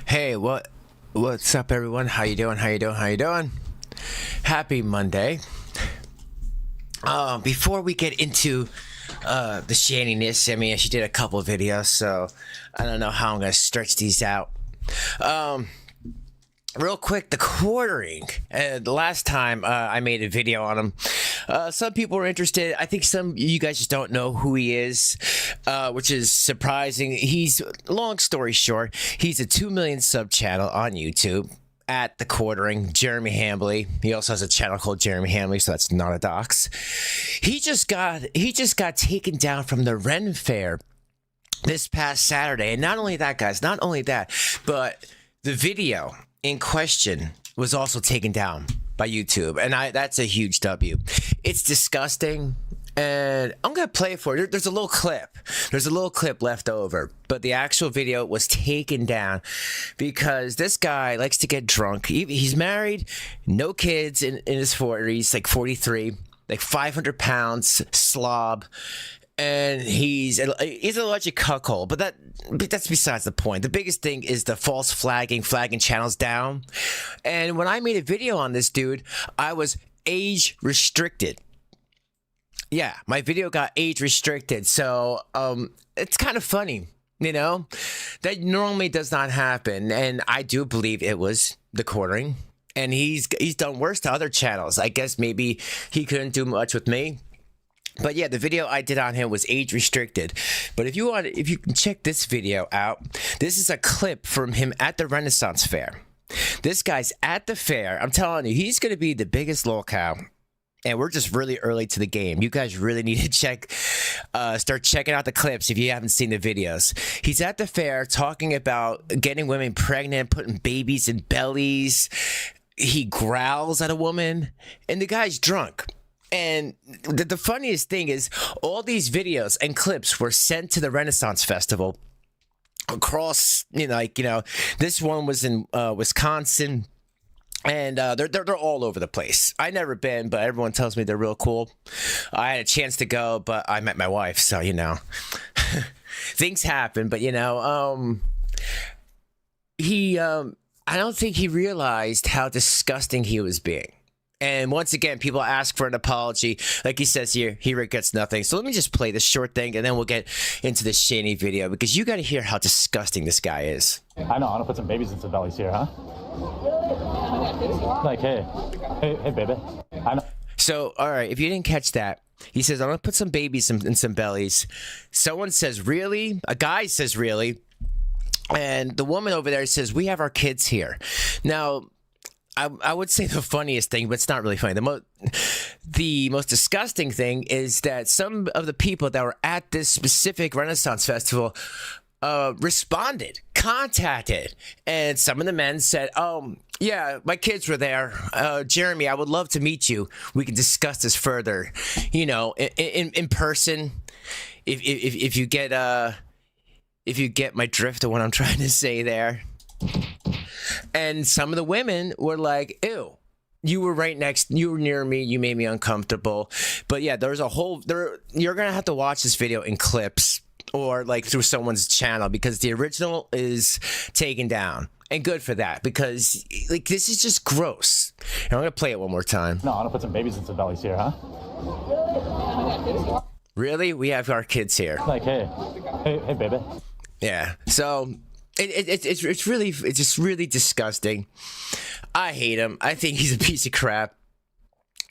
Hey, what's up, everyone? How you doing? How you doing? How you doing? Happy Monday. Before we get into the Shanniness, I mean, she did a couple of videos, so I don't know how I'm gonna stretch these out. Real quick, the quartering. The last time I made a video on him, some people were interested. I think some of you guys just don't know who he is, which is surprising. Long story short, he's a 2 million sub channel on YouTube at the quartering, Jeremy Hambley. He also has a channel called Jeremy Hambley, so that's not a dox. He just got taken down from the Ren Fair this past Saturday, and not only that, guys, but the video in question was also taken down by YouTube, and that's a huge W. It's disgusting, and I'm gonna play it for you. There's a little clip left over, but the actual video was taken down because this guy likes to get drunk. He's married, no kids, in his 40s, like 43, like 500 pounds, slob. And he's an alleged cuckold, but that's besides the point. The biggest thing is the false flagging channels down. And when I made a video on this dude, I was age restricted. Yeah, my video got age restricted, so it's kind of funny, you know? That normally does not happen, and I do believe it was the quartering. And he's done worse to other channels. I guess maybe he couldn't do much with me. But yeah, the video I did on him was age restricted. But if you can check this video out, this is a clip from him at the Renaissance Fair. This guy's at the fair. I'm telling you, he's going to be the biggest lolcow. And we're just really early to the game. You guys really need to start checking out the clips if you haven't seen the videos. He's at the fair talking about getting women pregnant, putting babies in bellies. He growls at a woman, and the guy's drunk. And the funniest thing is all these videos and clips were sent to the Renaissance Festival across, this one was in Wisconsin, and they're all over the place. I never been, but everyone tells me they're real cool. I had a chance to go, but I met my wife, so things happen. But I don't think he realized how disgusting he was being. And once again, people ask for an apology. Like he says here, he regrets nothing. So let me just play this short thing, and then we'll get into the Shanny video, because you got to hear how disgusting this guy is. I know, I'm gonna put some babies in some bellies here, huh? Like, hey, baby. I know. So, all right, if you didn't catch that, he says, I'm gonna put some babies in some bellies. Someone says, really? A guy says, really? And the woman over there says, we have our kids here. Now, I would say the funniest thing, but it's not really funny. The most disgusting thing is that some of the people that were at this specific Renaissance Festival responded, contacted, and some of the men said, yeah, my kids were there. Jeremy, I would love to meet you. We can discuss this further, in person. If you get my drift of what I'm trying to say there. And some of the women were like, ew, you were near me, you made me uncomfortable. But yeah, you're gonna have to watch this video in clips or like through someone's channel, because the original is taken down. And good for that, because like this is just gross. And I'm gonna play it one more time. No, I'm gonna put some babies in some bellies here, huh? Really? We have our kids here. Like, hey, baby. Yeah. So it's just really disgusting. I hate him. I think he's a piece of crap.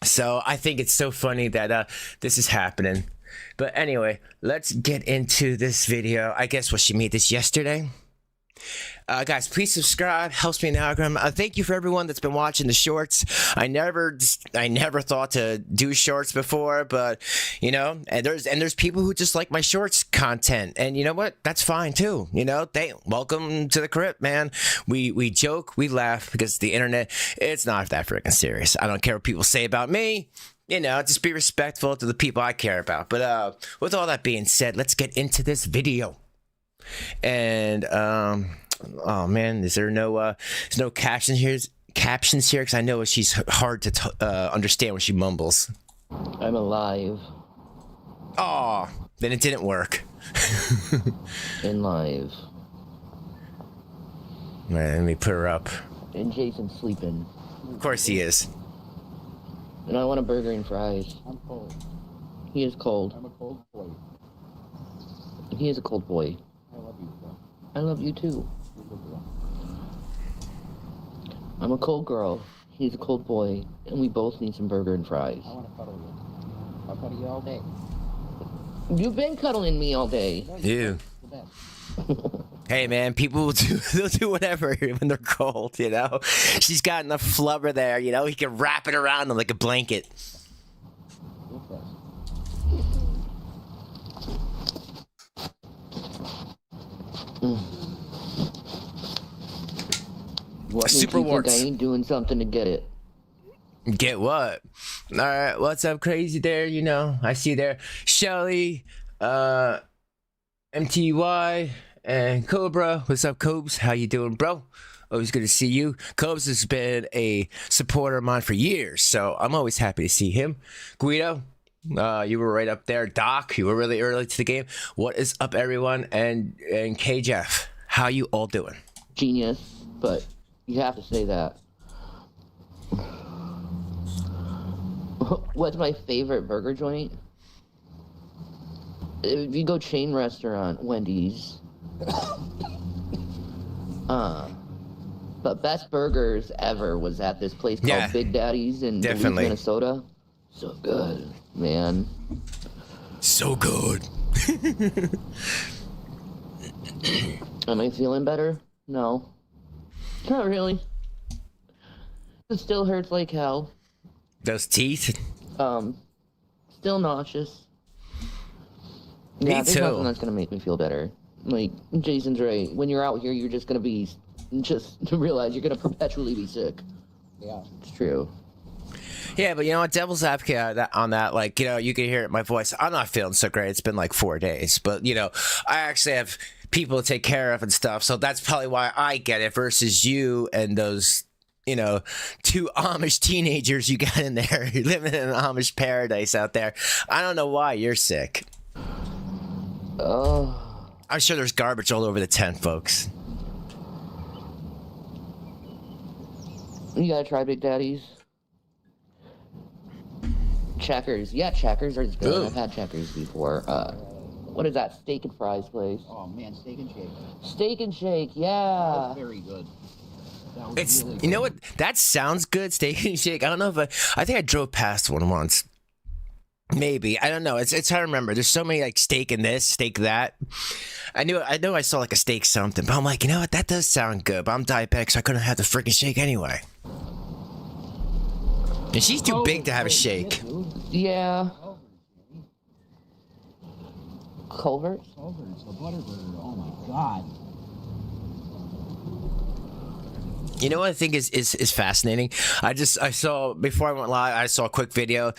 So I think it's so funny that this is happening. But anyway, let's get into this video. I guess she made this yesterday. Guys, please subscribe. Helps me in the algorithm. Thank you for everyone that's been watching the shorts. I never thought to do shorts before, but and there's people who just like my shorts content, and you know what? That's fine too. Welcome to the crypt, man. We joke, we laugh, because the internet, it's not that freaking serious. I don't care what people say about me. Just be respectful to the people I care about. But with all that being said, let's get into this video. And oh man, is there there's no captions here because I know she's hard to understand when she mumbles. I'm alive. Oh, then it didn't work. In live. Man, let me put her up. And Jason's sleeping. Of course he is. And I want a burger and fries. I'm cold. He is cold. I'm a cold boy. He is a cold boy. I love you, bro. I love you too. You're a good girl. I'm a cold girl. He's a cold boy. And we both need some burger and fries. I want to cuddle you. I'll cuddle you all day. You've been cuddling me all day. You. The best. Hey man, people will they'll do whatever when they're cold, you know? She's got enough flubber there, you know? He can wrap it around them like a blanket. You're the best. What makes Super you think warts. I ain't doing something to get it? Get what? All right, what's up, crazy there? You know, I see there Shelly, MTY, and Cobra. What's up, Cobes? How you doing, bro? Always good to see you. Cobes has been a supporter of mine for years, so I'm always happy to see him. Guido, you were right up there. Doc, you were really early to the game. What is up, everyone? And KJF, how you all doing? Genius, but you have to say that. What's my favorite burger joint? If you go chain restaurant, Wendy's. But best burgers ever was at this place called Big Daddy's in Duluth, definitely. Minnesota. So good, man. So good. Am I feeling better? No. Not really. It still hurts like hell. Those teeth? Still nauseous. Me Yeah, there's too. nothing that's gonna make me feel better. Like, Jason's right. When you're out here, you're just gonna be, just to realize you're gonna perpetually be sick. Yeah. It's true. Yeah, but you know what? Devil's advocate on that, like, you know, you can hear it in my voice. I'm not feeling so great. It's been like 4 days. But, you know, I actually have people to take care of and stuff. So that's probably why I get it versus you and those, you know, 2 Amish teenagers you got in there. You're living in an Amish paradise out there. I don't know why you're sick. Oh. I'm sure there's garbage all over the tent, folks. You gotta try Big Daddy's. Checkers. Yeah, Checkers are good. Ooh. I've had Checkers before. What is that? Steak and fries place? Oh man, steak and shake. Steak and shake, That yeah. was very good. That was It's, really good. you know what? That sounds good, Steak and Shake. I don't know if I think I drove past one once. Maybe. I don't know. It's hard to remember. There's so many like steak in this, steak that. I know I saw like a steak something, but I'm like, you know what? That does sound good, but I'm diabetic, so I couldn't have the freaking shake anyway. And she's too big to have a shake. Yeah. Culver's. Culver's? Culver's, the Butterburger. Oh my god. You know what I think is fascinating? I saw, before I went live, I saw a quick video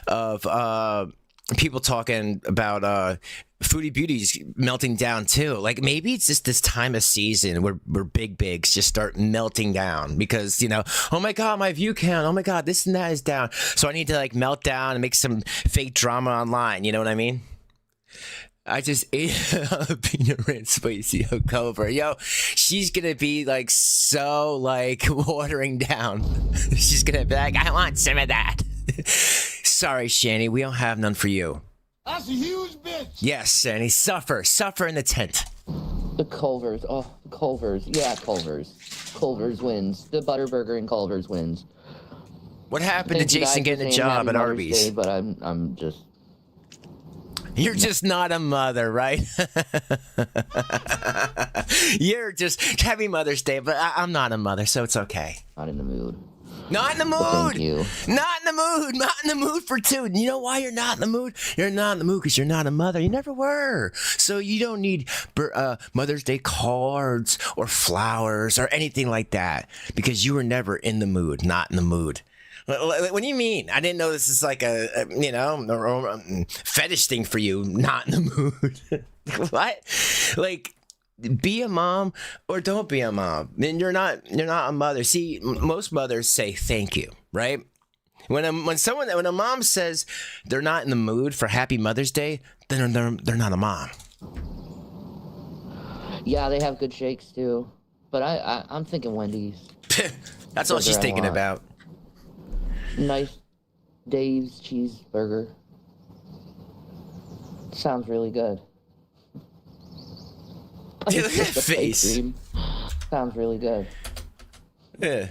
of people talking about Foodie Beauties melting down too. Like maybe it's just this time of season where big bigs just start melting down because, you know, oh my god, my view count, oh my god, this and that is down. So I need to like melt down and make some fake drama online, you know what I mean? I just ate a peanut ranch spicy cover. Yo, she's gonna be like so like watering down. She's gonna be like, I want some of that. Sorry, Shanny, we don't have none for you. That's a huge bitch. Yes, Shanny, suffer in the tent. The Culver's. Oh, Culver's. Yeah, Culver's. Culver's wins. The Butterburger and Culver's wins. What happened to Thank you guys Jason for getting a saying job Happy at Mother's Arby's? Day, but I'm just. You're just not a mother, right? You're just Happy Mother's Day, but I'm not a mother, so it's okay. Not in the mood. Not in the mood. Thank you. Not in the mood. Not in the mood for two. You know why you're not in the mood? You're not in the mood because you're not a mother. You never were. So you don't need Mother's Day cards or flowers or anything like that because you were never in the mood. Not in the mood. What do you mean? I didn't know this is like a fetish thing for you. Not in the mood. What? Like, be a mom or don't be a mom. And you're not a mother. See, most mothers say thank you, right? When a mom says they're not in the mood for Happy Mother's Day, then they're not a mom. Yeah, they have good shakes too. but I'm thinking Wendy's. That's all she's Burger I thinking want. about. Nice Dave's cheeseburger. Sounds really good. Dude, look at that The fake face. cream. Sounds really good. Yeah.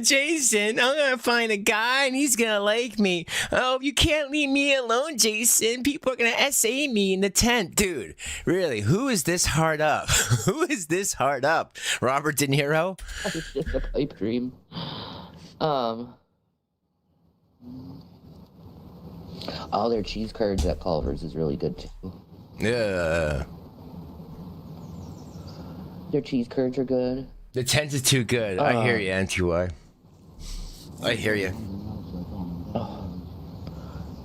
Jason, I'm gonna find a guy and he's gonna like me. Oh, you can't leave me alone, Jason. People are gonna SA me in the tent. Dude, really, who is this hard up? Who is this hard up? Robert De Niro? It's just a pipe dream. All their cheese curds at Culver's is really good too. Yeah. Their cheese curds are good. The tent is too good. I hear you, NTY. I hear you.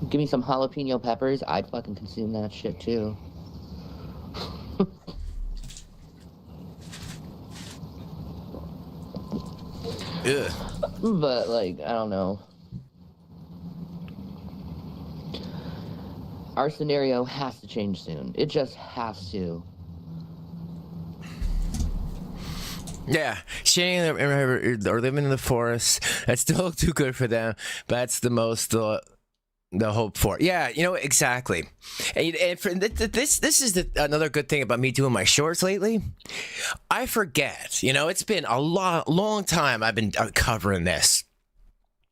Give me some jalapeno peppers. I'd fucking consume that shit too. Ugh. But like, I don't know. Our scenario has to change soon. It just has to. Yeah, Shanny are living in the forest. That's still too good for them. But that's the most the hope for. Yeah, you know exactly. And for this is another good thing about me doing my shorts lately. I forget. You know, it's been a long time I've been covering this,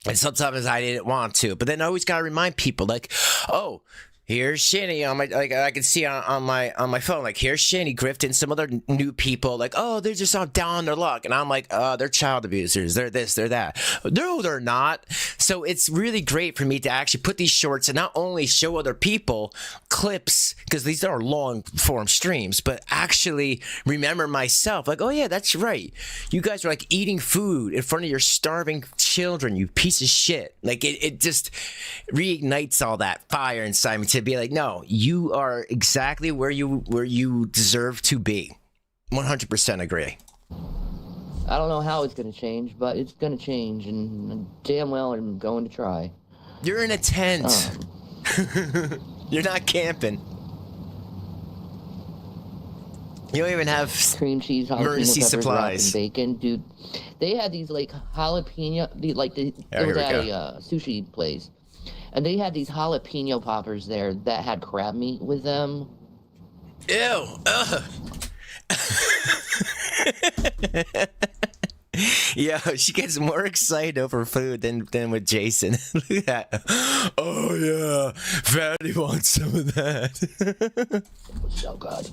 and sometimes I didn't want to. But then I always gotta remind people, like, oh. Here's Shanny on my, like, I can see on my phone, like, here's Shanny grifting some other new people, like, oh, they're just all down on their luck. And I'm like, they're child abusers. They're this, they're that. No, they're not. So it's really great for me to actually put these shorts and not only show other people clips, because these are long form streams, but actually remember myself, like, oh yeah, that's right. You guys are like eating food in front of your starving children, you piece of shit. Like it just reignites all that fire inside me to be like, no, you are exactly where you deserve to be. 100% agree. I don't know how it's gonna change, but it's gonna change, and damn well I'm going to try. You're in a tent. You're not camping. You don't even have Cream cheese, jalapeno emergency peppers, supplies. wrapped in bacon, dude. They had these like jalapeno, it was here we at go. a sushi place, and they had these jalapeno poppers there that had crab meat with them. Ew. Ugh. Yo, she gets more excited over food than with Jason. Look at that. Oh yeah, Fatty wants some of that. It was so good.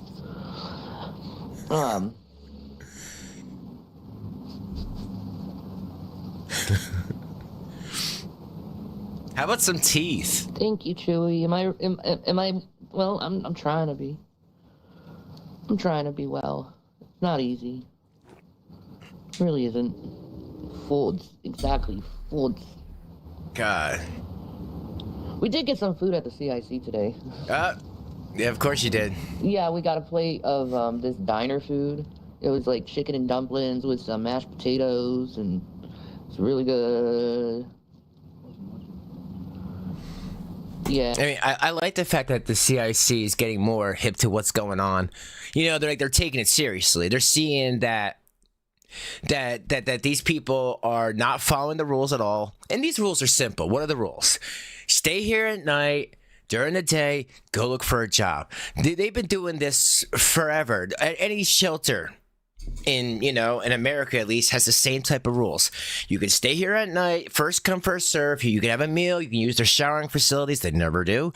How about some teeth? Thank you, Chewy. Am I? Well, I'm trying to be. I'm trying to be well. It's not easy. It really isn't. Foods, exactly. Foods. God. We did get some food at the CIC today. Yeah, of course you did. Yeah, we got a plate of this diner food. It was like chicken and dumplings with some mashed potatoes, and it's really good. Yeah. I mean, I like the fact that the CIC is getting more hip to what's going on. You know, they're taking it seriously. They're seeing that these people are not following the rules at all. And these rules are simple. What are the rules? Stay here at night. During the day, go look for a job. They've been doing this forever. Any shelter in America at least has the same type of rules. You can stay here at night, first come, first serve. You can have a meal, you can use their showering facilities, they never do.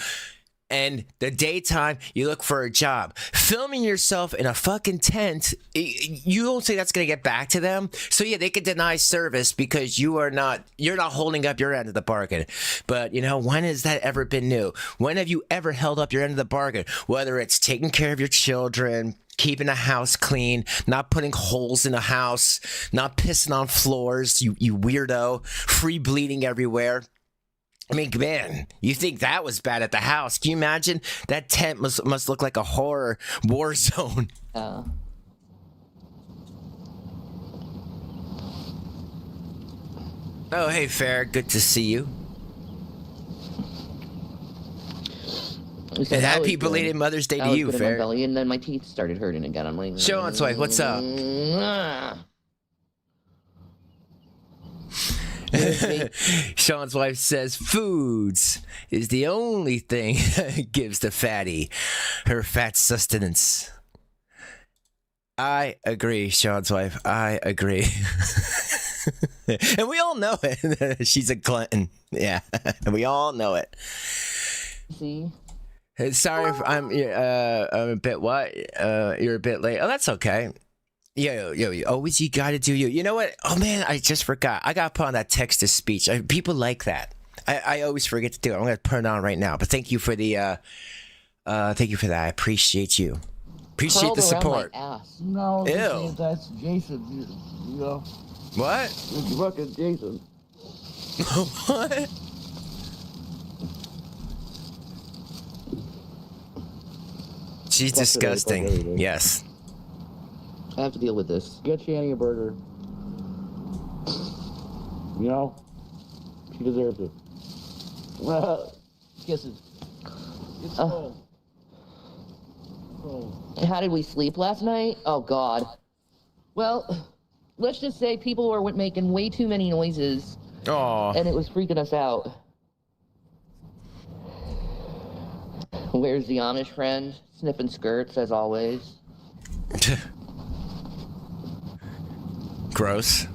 And the daytime, you look for a job. Filming yourself in a fucking tent, you don't think that's gonna get back to them. So yeah, they could deny service because you're not holding up your end of the bargain. But when has that ever been new? When have you ever held up your end of the bargain? Whether it's taking care of your children, keeping the house clean, not putting holes in the house, not pissing on floors, you weirdo, free bleeding everywhere. I mean, man, you think that was bad at the house. Can you imagine? That tent must look like a horror war zone. Oh, hey, Fair. Good to see you. So And that happy was good. belated Mother's Day That to was you, good in my Fair. belly, and then my teeth started hurting again. I'm like, Sean's wife, what's up? Sean's wife says foods is the only thing that gives the fatty her fat sustenance. I agree, Sean's wife. I agree. And we all know it. She's a glutton. Yeah, we all know it. See? Sorry if I'm a bit what? You're a bit late. Oh, that's okay. Yo, always you gotta do you. You know what? Oh man, I just forgot. I got put on that text to speech. People like that. I always forget to do it. I'm gonna put it on right now. But thank you for the thank you for that. I appreciate you. Appreciate Curled the around support. my ass. No, Ew. that's Jason. You know, What? it's fucking Jason. What? She's disgusting. Yes. I have to deal with this. Get Shanny a burger. You know, she deserves it. Kisses. It's cold. Cold. How did we sleep last night? Oh, God. Well, let's just say people were making way too many noises, Oh. and it was freaking us out. Where's the Amish friend? Sniffing skirts, as always. Gross.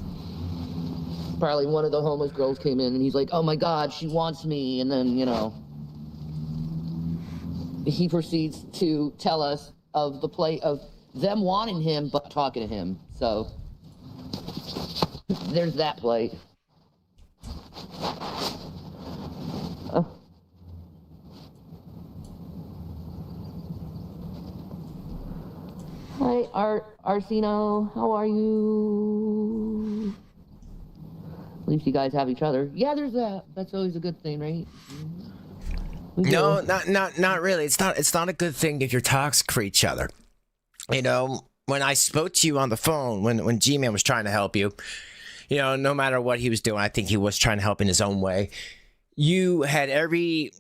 Probably one of the homeless girls came in, and he's like, oh my God, she wants me. And then, you know, he proceeds to tell us of the play of them wanting him, but talking to him. So, there's that play. Hi, Arsino. How are you? At least you guys have each other. Yeah, there's that. That's always a good thing, right? We No, do. not really. It's not a good thing if you're toxic for each other. You know, when I spoke to you on the phone, when Gman was trying to help you, you know, no matter what he was doing, I think he was trying to help in his own way. You had every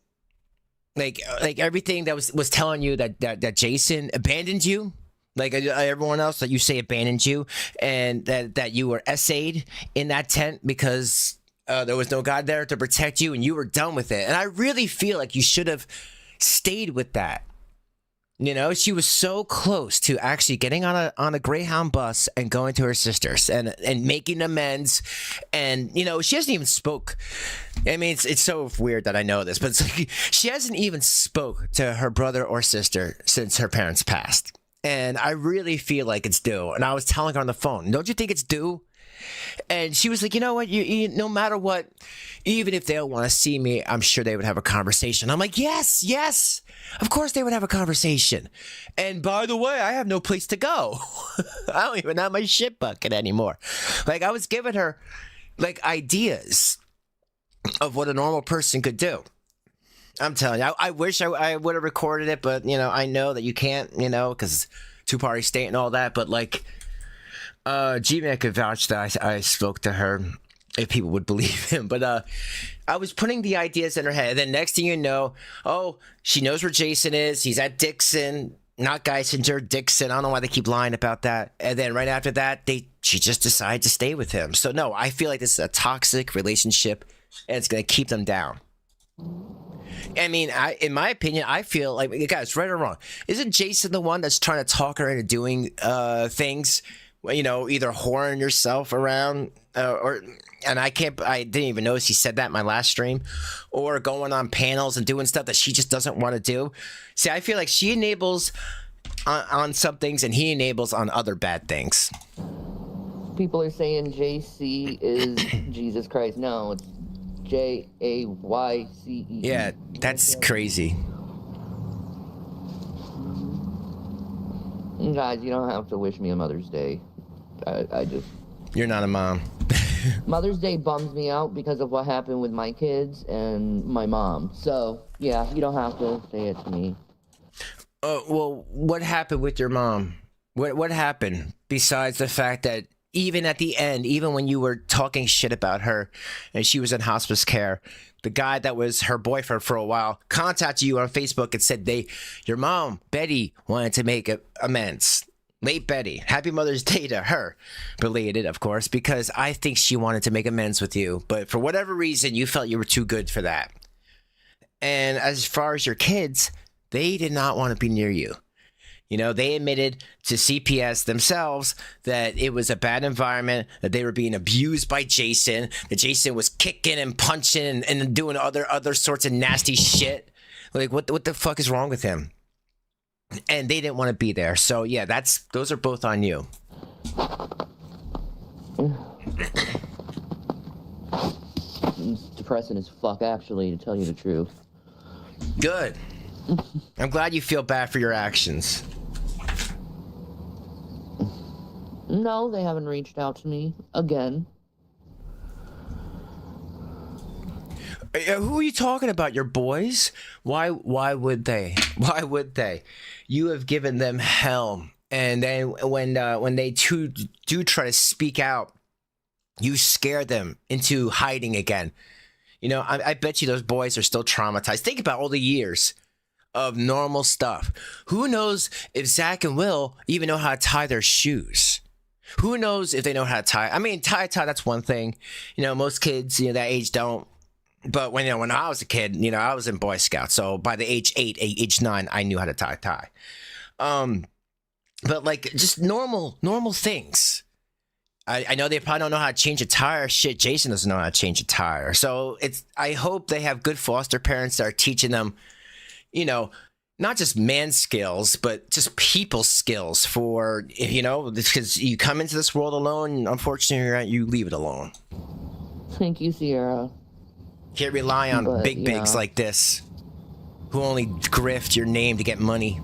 like everything that was telling you that Jason abandoned you. Like everyone else that you say abandoned you, and that you were essayed in that tent because there was no God there to protect you, and you were done with it. And I really feel like you should have stayed with that. You know, she was so close to actually getting on a Greyhound bus and going to her sister's and making amends. And you know, she hasn't even spoke. I mean, it's so weird that I know this, but it's like, she hasn't even spoke to her brother or sister since her parents passed. And I really feel like it's due. And I was telling her on the phone, don't you think it's due? And she was like, you know what? You no matter what, even if they don't want to see me, I'm sure they would have a conversation. I'm like, yes, of course they would have a conversation. And by the way, I have no place to go. I don't even have my shit bucket anymore. Like, I was giving her like ideas of what a normal person could do. I'm telling you, I wish I would have recorded it, but you know, I know that you can't, you know, because two-party state and all that. But like, Gman could vouch that I spoke to her if people would believe him. But I was putting the ideas in her head. And then next thing you know, oh, she knows where Jason is. He's at Dixon, not Geisinger, Dixon. I don't know why they keep lying about that. And then right after that, she just decided to stay with him. So no, I feel like this is a toxic relationship, and it's going to keep them down. I mean, in my opinion, I feel like, guys, right or wrong, isn't Jason the one that's trying to talk her into doing things? You know, either whoring yourself around, and I didn't even notice he said that in my last stream, or going on panels and doing stuff that she just doesn't want to do. See, I feel like she enables on some things and he enables on other bad things. People are saying JC is Jesus Christ. No, it's JAYCE. Yeah, that's crazy. Guys, you don't have to wish me a Mother's Day. I just... You're not a mom. Mother's Day bums me out because of what happened with my kids and my mom. So, yeah, you don't have to say it to me. Well, what happened with your mom? What happened besides the fact that even at the end, even when you were talking shit about her and she was in hospice care, the guy that was her boyfriend for a while contacted you on Facebook and said your mom, Betty, wanted to make amends. Late Betty. Happy Mother's Day to her. Belated, of course, because I think she wanted to make amends with you. But for whatever reason, you felt you were too good for that. And as far as your kids, they did not want to be near you. You know, they admitted to CPS themselves that it was a bad environment, that they were being abused by Jason, that Jason was kicking and punching and doing other sorts of nasty shit. Like, what the fuck is wrong with him? And they didn't want to be there. So, yeah, those are both on you. It's depressing as fuck, actually, to tell you the truth. Good. I'm glad you feel bad for your actions. No, they haven't reached out to me again. Who are you talking about? Your boys? Why would they? Why would they? You have given them hell. And then when they do try to speak out, you scare them into hiding again. You know, I bet you those boys are still traumatized. Think about all the years of normal stuff. Who knows if Zach and Will even know how to tie their shoes? Who knows if they know how to tie? I mean, tie, that's one thing. You know, most kids, you know, that age don't. But when I was a kid, you know, I was in Boy Scouts. So by the age 8, age 9, I knew how to tie. But like just normal things. I know they probably don't know how to change a tire. Shit, Jason doesn't know how to change a tire. So I hope they have good foster parents that are teaching them, you know, not just man skills, but just people skills for, you know, because you come into this world alone. Unfortunately, you leave it alone. Thank you, Sierra. Can't rely on big bigs yeah. like this, who only grift your name to get money.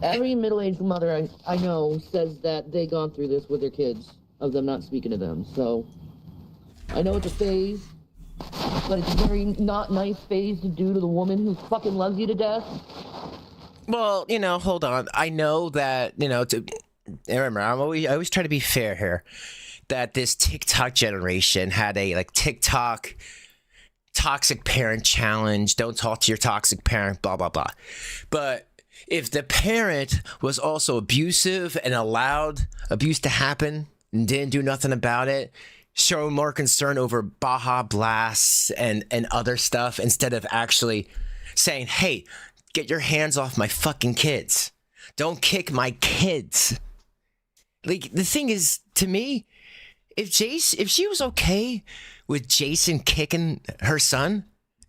Every middle-aged mother I know says that they gone through this with their kids, of them not speaking to them. So, I know it's a phase, but it's a very not nice phase to do to the woman who fucking loves you to death. Well, you know, hold on. I know that, you know, remember, I always try to be fair here, that this TikTok generation had a, like, TikTok toxic parent challenge. Don't talk to your toxic parent, blah, blah, blah. But if the parent was also abusive and allowed abuse to happen and didn't do nothing about it, show more concern over Baja Blasts and other stuff instead of actually saying, hey, get your hands off my fucking kids. Don't kick my kids. Like, the thing is, to me, if she was okay with Jason kicking her son,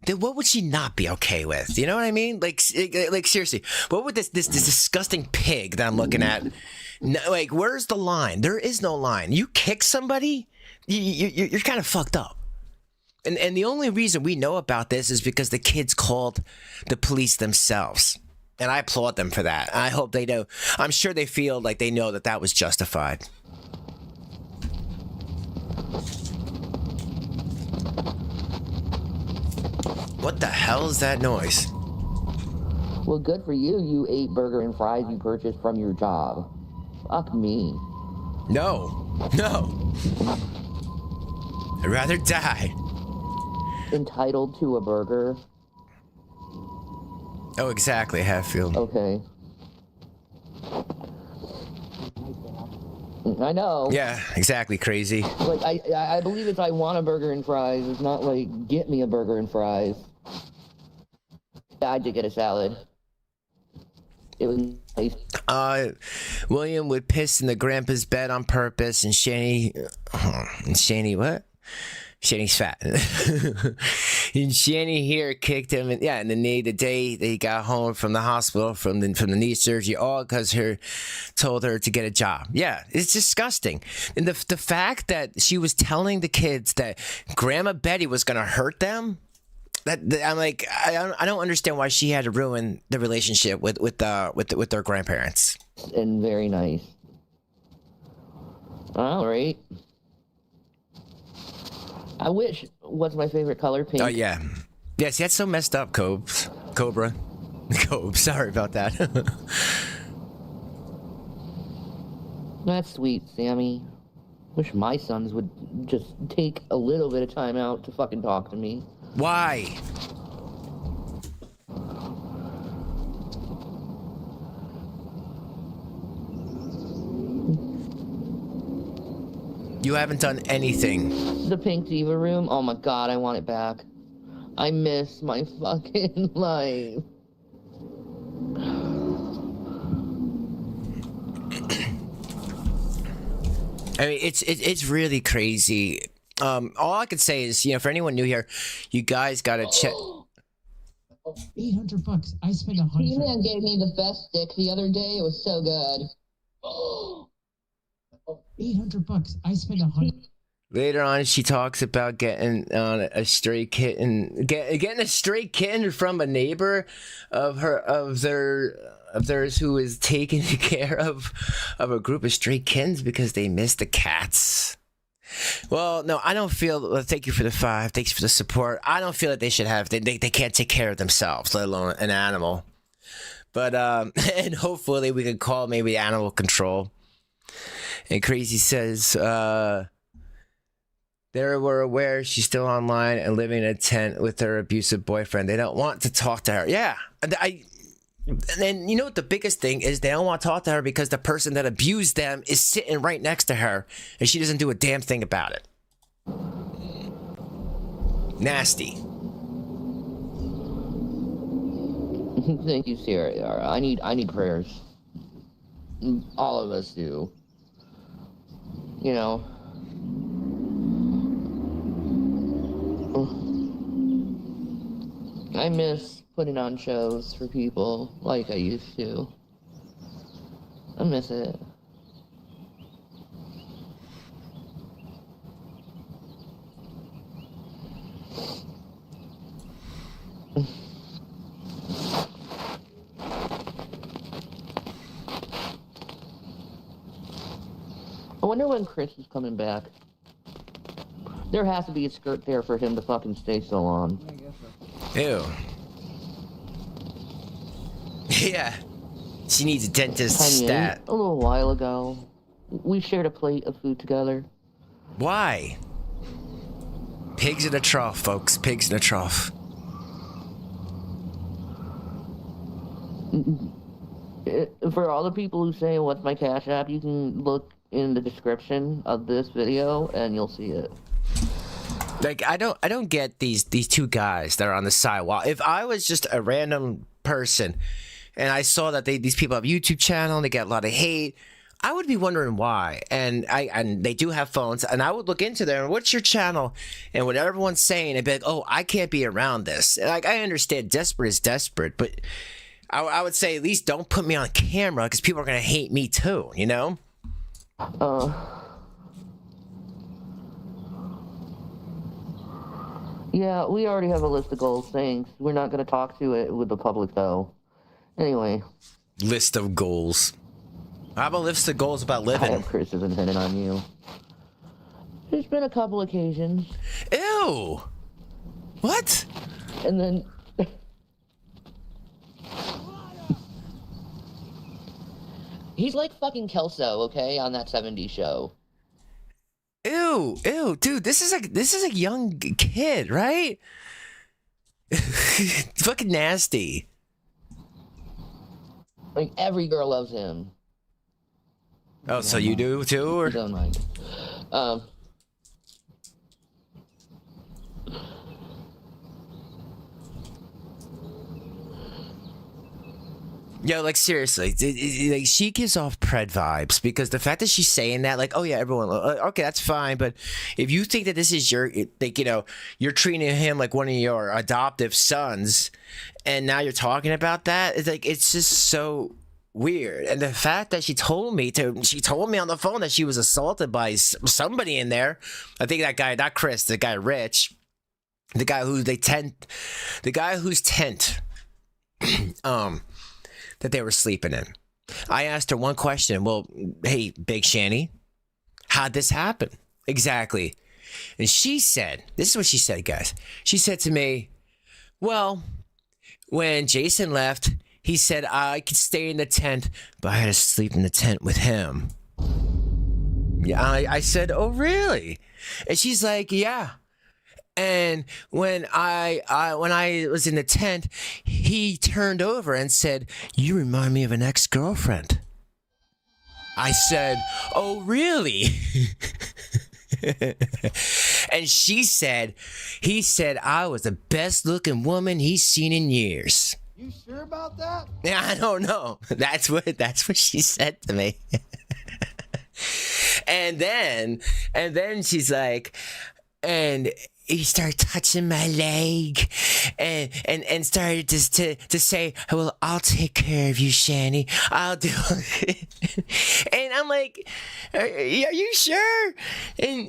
then what would she not be okay with? You know what I mean? Like seriously, what would this disgusting pig that I'm looking at? Like, where's the line? There is no line. You kick somebody, you're kind of fucked up. And the only reason we know about this is because the kids called the police themselves. And I applaud them for that. I hope they know. I'm sure they feel like they know that was justified. What the hell is that noise? Well, good for you. You ate burger and fries you purchased from your job. Fuck me. No. I'd rather die. Entitled to a burger? Oh, exactly, Hatfield. Okay. I know. Yeah, exactly, crazy. Like, I believe it's I want a burger and fries. It's not like, get me a burger and fries. I did get a salad. It was nice. William would piss in the grandpa's bed on purpose, and Shanny what? Shanny's fat. And Shanny here kicked him, and the day they got home from the hospital from the knee surgery, all because her told her to get a job. Yeah, it's disgusting. And the fact that she was telling the kids that Grandma Betty was gonna hurt them. That I'm like, I don't understand why she had to ruin the relationship with their grandparents. And very nice. All right. I wish. What's my favorite color? Pink. Oh yeah, yes. That's so messed up, Cobra. Sorry about that. That's sweet, Sammy. Wish my sons would just take a little bit of time out to fucking talk to me. Why? You haven't done anything. The Pink Diva room, oh my god, I want it back. I miss my fucking life. I mean, it's really crazy. All I could say is, for anyone new here, you guys gotta check. $800. I spent 100. Gman gave me the best stick the other day. It was so good. $800. I spent 100. Later on, she talks about getting a stray kitten, getting a stray kitten from a neighbor of theirs who is taking care of a group of stray kittens because they miss the cats. Well, no, I don't feel. Thank you for the 5. Thanks for the support. I don't feel that they should have. They can't take care of themselves, let alone an animal. But and hopefully we can call maybe animal control. And Crazy says they were aware she's still online and living in a tent with her abusive boyfriend. They don't want to talk to her. Yeah, and you know what the biggest thing is? They don't want to talk to her because the person that abused them is sitting right next to her and she doesn't do a damn thing about it. Nasty. Thank you, Sierra. I need prayers. All of us do. I miss putting on shows for people like I used to. I miss it. I wonder when Chris is coming back. There has to be a skirt there for him to fucking stay so long. I guess so. Ew. Yeah. She needs a dentist I mean, stat. a little while ago, we shared a plate of food together. Why? Pigs in a trough, folks. Pigs in a trough. For all the people who say, what's my Cash App, you can look in the description of this video and you'll see it. Like, I don't get these two guys that are on the sidewalk. If I was just a random person and I saw that these people have a YouTube channel and they get a lot of hate, I would be wondering why. And they do have phones, and I would look into there. What's your channel? And what everyone's saying, I'd be like, oh, I can't be around this. Like, I understand desperate is desperate, but I would say at least don't put me on camera because people are gonna hate me too. Yeah, we already have a list of goals. Thanks. We're not going to talk to it with the public, though. Anyway. List of goals. How about list of goals about I living? have criticism intended on you. There's been a couple occasions. Ew. What? And then... He's like fucking Kelso, okay, on that 70s show. Ew, dude, this is a young kid, right? Fucking nasty. Like, every girl loves him. Oh, so you do too, or? Don't mind. Yo, like seriously, like she gives off pred vibes because the fact that she's saying that, like, oh yeah, everyone, okay, that's fine, but if you think that this is your, like, you're treating him like one of your adoptive sons, and now you're talking about that, it's like it's just so weird. And the fact that she told me on the phone that she was assaulted by somebody in there. I think that guy, not Chris, the guy Rich, the guy whose tent, that they were sleeping in. I asked her one question. Well, hey, Big Shanny, how'd this happen? Exactly. And she said, this is what she said, guys. She said to me, well, when Jason left, he said I could stay in the tent, but I had to sleep in the tent with him. Yeah, I said, oh, really? And she's like, yeah. And when I was in the tent, he turned over and said, you remind me of an ex-girlfriend. I said, oh, really? And he said I was the best looking woman he's seen in years. You sure about that? Yeah, I don't know. That's what she said to me. And then she's like, and he started touching my leg and started to say, well, I'll take care of you, Shanny. I'll do it. And I'm like, are you sure? And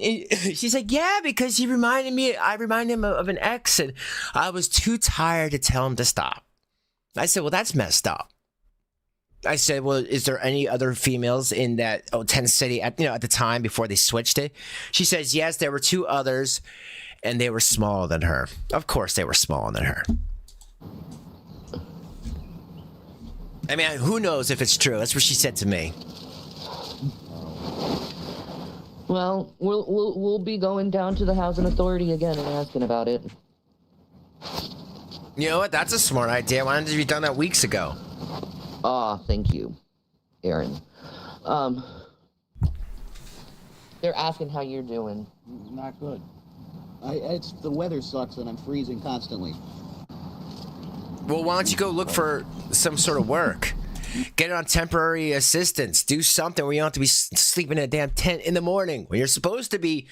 she's like, yeah, because I reminded him of an ex, and I was too tired to tell him to stop. I said, well, that's messed up. I said, well, is there any other females in that tent city at the time before they switched it? She says, yes, there were 2 others, and they were smaller than her. Of course they were smaller than her. I mean, who knows if it's true? That's what she said to me. Well, we'll be going down to the housing authority again and asking about it. You know what? That's a smart idea. Why didn't you done that weeks ago? Thank you, Aaron. They're asking how you're doing. Not good. It's the weather sucks and I'm freezing constantly. Well, why don't you go look for some sort of work? Get on temporary assistance. Do something where you don't have to be sleeping in a damn tent in the morning when you're supposed to be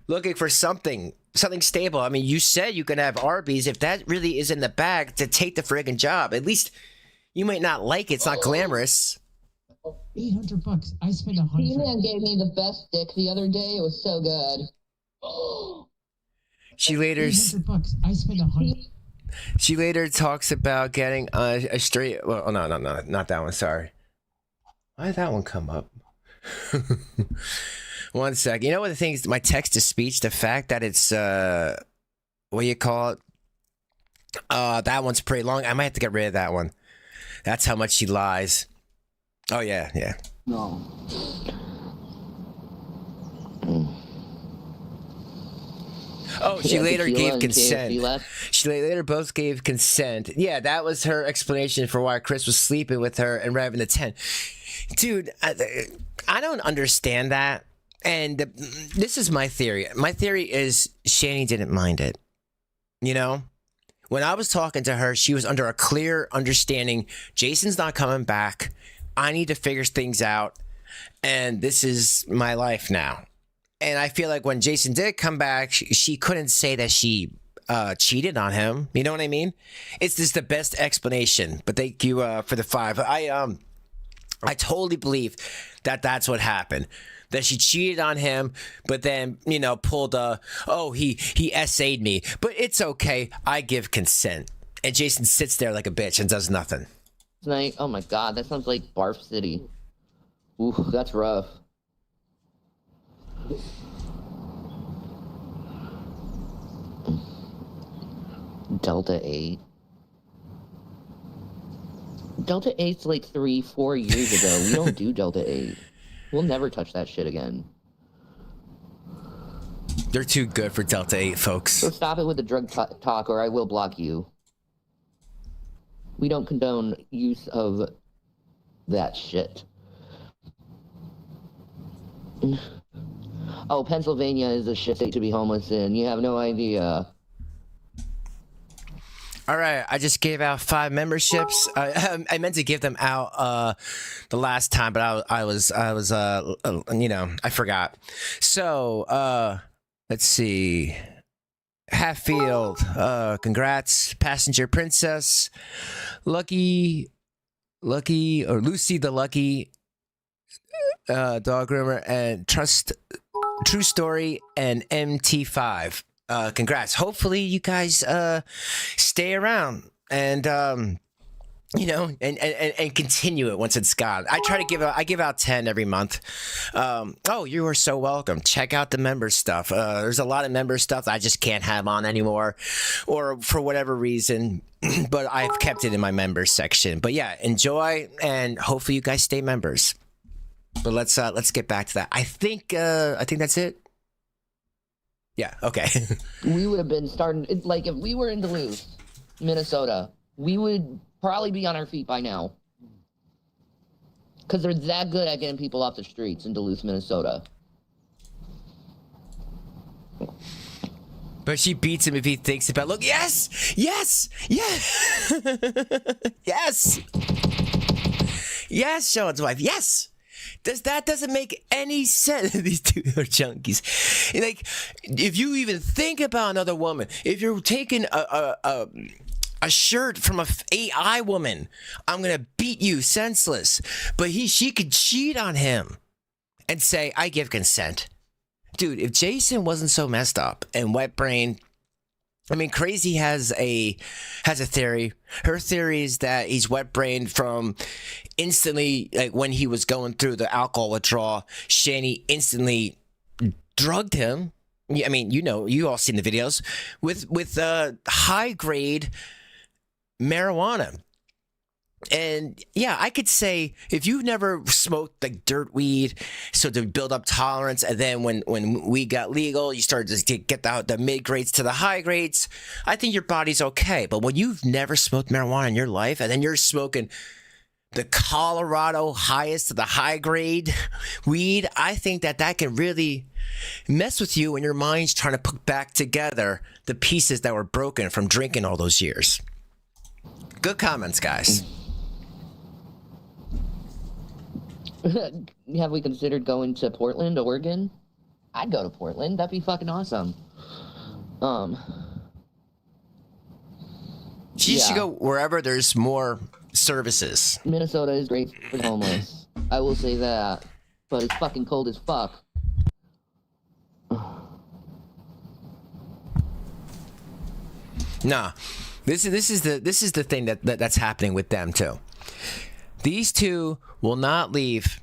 looking for something stable. I mean, you said you can have Arby's. If that really is in the bag, to take the friggin' job. At least you might not like it. It's not glamorous. $800. I spent 100. Gman gave me the best dick the other day. It was so good. She later $800. I spent 100. She later talks about getting a straight. Well, no, not that one. Sorry. Why did that one come up? One sec. You know what the thing is? My text to speech. The fact that it's what do you call it? That one's pretty long. I might have to get rid of that one. That's how much she lies. Oh yeah. No. Oh, she later gave consent. KFC She later both gave consent. Yeah, that was her explanation for why Chris was sleeping with her and driving the tent. Dude, I don't understand that. And this is my theory. My theory is Shanny didn't mind it. You know? When I was talking to her, she was under a clear understanding. Jason's not coming back. I need to figure things out. And this is my life now. And I feel like when Jason did come back, she couldn't say that she cheated on him. You know what I mean? It's just the best explanation. But thank you for the 5. I totally believe that that's what happened. That she cheated on him, but then, pulled he essayed me. But it's okay. I give consent. And Jason sits there like a bitch and does nothing. Tonight, oh my god, that sounds like Barf City. Ooh, that's rough. Delta 8. Delta 8's like 3-4 years ago. We don't do Delta 8. We'll never touch that shit again. They're too good for Delta 8, folks. So stop it with the drug talk or I will block you. We don't condone use of that shit. Oh, Pennsylvania is a shit state to be homeless in. You have no idea. All right, I just gave out 5 memberships. I meant to give them out the last time, but I was I forgot. So let's see. Hatfield, congrats. Passenger Princess, Lucky, or Lucy the Lucky, Dog Groomer, and True Story, and MT5. Congrats. Hopefully you guys stay around and and continue it once it's gone. I give out 10 every month. Oh, you are so welcome. Check out the member stuff. There's a lot of member stuff that I just can't have on anymore, or for whatever reason, but I've kept it in my members section. But yeah, enjoy, and hopefully you guys stay members. But let's get back to that. I think that's it. Yeah. Okay. We would have been starting, like, if we were in Duluth, Minnesota, we would probably be on our feet by now. Because they're that good at getting people off the streets in Duluth, Minnesota. But she beats him if he thinks about. Look, yes, yes, yes, yes, yes. Sean's wife, yes. Doesn't make any sense? These two are junkies. Like, if you even think about another woman, if you're taking a shirt from a AI woman, I'm gonna beat you senseless. But she could cheat on him and say, I give consent. Dude, if Jason wasn't so messed up and wet brain, I mean, Crazy has a theory. Her theory is that he's wet brained from instantly, like when he was going through the alcohol withdrawal, Shanny instantly drugged him. I mean, you all seen the videos with high grade marijuana. And yeah, I could say if you've never smoked like dirt weed, so to build up tolerance, and then when weed got legal, you started to get the mid grades to the high grades, I think your body's okay. But when you've never smoked marijuana in your life, and then you're smoking the Colorado highest of the high grade weed, I think that can really mess with you when your mind's trying to put back together the pieces that were broken from drinking all those years. Good comments, guys. Have we considered going to Portland, Oregon? I'd go to Portland. That'd be fucking awesome. She should go wherever there's more services. Minnesota is great for the homeless. I will say that. But it's fucking cold as fuck. Nah. This is the thing that's happening with them too. These two will not leave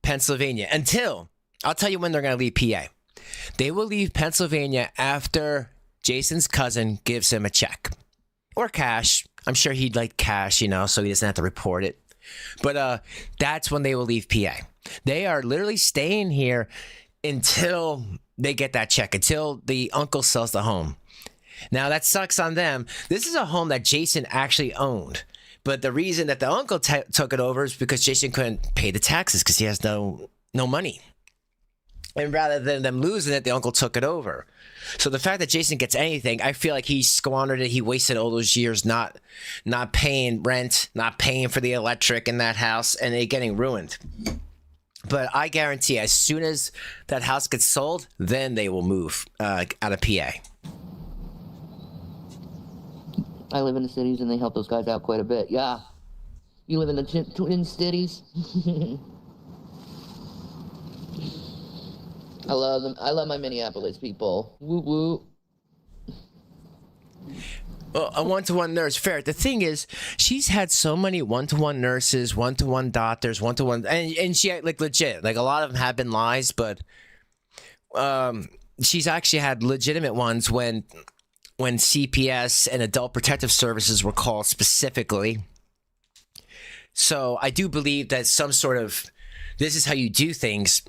Pennsylvania until, I'll tell you when they're going to leave PA. They will leave Pennsylvania after Jason's cousin gives him a check or cash. I'm sure he'd like cash, so he doesn't have to report it. But that's when they will leave PA. They are literally staying here until they get that check, until the uncle sells the home. Now, that sucks on them. This is a home that Jason actually owned. But the reason that the uncle took it over is because Jason couldn't pay the taxes because he has no money. And rather than them losing it, the uncle took it over. So the fact that Jason gets anything, I feel like he squandered it. He wasted all those years not paying rent, not paying for the electric in that house, and it getting ruined. But I guarantee as soon as that house gets sold, then they will move out of PA. I live in the cities, and they help those guys out quite a bit. Yeah. You live in the Twin Cities? I love them. I love my Minneapolis people. Woo woo. Well, a one-to-one nurse, fair. The thing is, she's had so many one-to-one nurses, one-to-one doctors, one-to-one, and she like legit. Like a lot of them have been lies, but she's actually had legitimate ones when CPS and Adult Protective Services were called specifically. So I do believe that some sort of, this is how you do things,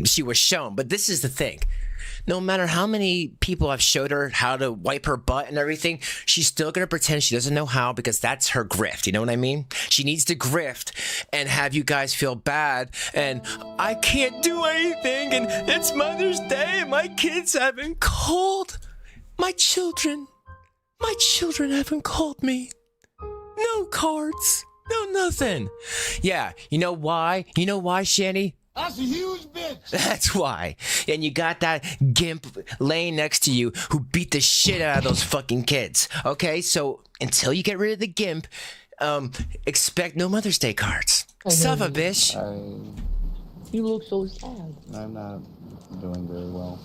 she was shown. But this is the thing. No matter how many people have showed her how to wipe her butt and everything, she's still going to pretend she doesn't know how because that's her grift. You know what I mean? She needs to grift and have you guys feel bad. And I can't do anything. And it's Mother's Day and my kids haven't called. My children haven't called me. No cards. No nothing. Yeah, you know why? You know why, Shanny? That's a huge bitch. That's why. And you got that gimp laying next to you who beat the shit out of those fucking kids. Okay, so until you get rid of the gimp, expect no Mother's Day cards. Son of a bitch. You look so sad. I'm not doing very well.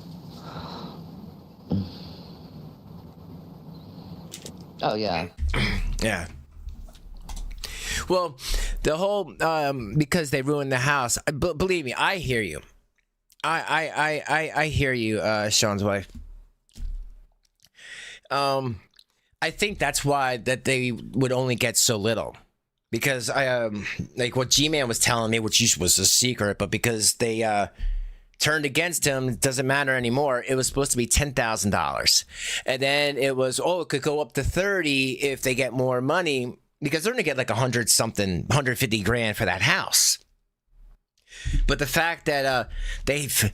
Oh, yeah. Yeah. Well, the whole because they ruined the house. Believe me, I hear you. I hear you, Sean's wife. I think that's why that they would only get so little. because I like what Gman was telling me, which was a secret, but because they turned against him, it doesn't matter anymore. It was supposed to be $10,000, and then it was it could go up to 30 if they get more money, because they're gonna get like 150 grand for that house. But the fact that they've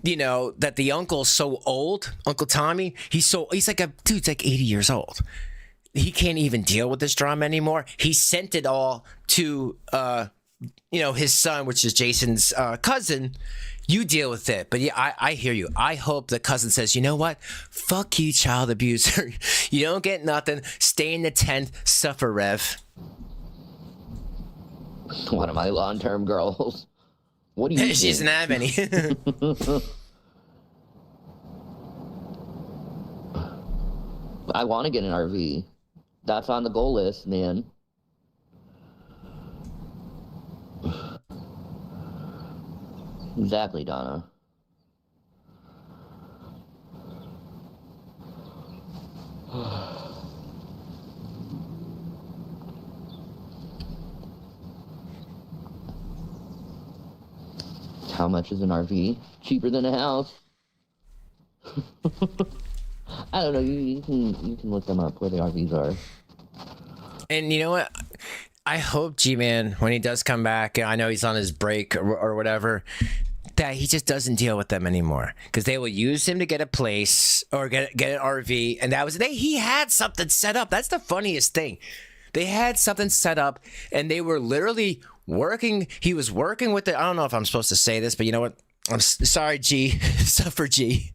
that the uncle's so old, Uncle Tommy, he's like dude's like 80 years old. He can't even deal with this drama anymore. He sent it all to his son, which is Jason's cousin. You deal with it. But yeah, I hear you. I hope the cousin says, you know what? Fuck you, child abuser. You don't get nothing. Stay in the tent. Suffer, Rev. One of my long-term girls. What do you She doesn't have any. I want to get an RV. That's on the goal list, man. Exactly, Donna. How much is an RV? Cheaper than a house. I don't know. You can look them up where the RVs are. And you know what? I hope G-Man, when he does come back, I know he's on his break or whatever, that he just doesn't deal with them anymore, because they will use him to get a place or get an RV, and that was he had something set up. That's the funniest thing. They had something set up, and they were literally working. He was working with it. I don't know if I'm supposed to say this, but you know what? I'm sorry, G. Suffer, G.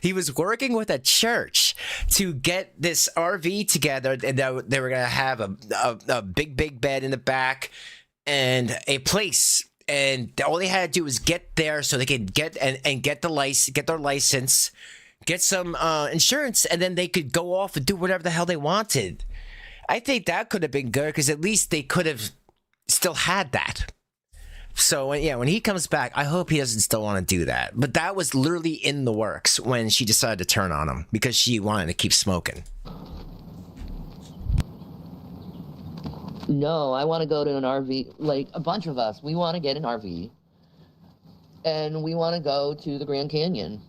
He was working with a church to get this RV together, and they were gonna have a big bed in the back and a place, and all they had to do was get there so they could get their license, get some insurance, and then they could go off and do whatever the hell they wanted. I think that could have been good, because at least they could have still had that. So when he comes back, I hope he doesn't still want to do that. But that was literally in the works when she decided to turn on him, because she wanted to keep smoking. No, I want to go to an RV. Like, a bunch of us, we want to get an RV, and we want to go to the Grand Canyon.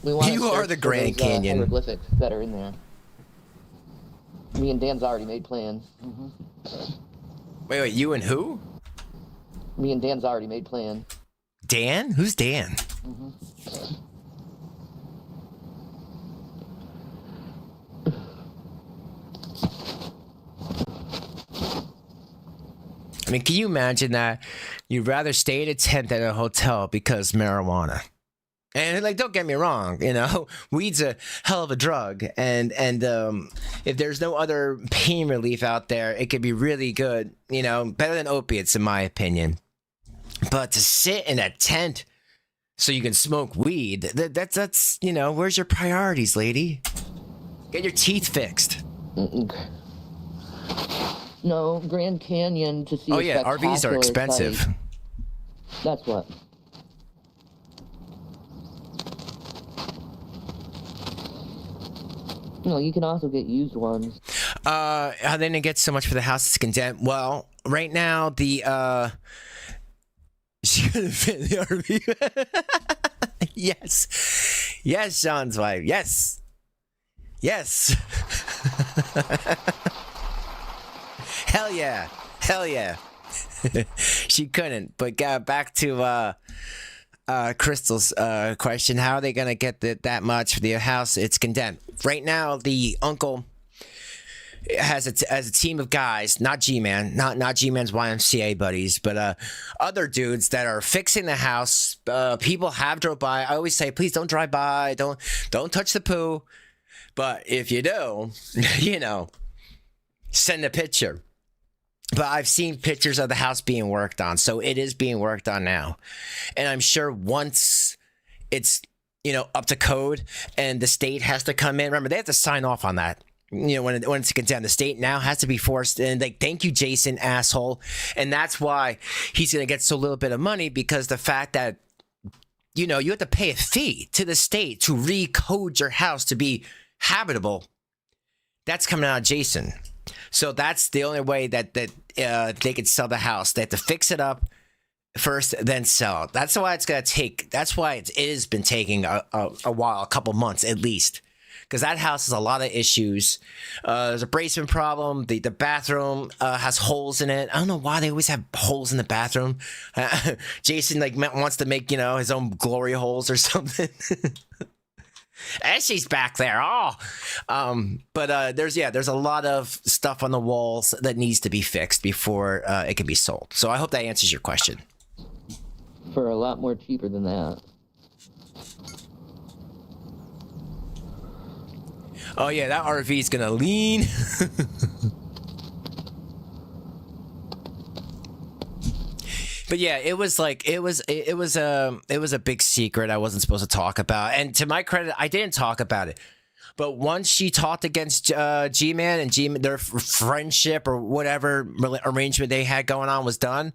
You are the Grand Canyon. Hieroglyphics that are in there. Me and Dan's already made plans. Mm-hmm. Wait, you and who? Me and Dan's already made plans. Dan? Who's Dan? Mm-hmm. I mean, can you imagine that? You'd rather stay at a tent than a hotel because marijuana. And like, don't get me wrong, weed's a hell of a drug, and if there's no other pain relief out there, it could be really good, better than opiates in my opinion. But to sit in a tent so you can smoke weed, that's where's your priorities, lady? Get your teeth fixed. No, Grand Canyon to see. Oh yeah, RVs are expensive. Site. That's what. No, you can also get used ones. How they didn't get so much for the house it's condemned. Well, right now the she could have fit in the RV. Yes, Sean's wife. Yes. Hell yeah. She couldn't. But back to Crystal's question: how are they gonna get that much for the house? It's condemned. Right now, the uncle has a team of guys, not G-Man, not G-Man's YMCA buddies, but other dudes that are fixing the house. People have drove by. I always say, please don't drive by. Don't touch the poo. But if you do, send a picture. But I've seen pictures of the house being worked on, so it is being worked on now. And I'm sure once it's up to code and the state has to come in, remember they have to sign off on that. When it's condemned, the state now has to be forced. And thank you, Jason, asshole. And that's why he's going to get so little bit of money, because the fact that you have to pay a fee to the state to recode your house to be habitable. That's coming out of Jason. So that's the only way that they could sell the house. They have to fix it up first, then sell. That's why it's gonna take. That's why it has been taking a while, a couple months at least, because that house has a lot of issues. There's a basement problem. The bathroom has holes in it. I don't know why they always have holes in the bathroom. Jason wants to make his own glory holes or something. And she's back there. But there's a lot of stuff on the walls that needs to be fixed before it can be sold. So I hope that answers your question. For a lot more cheaper than that. Oh yeah, that RV is gonna lean. But yeah, it was a big secret I wasn't supposed to talk about. And to my credit, I didn't talk about it. But once she talked against Gman and their friendship or whatever arrangement they had going on was done,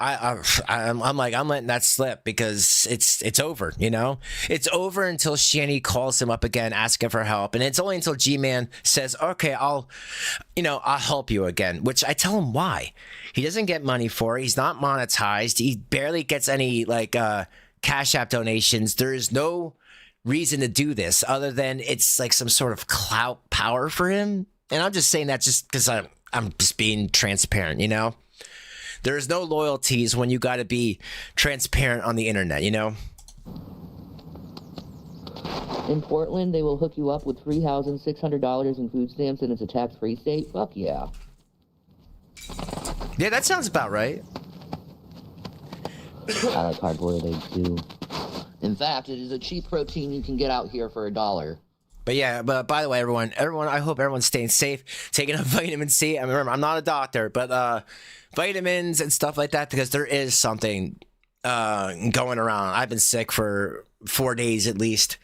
I'm letting that slip because it's over. It's over until Shanny calls him up again asking for help, and it's only until Gman says, "Okay, I'll help you again." Which I tell him why. He doesn't get money for it. He's not monetized. He barely gets any Cash App donations. There is no reason to do this other than it's like some sort of clout power for him. And I'm just saying that just because I'm just being transparent. There's no loyalties when you got to be transparent on the internet, In Portland, they will hook you up with $3,600 in food stamps, and it's a tax-free state. Fuck yeah. Yeah, that sounds about right. I like hard-boiled eggs, too. In fact, it is a cheap protein you can get out here for $1. But yeah, but by the way, everyone, I hope everyone's staying safe, taking a vitamin C. I mean, remember, I'm not a doctor, but vitamins and stuff like that, because there is something going around. I've been sick for 4 days at least,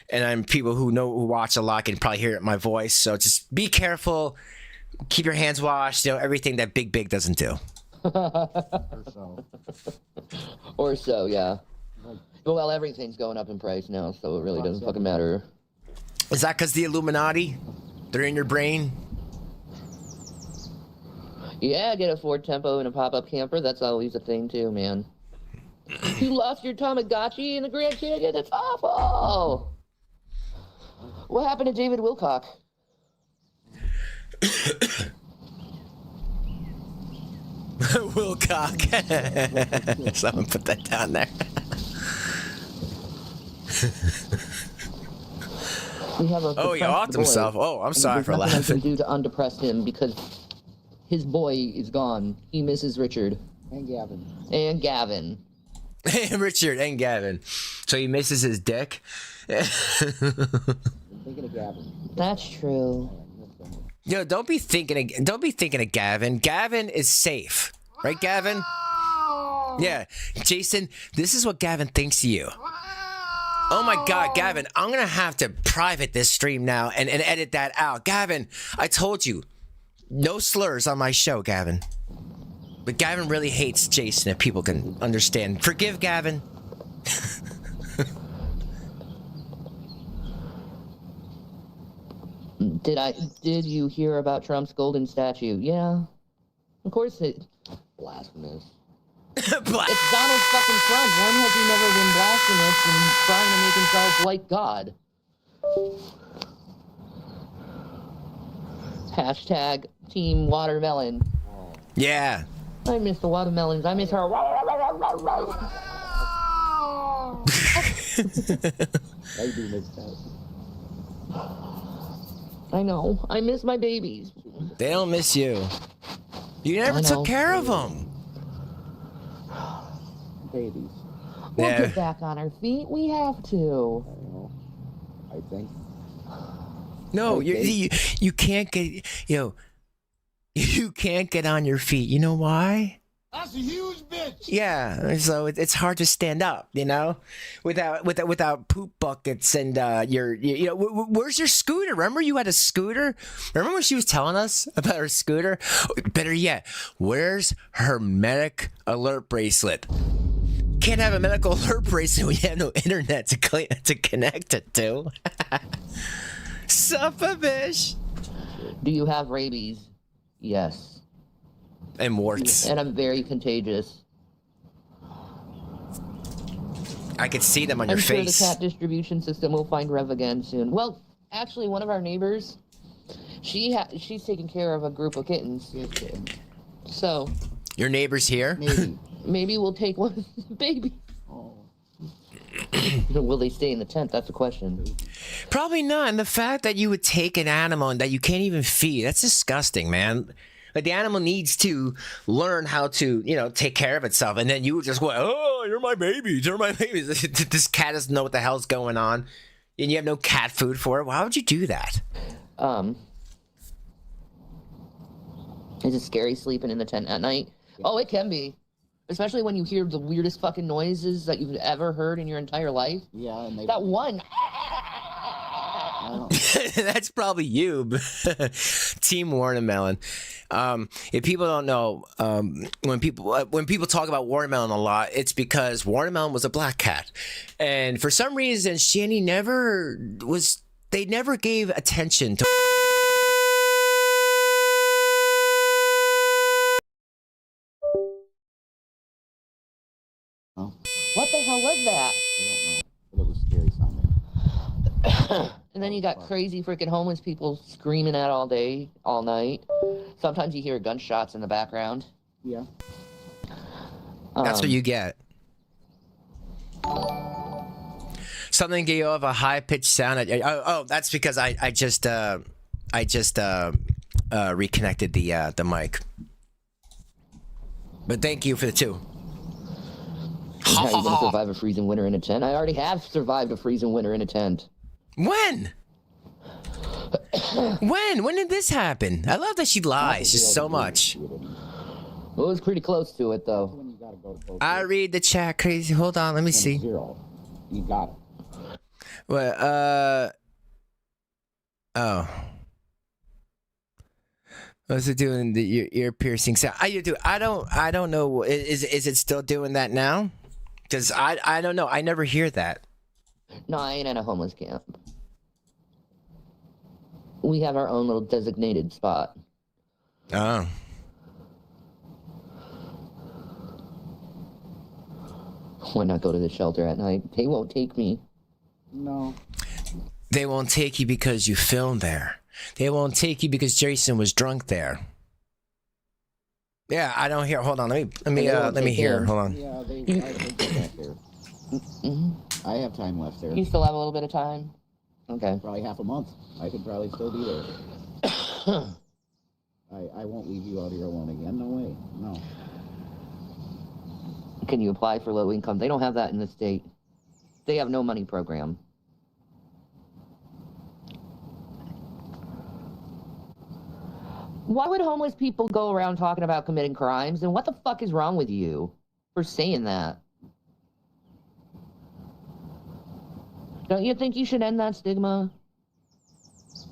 and I'm people who watch a lot can probably hear it in my voice. So just be careful, keep your hands washed. Everything that Big doesn't do. Or so, yeah. Well, everything's going up in price now, so it really doesn't fucking matter. Is that because the Illuminati? They're in your brain? Yeah, get a Ford Tempo and a pop-up camper. That's always a thing, too, man. You lost your Tamagotchi in the Grand Canyon? It's awful! What happened to David Wilcock? Wilcock. Someone put that down there. We have a he offed himself. Oh, I'm sorry for laughing. There's nothing I can do to undepress him because his boy is gone. He misses Richard. And Gavin. And Gavin. Richard and Gavin. So he misses his dick? I'm thinking of Gavin. That's true. Don't be thinking of Gavin. Gavin is safe. Right, Gavin? Yeah. Jason, this is what Gavin thinks of you. Oh my God, Gavin, I'm going to have to private this stream now and edit that out. Gavin, I told you, no slurs on my show, Gavin. But Gavin really hates Jason, if people can understand. Forgive Gavin. Did you hear about Trump's golden statue? Yeah. Of course it... Blasphemous. It's Donald fucking Trump. When has he never been blasphemous and trying to make himself like God? Hashtag Team Watermelon. Yeah. I miss the watermelons. I miss her. I do miss that. I know. I miss my babies. They don't miss you. You never took care of them. Babies. We'll Yeah. get back on our feet. We have to. I don't know. I think. No, Okay. you can't get you can't get on your feet. You know why? That's a huge bitch. Yeah, so it's hard to stand up, without poop buckets and where's your scooter? Remember you had a scooter? Remember when she was telling us about her scooter? Better yet, where's her medic alert bracelet? Can't have a medical alert bracelet when you have no internet to connect it to. Sup a bitch. Do you have rabies? Yes. And warts. And I'm very contagious. I could see them on your I'm sure face. the cat distribution system will find Rev again soon. Well, actually, one of our neighbors, she's taking care of a group of kittens. So. Your neighbor's here? Maybe we'll take one baby. Oh. Will they stay in the tent? That's the question. Probably not. And the fact that you would take an animal and that you can't even feed, that's disgusting, man. Like, the animal needs to learn how to, you know, take care of itself. And then you would just go, oh, you're my babies. You're my babies. This cat doesn't know what the hell's going on. And you have no cat food for it. Why would you do that? Is it scary sleeping in the tent at night? Oh, it can be. Especially when you hear the weirdest fucking noises that you've ever heard in your entire life. Yeah, and that one. That's probably you, Team Watermelon. If people don't know, when people talk about Watermelon a lot, it's because Watermelon was a black cat, and for some reason, Shanny never was. They never gave attention to. What the hell was that? I don't know, but it was scary sounding. And then you got crazy freaking homeless people screaming at all day, all night. Sometimes you hear gunshots in the background. Yeah. That's what you get. Something gave off a high-pitched sound. Oh, that's because I just reconnected the mic. But thank you for the 2. How are you gonna survive a freezing winter in a tent? I already have survived a freezing winter in a tent. When? When did this happen? I love that she lies just so much. Well, it was pretty close to it, though. I read the chat crazy. Hold on, let me see. 0. You got it. Well, oh. What's it doing? The ear piercing sound. I don't know. Is it still doing that now? Because I don't know. I never hear that. No, I ain't at a homeless camp. We have our own little designated spot. Oh. Why not go to the shelter at night? They won't take me. No. They won't take you because you filmed there. They won't take you because Jason was drunk there. Yeah, I don't hear. Hold on, let me hear. Hold on. Yeah, they get back there. I have time left there. You still have a little bit of time? Okay. Probably half a month. I could probably still be there. I won't leave you out here alone again. No way. No. Can you apply for low income? They don't have that in the state. They have no money program. Why would homeless people go around talking about committing crimes? And what the fuck is wrong with you for saying that? Don't you think you should end that stigma?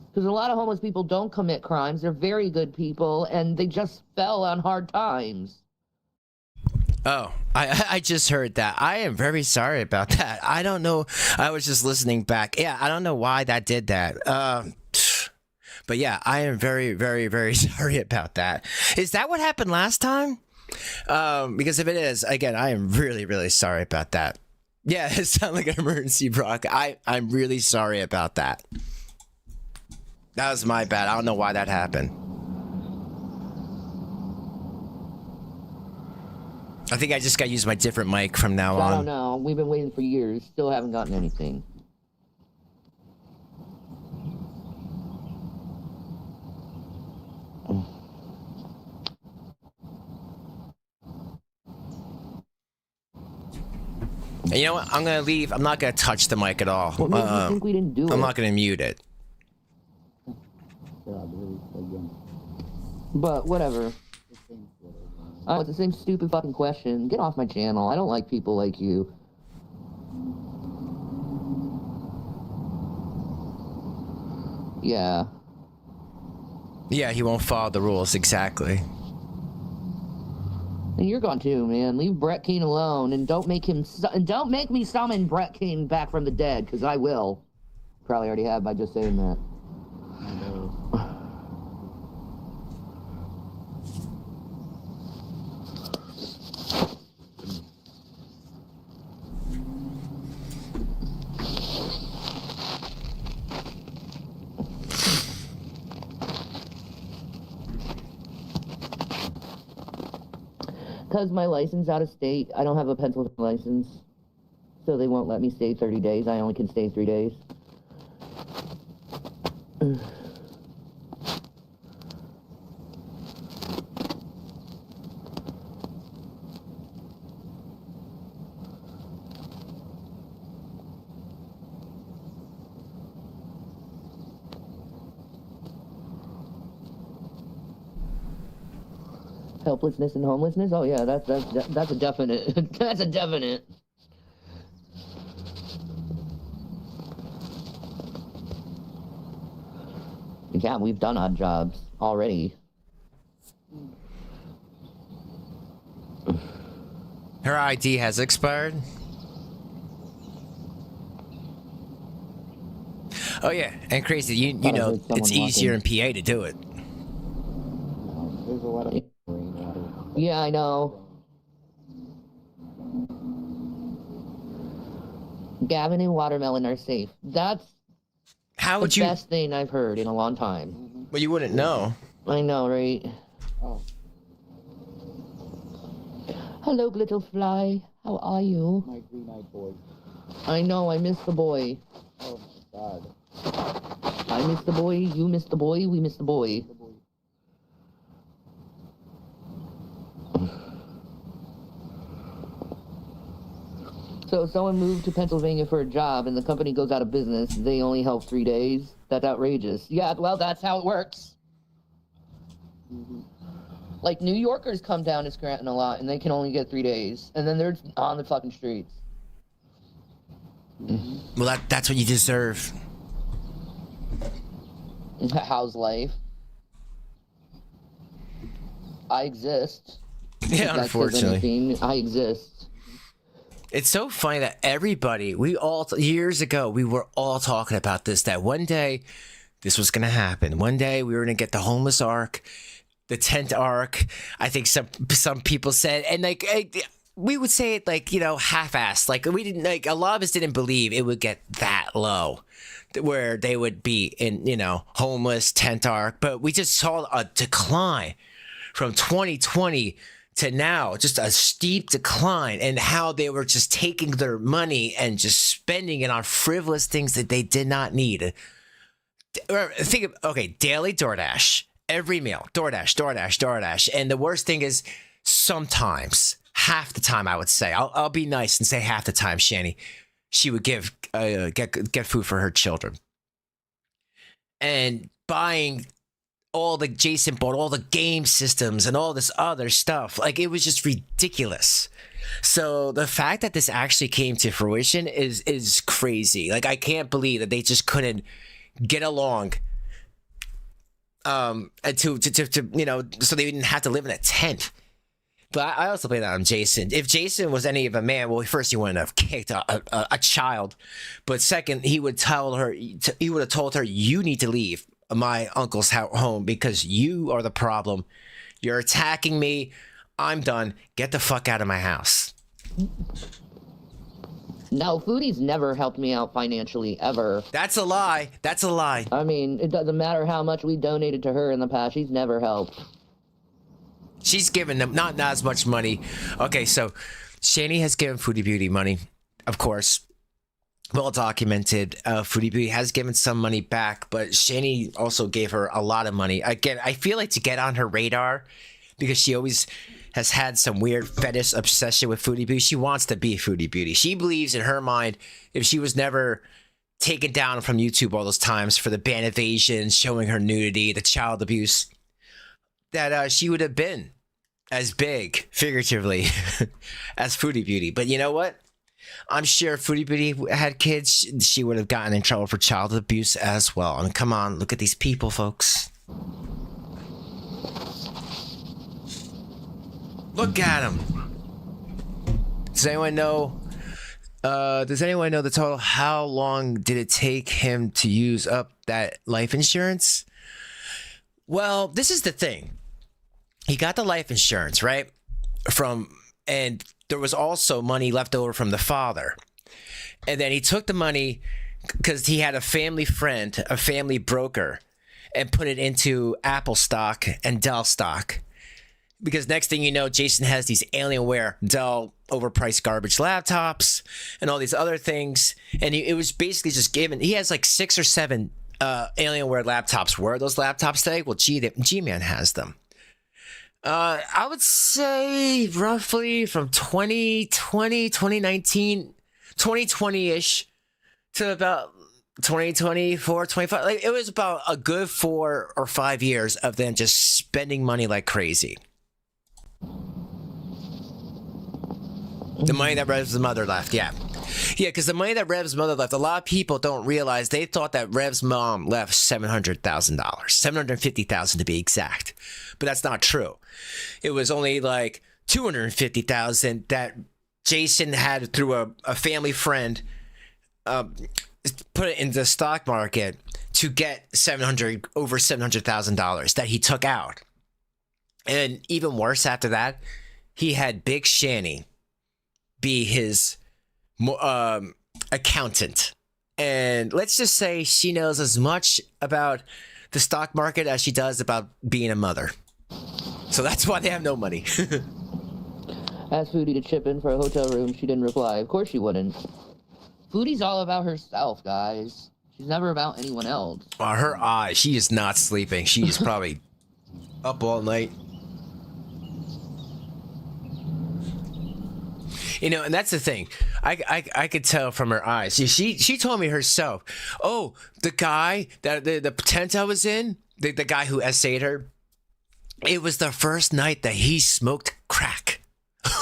Because a lot of homeless people don't commit crimes. They're very good people, and they just fell on hard times. Oh, I just heard that. I am very sorry about that. I don't know. I was just listening back. Yeah, I don't know why that did that. But yeah, I am very, very, very sorry about that. Is that what happened last time? Because if it is, again, I am really, really sorry about that. Yeah, it sounded like an emergency, Brock. I'm really sorry about that. That was my bad. I don't know why that happened. I think I just got to use my different mic from now on. I don't know. We've been waiting for years. Still haven't gotten anything. And you know what? I'm going to leave. I'm not going to touch the mic at all. What made you think we didn't do it? I'm not going to mute it. But whatever. Oh, it's the same stupid fucking question. Get off my channel. I don't like people like you. Yeah. Yeah, he won't follow the rules. Exactly. And you're gone too, man. Leave Brett Keane alone, and don't make him. Don't make me summon Brett Keane back from the dead, because I will. Probably already have by just saying that. because my license out of state, I don't have a Pennsylvania license, so they won't let me stay 30 days. I only can stay 3 days. Helplessness and homelessness. Oh yeah, that's a definite. That's a definite. Yeah, we've done odd jobs already. Her ID has expired. Oh yeah, and crazy. You know it's easier in PA to do it. There's a lot of rainwater. Yeah, I know. Gavin and Watermelon are safe. That's How the would you? best thing I've heard in a long time. Well, you wouldn't know. I know, right? Oh, Hello, little fly. How are you? my green-eyed boy. I know, I miss the boy. Oh my God. I miss the boy, you miss the boy, we miss the boy. The boy. So if someone moved to Pennsylvania for a job and the company goes out of business, they only help 3 days? That's outrageous. Yeah, well, that's how it works. Like, New Yorkers come down to Scranton a lot, and they can only get 3 days. And then they're on the fucking streets. Well, that's what you deserve. How's life? I exist. Yeah, If that says unfortunately. anything, I exist. It's so funny that everybody, years ago, we were all talking about this, that one day this was going to happen. One day we were going to get the homeless arc, the tent arc. I think some people said, and like, we would say it like, half-assed. Like, we didn't, like, a lot of us didn't believe it would get that low where they would be in, homeless, tent arc. But we just saw a decline from 2020 to now, just a steep decline, and how they were just taking their money and just spending it on frivolous things that they did not need. Think of, okay, daily DoorDash, every meal, DoorDash. And the worst thing is sometimes, half the time, I would say, I'll be nice and say half the time, Shanny, she would get food for her children. And Jason bought all the game systems and all this other stuff. Like, it was just ridiculous. So the fact that this actually came to fruition is crazy. Like, I can't believe that they just couldn't get along. So they didn't have to live in a tent. But I also blame that on Jason. If Jason was any of a man, well, first he wouldn't have kicked a child, but second, he would have told her, you need to leave my uncle's home because you are the problem. You're attacking me. I'm done. Get the fuck out of my house. No, Foodie's never helped me out financially, ever. That's a lie. That's a lie. I mean, it doesn't matter how much we donated to her in the past. She's never helped. She's given them not as much money. Okay, so Shanny has given Foodie Beauty money, of course. Well documented. Foodie Beauty has given some money back, but Shanny also gave her a lot of money. Again, I feel like to get on her radar, because she always has had some weird fetish obsession with Foodie Beauty. She wants to be Foodie Beauty. She believes in her mind, if she was never taken down from YouTube all those times for the ban evasions, showing her nudity, the child abuse, that she would have been as big, figuratively, as Foodie Beauty. But you know what? I'm sure if Foodie Beauty had kids, she would have gotten in trouble for child abuse as well. I mean, come on, look at these people, folks. Look at them. Does anyone know? The total? How long did it take him to use up that life insurance? Well, this is the thing. He got the life insurance, right? And there was also money left over from the father. And then he took the money because he had a family friend, a family broker, and put it into Apple stock and Dell stock. Because next thing you know, Jason has these Alienware Dell overpriced garbage laptops and all these other things. And it was basically just given. He has like 6 or 7 Alienware laptops. Where are those laptops today? Well, Gman has them. I would say roughly from 2020, 2019, 2020-ish to about 2024, 25. Like, it was about a good 4 or 5 years of them just spending money like crazy. The money that Rev's mother left, yeah. Yeah, because the money that Rev's mother left, a lot of people don't realize. They thought that Rev's mom left $700,000, $750,000 to be exact. But that's not true. It was only like $250,000 that Jason had through a family friend put it in the stock market to get over $700,000 that he took out. And even worse after that, he had Big Shanny be his accountant. And let's just say she knows as much about the stock market as she does about being a mother. So that's why they have no money. Asked Foodie to chip in for a hotel room. She didn't reply. Of course she wouldn't. Foodie's all about herself, guys. She's never about anyone else. Her eyes, she is not sleeping. She is probably up all night. You know, and that's the thing. I could tell from her eyes. She told me herself, oh, the guy, the tent I was in, the guy who essayed her, it was the first night that he smoked crack.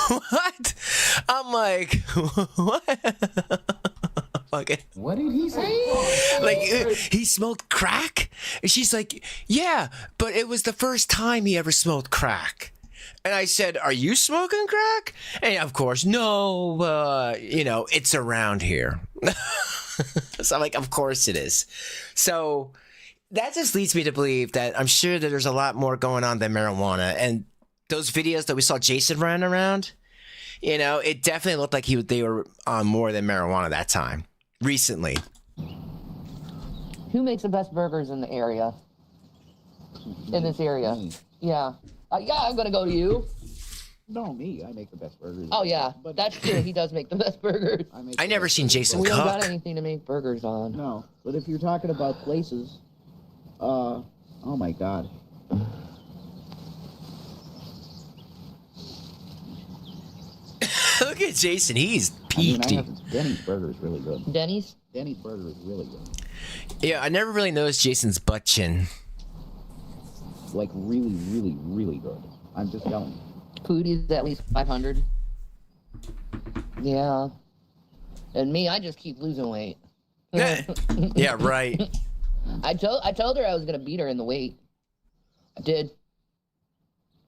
What? I'm like, what? Okay. What did he say? Like, he smoked crack? And she's like, yeah, but it was the first time he ever smoked crack. And I said, are you smoking crack? And of course, no, you know, it's around here. So I'm like, of course it is. So that just leads me to believe that I'm sure that there's a lot more going on than marijuana. And those videos that we saw Jason running around, you know, it definitely looked like they were on more than marijuana that time. Recently. Who makes the best burgers in the area? In this area? Yeah. Yeah, I'm gonna go to you. No, me. I make the best burgers. Oh yeah, But that's true. He does make the best burgers. I never seen Jason We don't got cook. anything to make burgers on. No, but if you're talking about places, oh my God. Look at Jason. He's I mean, peaked. Denny's burger is really good. Denny's? Denny's burger is really good. Yeah, I never really noticed Jason's butt chin. Like really, really, really good. I'm just telling you. Foodie's at least 500. Yeah. And me, I just keep losing weight. Yeah, right. I told her I was gonna beat her in the weight. I did.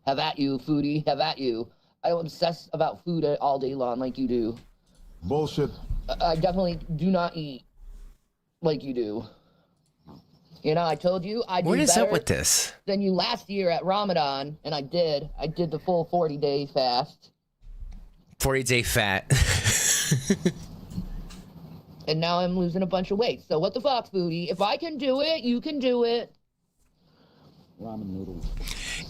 Have at you, Foodie. Have at you. I don't obsess about food all day long like you do. Bullshit. I definitely do not eat like you do. You know, I told you I do What is better up with this? than you last year at Ramadan, and I did. I did the full 40-day fast. 40-day fat. And now I'm losing a bunch of weight. So what the fuck, Foodie? If I can do it, you can do it. Ramen noodles.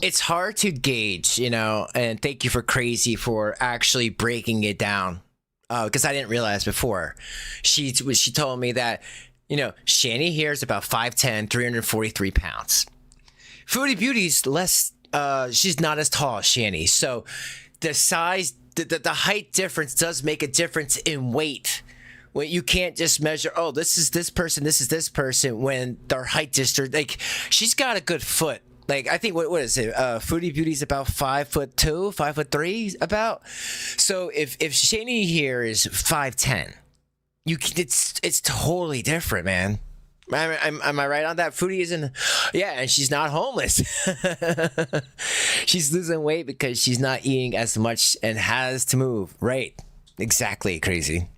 It's hard to gauge, you know, and thank you for Crazy for actually breaking it down. Because I didn't realize before. She told me that, you know, Shanny here is about 5'10", 343 pounds. Foodie Beauty's less, she's not as tall as Shanny. So the size, the height difference does make a difference in weight. When you can't just measure, oh, this is this person, when their height district, like, she's got a good foot. Like, I think, what is it? Foodie Beauty's about 5'2", 5'3", about. So if Shanny here is 5'10", it's totally different, man. Am I right on that? Foodie isn't, yeah, and she's not homeless. She's losing weight because she's not eating as much and has to move. Right. Exactly, Crazy.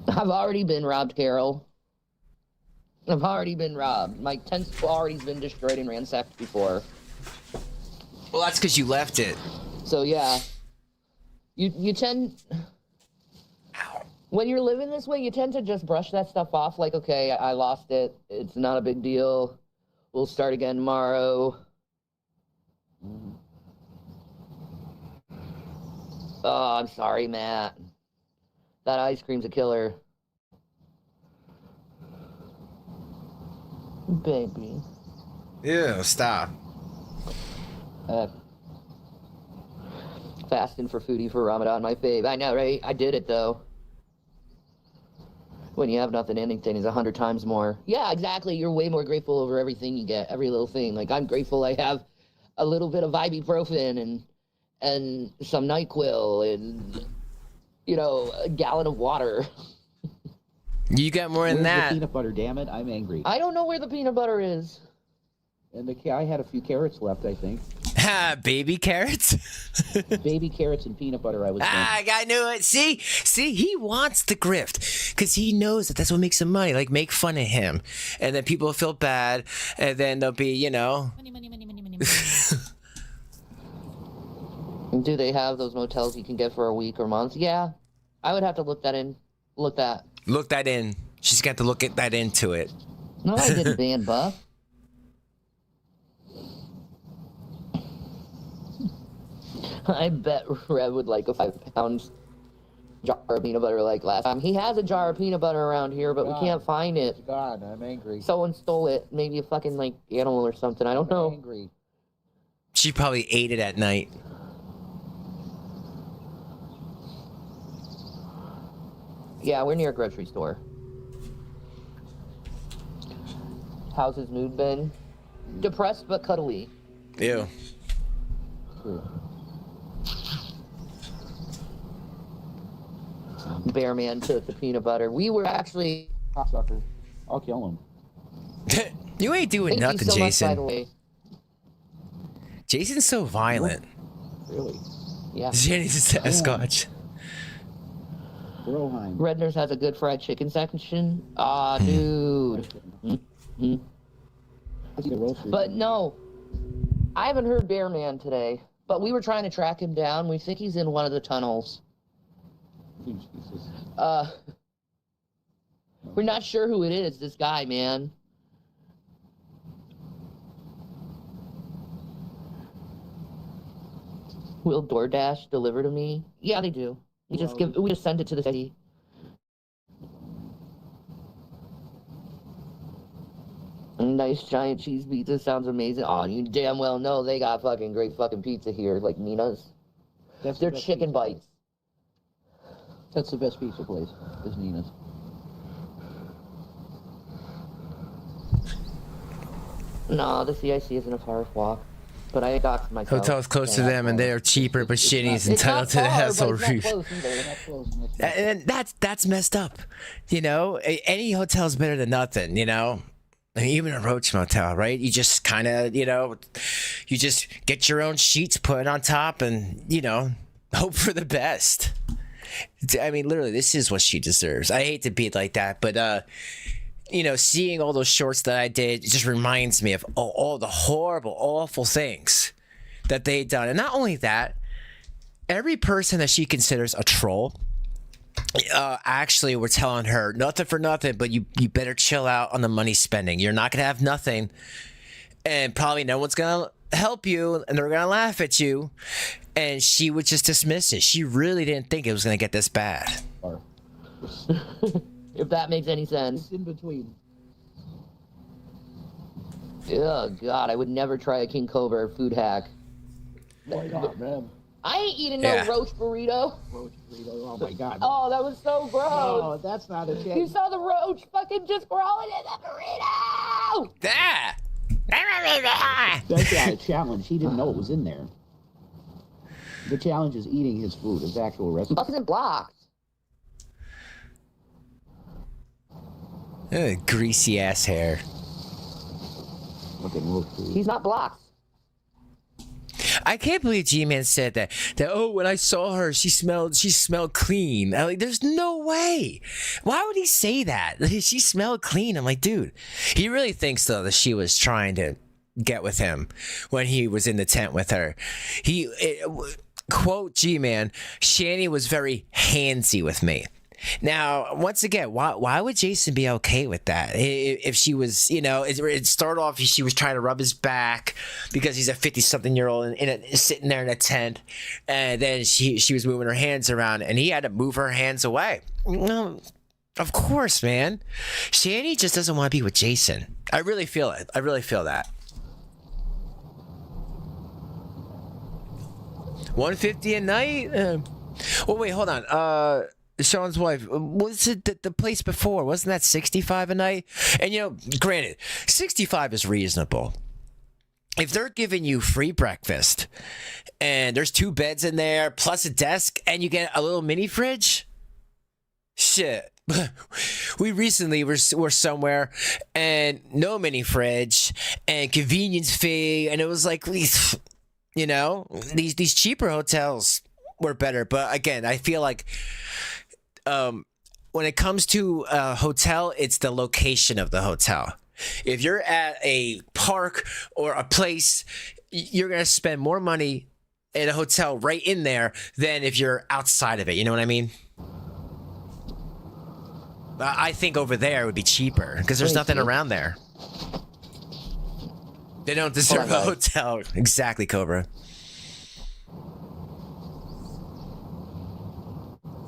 I've already been robbed, Carol. I've already been robbed. My tent's already been destroyed and ransacked before. Well, that's because you left it. So yeah, you tend, when you're living this way, you tend to just brush that stuff off. Like, okay, I lost it. It's not a big deal. We'll start again tomorrow. Oh, I'm sorry, Matt. That ice cream's a killer. Baby. Ew, stop. Fasting for foodie for Ramadan, my fave. I know, right? I did it, though. When you have nothing, anything is 100 times more. Yeah, exactly. You're way more grateful over everything you get, every little thing. Like, I'm grateful I have a little bit of ibuprofen and some NyQuil and, you know, a gallon of water. You got more than Where's that. the peanut butter, damn it? I'm angry. I don't know where the peanut butter is. And I had a few carrots left, I think. Ha, baby carrots. Baby carrots and peanut butter, I was thinking. I knew it. See, he wants the grift because he knows that that's what makes him money. Like, make fun of him, and then people will feel bad, and then they'll be, you know. Money. Do they have those motels you can get for a week or month? Yeah. I would have to look that in. Look that. Look that in. She's got to look at that into it. No, I didn't, Van Buff. I bet Rev would like a 5-pound jar of peanut butter like last time. He has a jar of peanut butter around here, but we can't find it. It's gone. I'm angry. Someone stole it. Maybe a fucking, like, animal or something. I don't I'm know. angry. She probably ate it at night. Yeah, we're near a grocery store. How's his mood been? Depressed but cuddly. Ew. Bear Man took the peanut butter. We were actually... Cocksucker. I'll kill him. You ain't doing Thank nothing, you so Jason. much, by the way. Jason's so violent. Really? Yeah. Shanny's a Sasquatch. Broheim. Redner's has a good fried chicken section. Ah, dude. Mhm. I see the roaster. But no, I haven't heard Bear Man today. But we were trying to track him down. We think he's in one of the tunnels. Jesus. We're not sure who it is, this guy, man. Will DoorDash deliver to me? Yeah, they do. We just send it to the city. Nice giant cheese pizza sounds amazing. Oh, you damn well know they got fucking great fucking pizza here, like Nina's. That's the They're best chicken pizza bites. place. That's the best pizza place, is Nina's. No, the CIC isn't a far walk. But I got myself. Hotels close to them, and they are cheaper, but Shanny's It's not entitled to the far, hassle but it's not roof. close either. They're not close. And that's messed up. You know, any hotel's better than nothing, you know? I mean, even a Roach Motel, right? You just kind of, you know, you just get your own sheets, put it on top, and, you know, hope for the best. I mean, literally, this is what she deserves. I hate to be like that, but, you know, seeing all those shorts that I did, it just reminds me of all the horrible, awful things that they done. And not only that, every person that she considers a troll, actually we're telling her nothing for nothing, but you better chill out on the money spending. You're not gonna have nothing, and probably no one's gonna help you, and they're gonna laugh at you. And she would just dismiss it. She really didn't think it was gonna get this bad. If that makes any sense. It's in between. Oh God, I would never try a King Cobra food hack. Why not, man? I ain't eating Yeah. no roach burrito. Roach burrito. Oh my God. Oh, that was so gross. No, that's not a You shame. saw the roach fucking just crawling in the burrito. Ah! That's not a challenge. He didn't know it was in there. The challenge is eating his food, his actual recipe. Wasn't blocked. Greasy ass hair. Looking real food. He's not blocked. I can't believe Gman said that oh, when I saw her she smelled clean. I'm like, there's no way. Why would he say that? She smelled clean. I'm like, dude, he really thinks though that she was trying to get with him when he was in the tent with her. Quote Gman, Shanny was very handsy with me. Now, once again, why would Jason be okay with that? If she was, you know, it started off, she was trying to rub his back because he's a 50-something-year-old sitting there in a tent, and then she was moving her hands around, and he had to move her hands away. No, of course, man. Shanny just doesn't want to be with Jason. I really feel it. I really feel that. $150 a night. Well, wait, hold on. Sean's wife, was it the place before? Wasn't that $65 a night? And, you know, granted, $65 is reasonable. If they're giving you free breakfast and there's 2 beds in there plus a desk and you get a little mini fridge, shit. We recently were somewhere and no mini fridge and convenience fee, and it was like, you know, these cheaper hotels were better. But again, I feel like when it comes to a hotel, it's the location of the hotel. If you're at a park or a place, you're going to spend more money in a hotel right in there than if you're outside of it. You know what I mean? I think over there it would be cheaper because there's nothing around there. They don't deserve a hotel. Exactly, Cobra.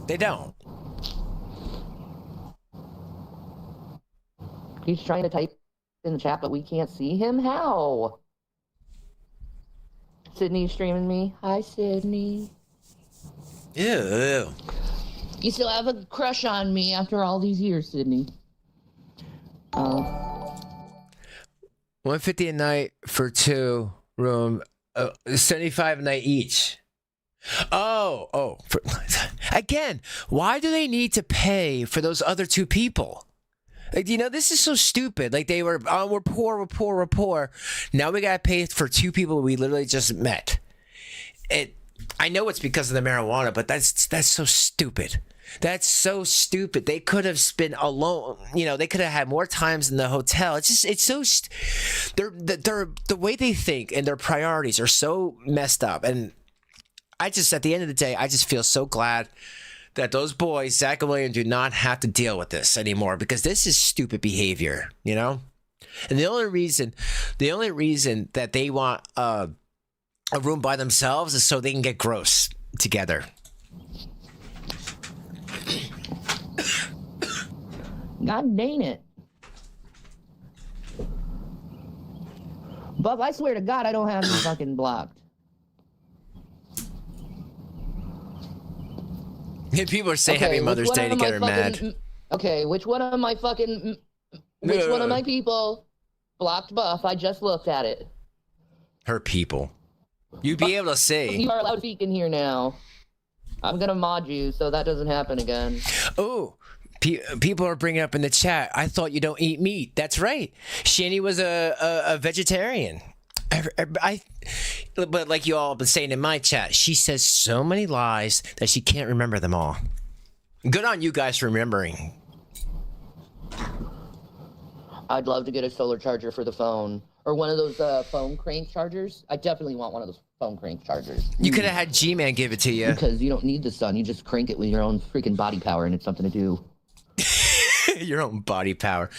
They don't. He's trying to type in the chat, but we can't see him. How? Sydney's streaming me. Hi, Sydney. Ew. You still have a crush on me after all these years, Sydney. $150 a night for 2 room, $75 a night each. Again, why do they need to pay for those other 2 people? Like, you know, this is so stupid. Like, they were, we're poor. Now we gotta pay for 2 people we literally just met. I know it's because of the marijuana, but that's so stupid. That's so stupid. They could have been alone. You know, they could have had more times in the hotel. It's so. They're the way they think and their priorities are so messed up. And I just, at the end of the day, I just feel so glad that those boys, Zach and William, do not have to deal with this anymore, because this is stupid behavior. You know, and the only reason that they want a room by themselves is so they can get gross together. God dang it. Buff, I swear to God, I don't have you fucking blocked. People are saying Happy Mother's Day to get her mad. Okay, which one of my fucking... Which one of my people blocked Buff? I just looked at it. Her people. You'd be able to see. You are allowed to speak in here now. I'm gonna mod you so that doesn't happen again. Oh, people are bringing up in the chat, I thought you don't eat meat. That's right. Shanny was a vegetarian. But like you all have been saying in my chat, she says so many lies that she can't remember them all. Good on you guys for remembering. I'd love to get a solar charger for the phone. Or one of those phone crank chargers. I definitely want one of those phone crank chargers. You could have had Gman give it to you. Because you don't need the sun. You just crank it with your own freaking body power, and it's something to do. Your own body power.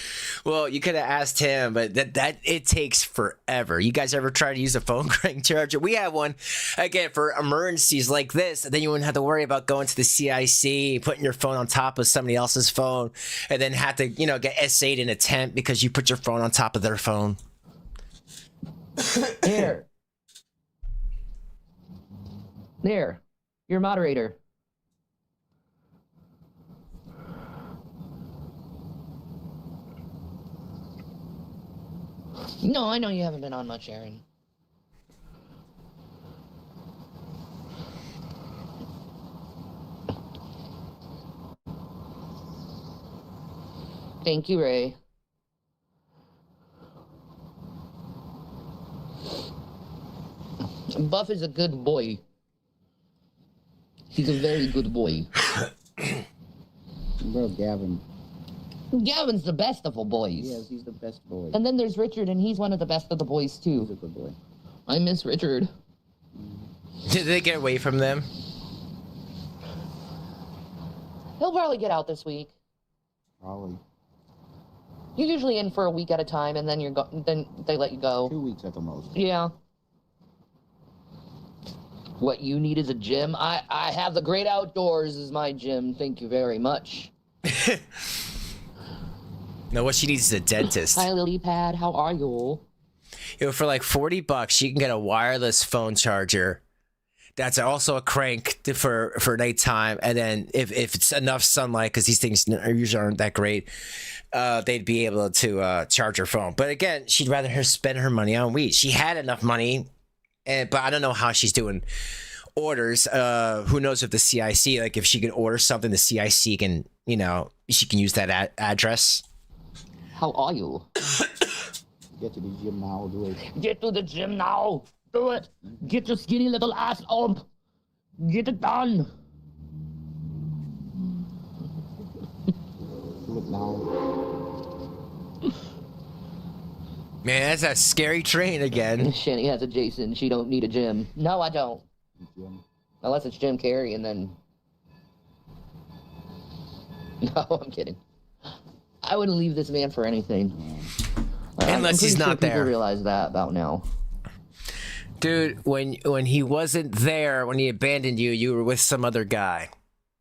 Well, you could have asked him, but that it takes forever. You guys ever try to use a phone crank charger? We have one, again, for emergencies like this. And then you wouldn't have to worry about going to the CIC, putting your phone on top of somebody else's phone, and then have to, you know, get SA'd in a tent because you put your phone on top of their phone. There. You're moderator. No, I know you haven't been on much, Aaron. Thank you, Ray. Buff is a good boy. He's a very good boy. Bro, Gavin. Gavin's the best of the boys. Yes, he's the best boy. And then there's Richard, and he's one of the best of the boys, too. He's a good boy. I miss Richard. Did they get away from them? He'll probably get out this week. Probably You're usually in for a week at a time, and then then they let you go. 2 weeks at the most. Yeah. What you need is a gym. I have the great outdoors as my gym. Thank you very much. No, what she needs is a dentist. Hi, Lily Pad. How are you? You know, for like $40, she can get a wireless phone charger. That's also a crank for nighttime. And then if it's enough sunlight, because these things usually aren't that great, they'd be able to charge her phone. But again, she'd rather her spend her money on weed. She had enough money, but I don't know how she's doing orders. Who knows if the CIC, like if she can order something, the CIC can, you know, she can use that address. How are you? Get to the gym now, do it. Get to the gym now. Do it. Get your skinny little ass up. Get it done. Do it now. Man, that's that scary train again. Shanny has a Jason. She don't need a gym. No, I don't. Gym. Unless it's Jim Carrey, and then... No, I'm kidding. I wouldn't leave this man for anything. Unless he's not there. People realize that about now. Dude, when he wasn't there, when he abandoned you, you were with some other guy.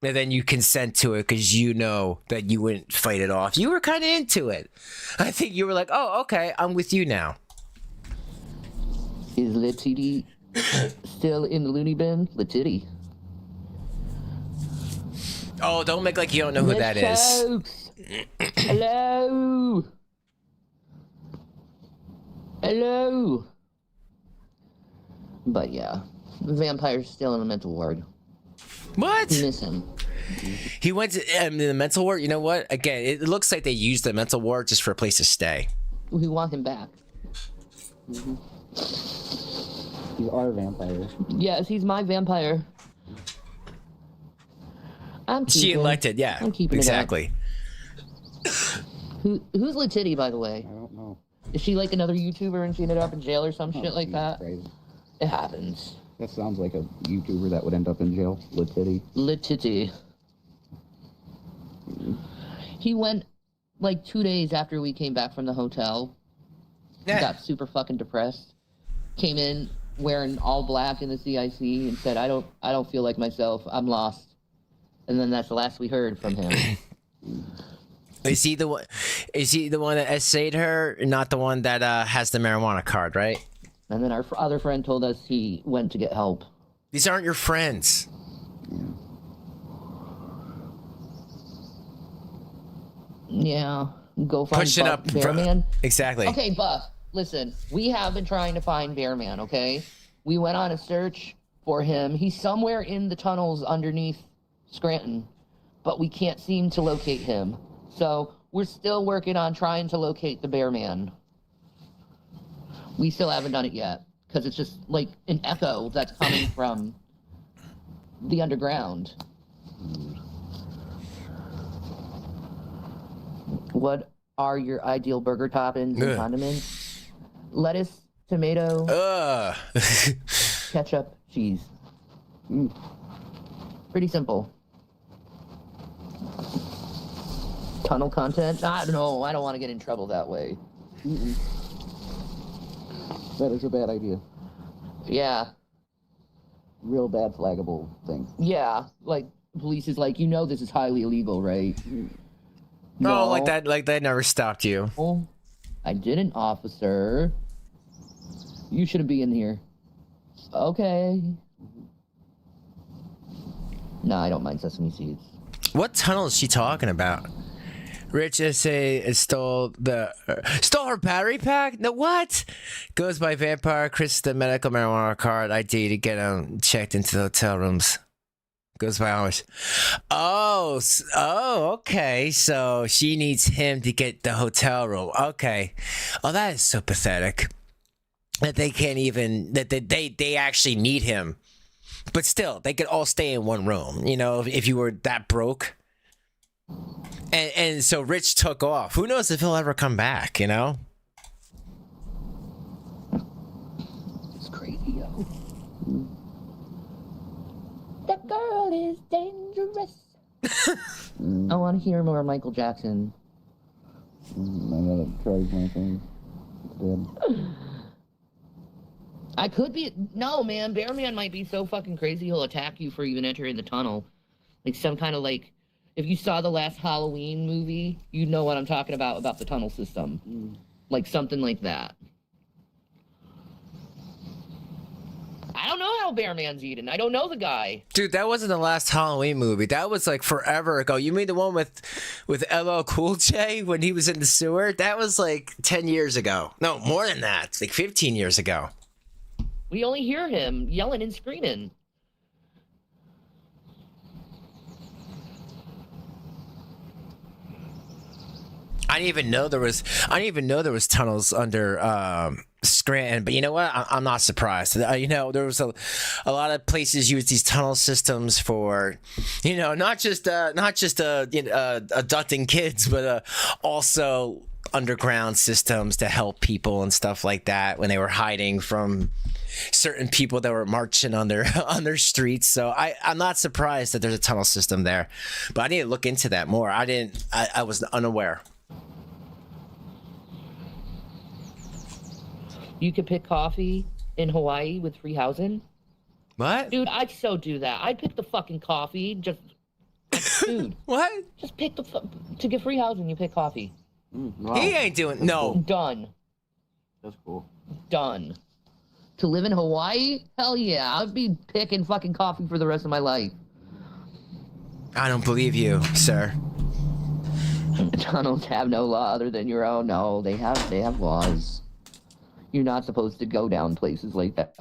And then you consent to it because you know that you wouldn't fight it off. You were kind of into it. I think you were like, oh, okay, I'm with you now. Is Letiti still in the loony bin? Letiti. Oh, don't make like you don't know who that is. Hello. Hello. But yeah, the vampire's still in the mental ward. What? Miss him. He went to the mental ward. You know what? Again, it looks like they used the mental ward just for a place to stay. We want him back. He's our vampire. Yes, he's my vampire. She elected, yeah. I'm keeping exactly. Who's Letiti, by the way? I don't know. Is she like another YouTuber and she ended up in jail or some shit like Jesus that? Christ. It happens. That sounds like a YouTuber that would end up in jail. Letiti. Letiti. He went like 2 days after we came back from the hotel. Yeah. He got super fucking depressed. Came in wearing all black in the CIC and said, I don't feel like myself. I'm lost. And then that's the last we heard from him. Is he the one? Is he the one that essayed her? Not the one that has the marijuana card, right? And then our other friend told us he went to get help. These aren't your friends. Yeah, go find Push it up, Bear Man. Exactly. Okay, Buff, listen, we have been trying to find Bear Man, okay? We went on a search for him. He's somewhere in the tunnels underneath Scranton, but we can't seem to locate him. So we're still working on trying to locate the Bear Man. We still haven't done it yet, because it's just like an echo that's coming from the underground. What are your ideal burger toppings and condiments? Lettuce, tomato, ketchup, cheese. Pretty simple. Tunnel content? I don't know. I don't want to get in trouble that way. That is a bad idea. Yeah. Real bad flaggable thing. Yeah. Like, police is like, you know this is highly illegal, right? No, like that never stopped you. Oh, I didn't, officer. You shouldn't be in here. Okay. No, I don't mind sesame seeds. What tunnel is she talking about? Rich S.A. stole her battery pack? No, what? Goes by vampire, Chris the medical marijuana card ID to get him checked into the hotel rooms. Goes by hours. Oh, okay. So she needs him to get the hotel room. Okay. Oh, that is so pathetic. That they can't even, that they actually need him. But still, they could all stay in one room, you know, if you were that broke. And so Rich took off. Who knows if he'll ever come back, you know? It's crazy, yo. That girl is dangerous. I want to hear more Michael Jackson. I gotta charge my thing. Dead. I could be... No, man. Bearman might be so fucking crazy he'll attack you for even entering the tunnel. Like some kind of like... If you saw the last Halloween movie, you know what I'm talking about the tunnel system. Like something like that. I don't know how Bearman's eating. I don't know the guy. Dude, that wasn't the last Halloween movie. That was like forever ago. You mean the one with LL Cool J when he was in the sewer? That was like 10 years ago. No, more than that. It's like 15 years ago. We only hear him yelling and screaming. I didn't even know there was tunnels under Scranton, but you know what? I'm not surprised. You know, there was a lot of places use these tunnel systems for, you know, not just abducting kids, but also underground systems to help people and stuff like that when they were hiding from certain people that were marching on their streets. So I'm not surprised that there's a tunnel system there, but I need to look into that more. I was unaware. You could pick coffee in Hawaii with free housing. What? Dude, I'd so do that. I'd pick the fucking coffee. Just, dude. What? Just pick to get free housing, you pick coffee. Wow. He ain't doing no. Done. That's cool. Done. To live in Hawaii? Hell yeah. I'd be picking fucking coffee for the rest of my life. I don't believe you, sir. Tunnels have no law other than your own. No, they have laws. You're not supposed to go down places like that.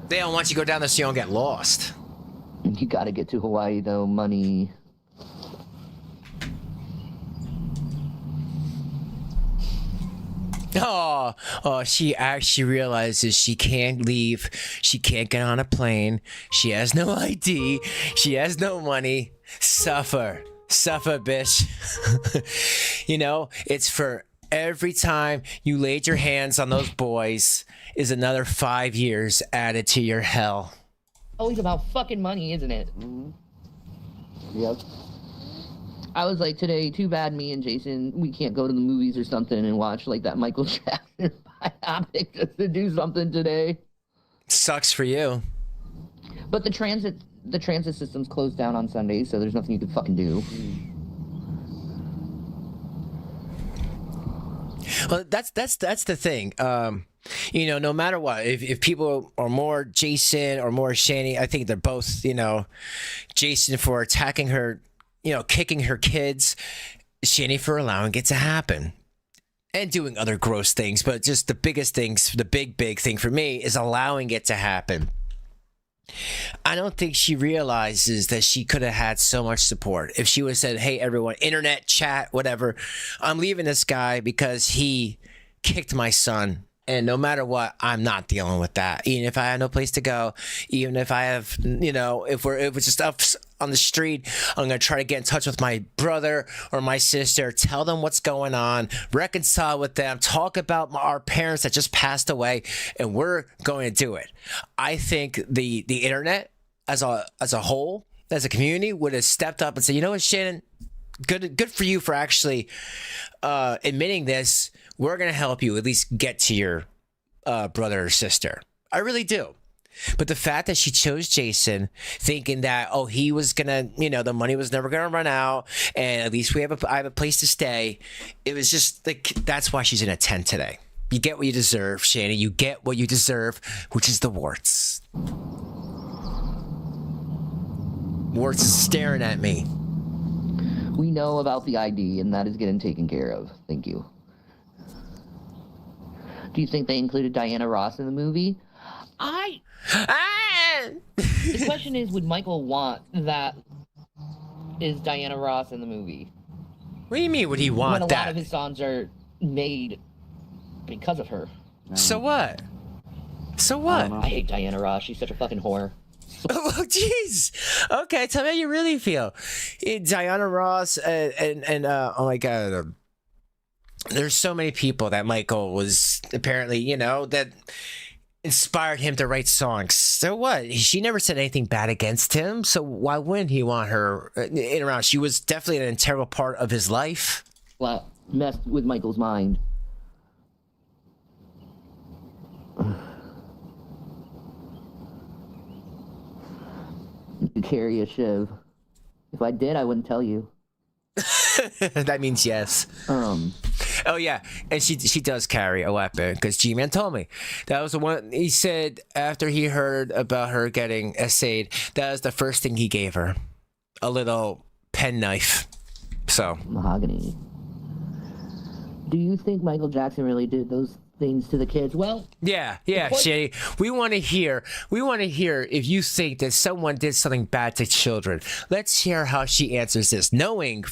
They don't want you to go down there so you don't get lost. You gotta get to Hawaii, though. Money. Oh, she actually realizes she can't leave. She can't get on a plane. She has no ID. She has no money. Suffer, bitch. You know, it's for every time you laid your hands on those boys is another 5 years added to your hell. Always about fucking money, isn't it? Yep. I was like, today, too bad me and Jason, we can't go to the movies or something and watch like that Michael Jackson biopic just to do something today. Sucks for you. But the transit system's closed down on Sunday, so there's nothing you can fucking do. Well, that's the thing. You know, no matter what, if people are more Jason or more Shanny, I think they're both, you know, Jason for attacking her, you know, kicking her kids, Shanny for allowing it to happen and doing other gross things. But just the biggest things, the big thing for me is allowing it to happen. I don't think she realizes that she could have had so much support if she would have said, hey, everyone, internet, chat, whatever, I'm leaving this guy because he kicked my son. And no matter what, I'm not dealing with that. Even if I have no place to go, even if I have, you know, if it's just up on the street, I'm going to try to get in touch with my brother or my sister, tell them what's going on, reconcile with them, talk about our parents that just passed away, and we're going to do it. I think the internet as a whole, as a community, would have stepped up and said, you know what, Shannon, good for you for actually admitting this. We're going to help you at least get to your brother or sister. I really do. But the fact that she chose Jason thinking that, oh, he was going to, you know, the money was never going to run out and at least I have a place to stay. It was just like, that's why she's in a tent today. You get what you deserve, Shanny. You get what you deserve, which is the warts. Warts is staring at me. We know about the ID, and that is getting taken care of. Thank you. Do you think they included Diana Ross in the movie? The question is, would Michael want that is Diana Ross in the movie? What do you mean, would he want when a that? lot of his songs are made because of her. So what? So what? I hate Diana Ross. She's such a fucking whore. Oh, jeez. Okay, tell me how you really feel. Diana Ross and oh my god, there's so many people that Michael was apparently, you know, that inspired him to write songs. So what? She never said anything bad against him. So why wouldn't he want her in around? She was definitely an integral part of his life. Messed with Michael's mind. You carry a shiv. If I did, I wouldn't tell you. That means yes. Oh yeah, and she does carry a weapon because Gman told me that was the one he said after he heard about her getting essayed. That was the first thing he gave her, a little pen knife. So Mahogany. Do you think Michael Jackson really did those things to the kids? Well, yeah, Shanny. We want to hear if you think that someone did something bad to children. Let's hear how she answers this, knowing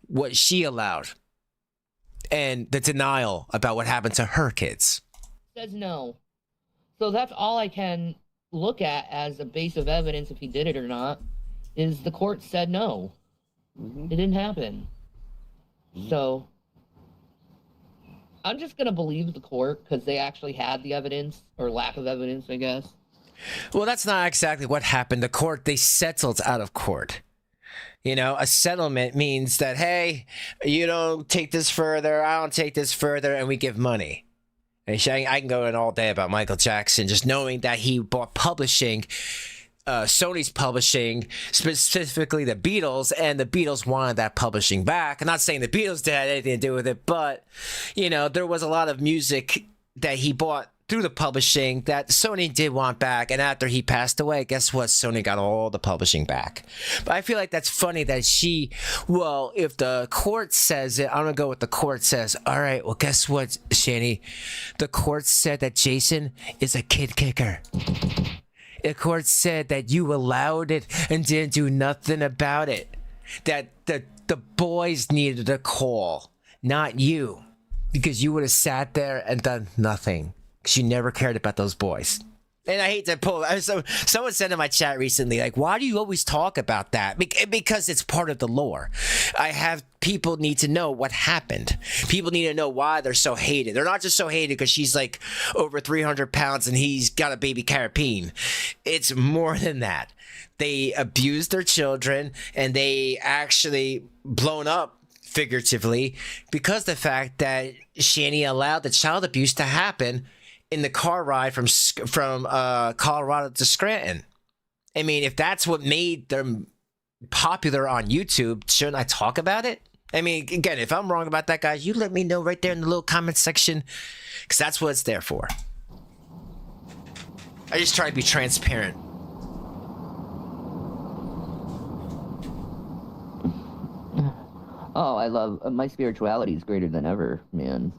what she allowed and the denial about what happened to her kids. says no. So that's all I can look at as a base of evidence if he did it or not, is the court said no. It didn't happen. So I'm just going to believe the court because they actually had the evidence, or lack of evidence, I guess. Well, that's not exactly what happened. The court, they settled out of court. You know, a settlement means that, hey, you don't take this further, I don't take this further, and we give money. And I can go in all day about Michael Jackson, just knowing that he bought publishing, Sony's publishing, specifically the Beatles, and the Beatles wanted that publishing back. I'm not saying the Beatles had anything to do with it, but, you know, there was a lot of music that he bought through the publishing that Sony did want back, and after he passed away, guess what? Sony got all the publishing back. But I feel like that's funny that if the court says it, I'm gonna go with the court says. All right, well, guess what, Shanny? The court said that Jason is a kid kicker. The court said that you allowed it and didn't do nothing about it. That the boys needed a call, not you, because you would have sat there and done nothing. Because you never cared about those boys. And I hate to pull. Someone said in my chat recently, like, why do you always talk about that? Because it's part of the lore. People need to know what happened. People need to know why they're so hated. They're not just so hated because she's like over 300 pounds and he's got a baby carapine. It's more than that. They abused their children and they actually blown up figuratively because the fact that Shanny allowed the child abuse to happen in the car ride from Colorado to Scranton. I mean, if that's what made them popular on YouTube, shouldn't I talk about it? I mean, again, if I'm wrong about that, guys, you let me know right there in the little comment section, because that's what it's there for. I just try to be transparent. Oh, I love my spirituality is greater than ever, man.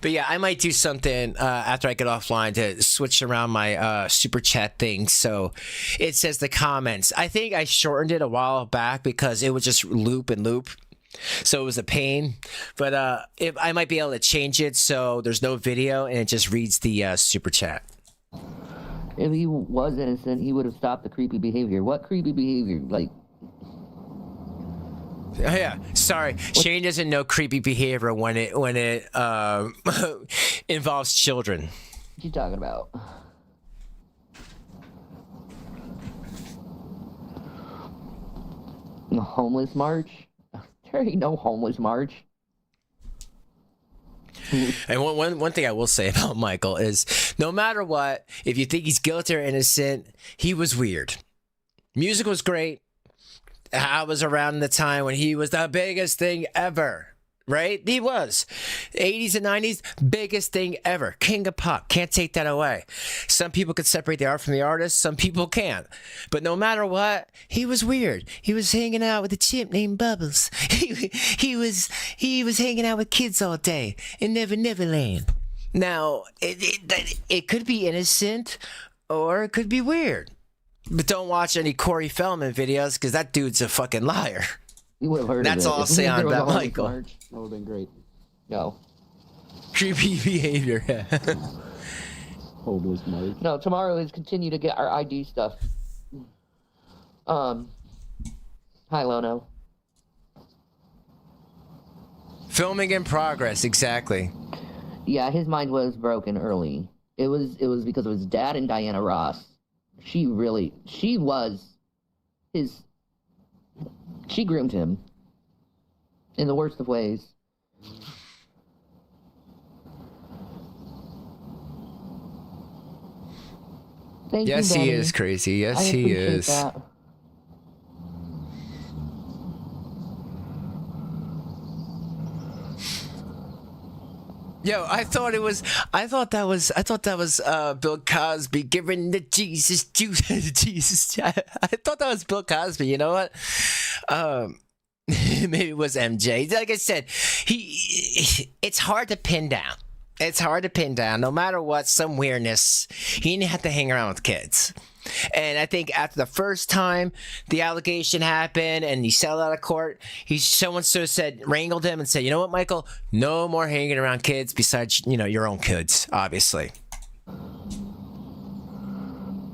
But yeah, I might do something after I get offline to switch around my super chat thing. So it says the comments. I think I shortened it a while back because it would just loop and loop. So it was a pain. But if I might be able to change it so there's no video and it just reads the super chat. If he was innocent, he would have stopped the creepy behavior. What creepy behavior? Like, oh, yeah, sorry. Shane doesn't know creepy behavior when it involves children. what you talking about? The homeless march? There ain't no homeless march. And one thing I will say about Michael is, no matter what, if you think he's guilty or innocent, he was weird. Music was great. I was around the time when he was the biggest thing ever, right? He was. 80s and 90s, biggest thing ever. King of pop. Can't take that away. Some people could separate the art from the artist. Some people can't. But no matter what, he was weird. He was hanging out with a chimp named Bubbles. He was hanging out with kids all day in Neverland. Now, it could be innocent or it could be weird. But don't watch any Corey Feldman videos because that dude's a fucking liar. You would have heard That's of it. all I'll say on that, Michael. That would have been great. No. Creepy behavior. Homeless march. No, tomorrow is continue to get our ID stuff. Hi, Lono. Filming in progress, exactly. Yeah, his mind was broken early. It was because of his dad and Diana Ross. She was his. She groomed him in the worst of ways. Thank you, Yes, he Daddy. is crazy. Yes, I he appreciate is. that. Yo, I thought that was Bill Cosby giving the Jesus juice. Jesus, I thought that was Bill Cosby. You know what? Maybe it was MJ. Like I said, it's hard to pin down. It's hard to pin down. No matter what, some weirdness. He didn't have to hang around with kids. And I think after the first time the allegation happened and he settled out of court, someone sort of said, wrangled him and said, you know what, Michael, no more hanging around kids besides, your own kids, obviously.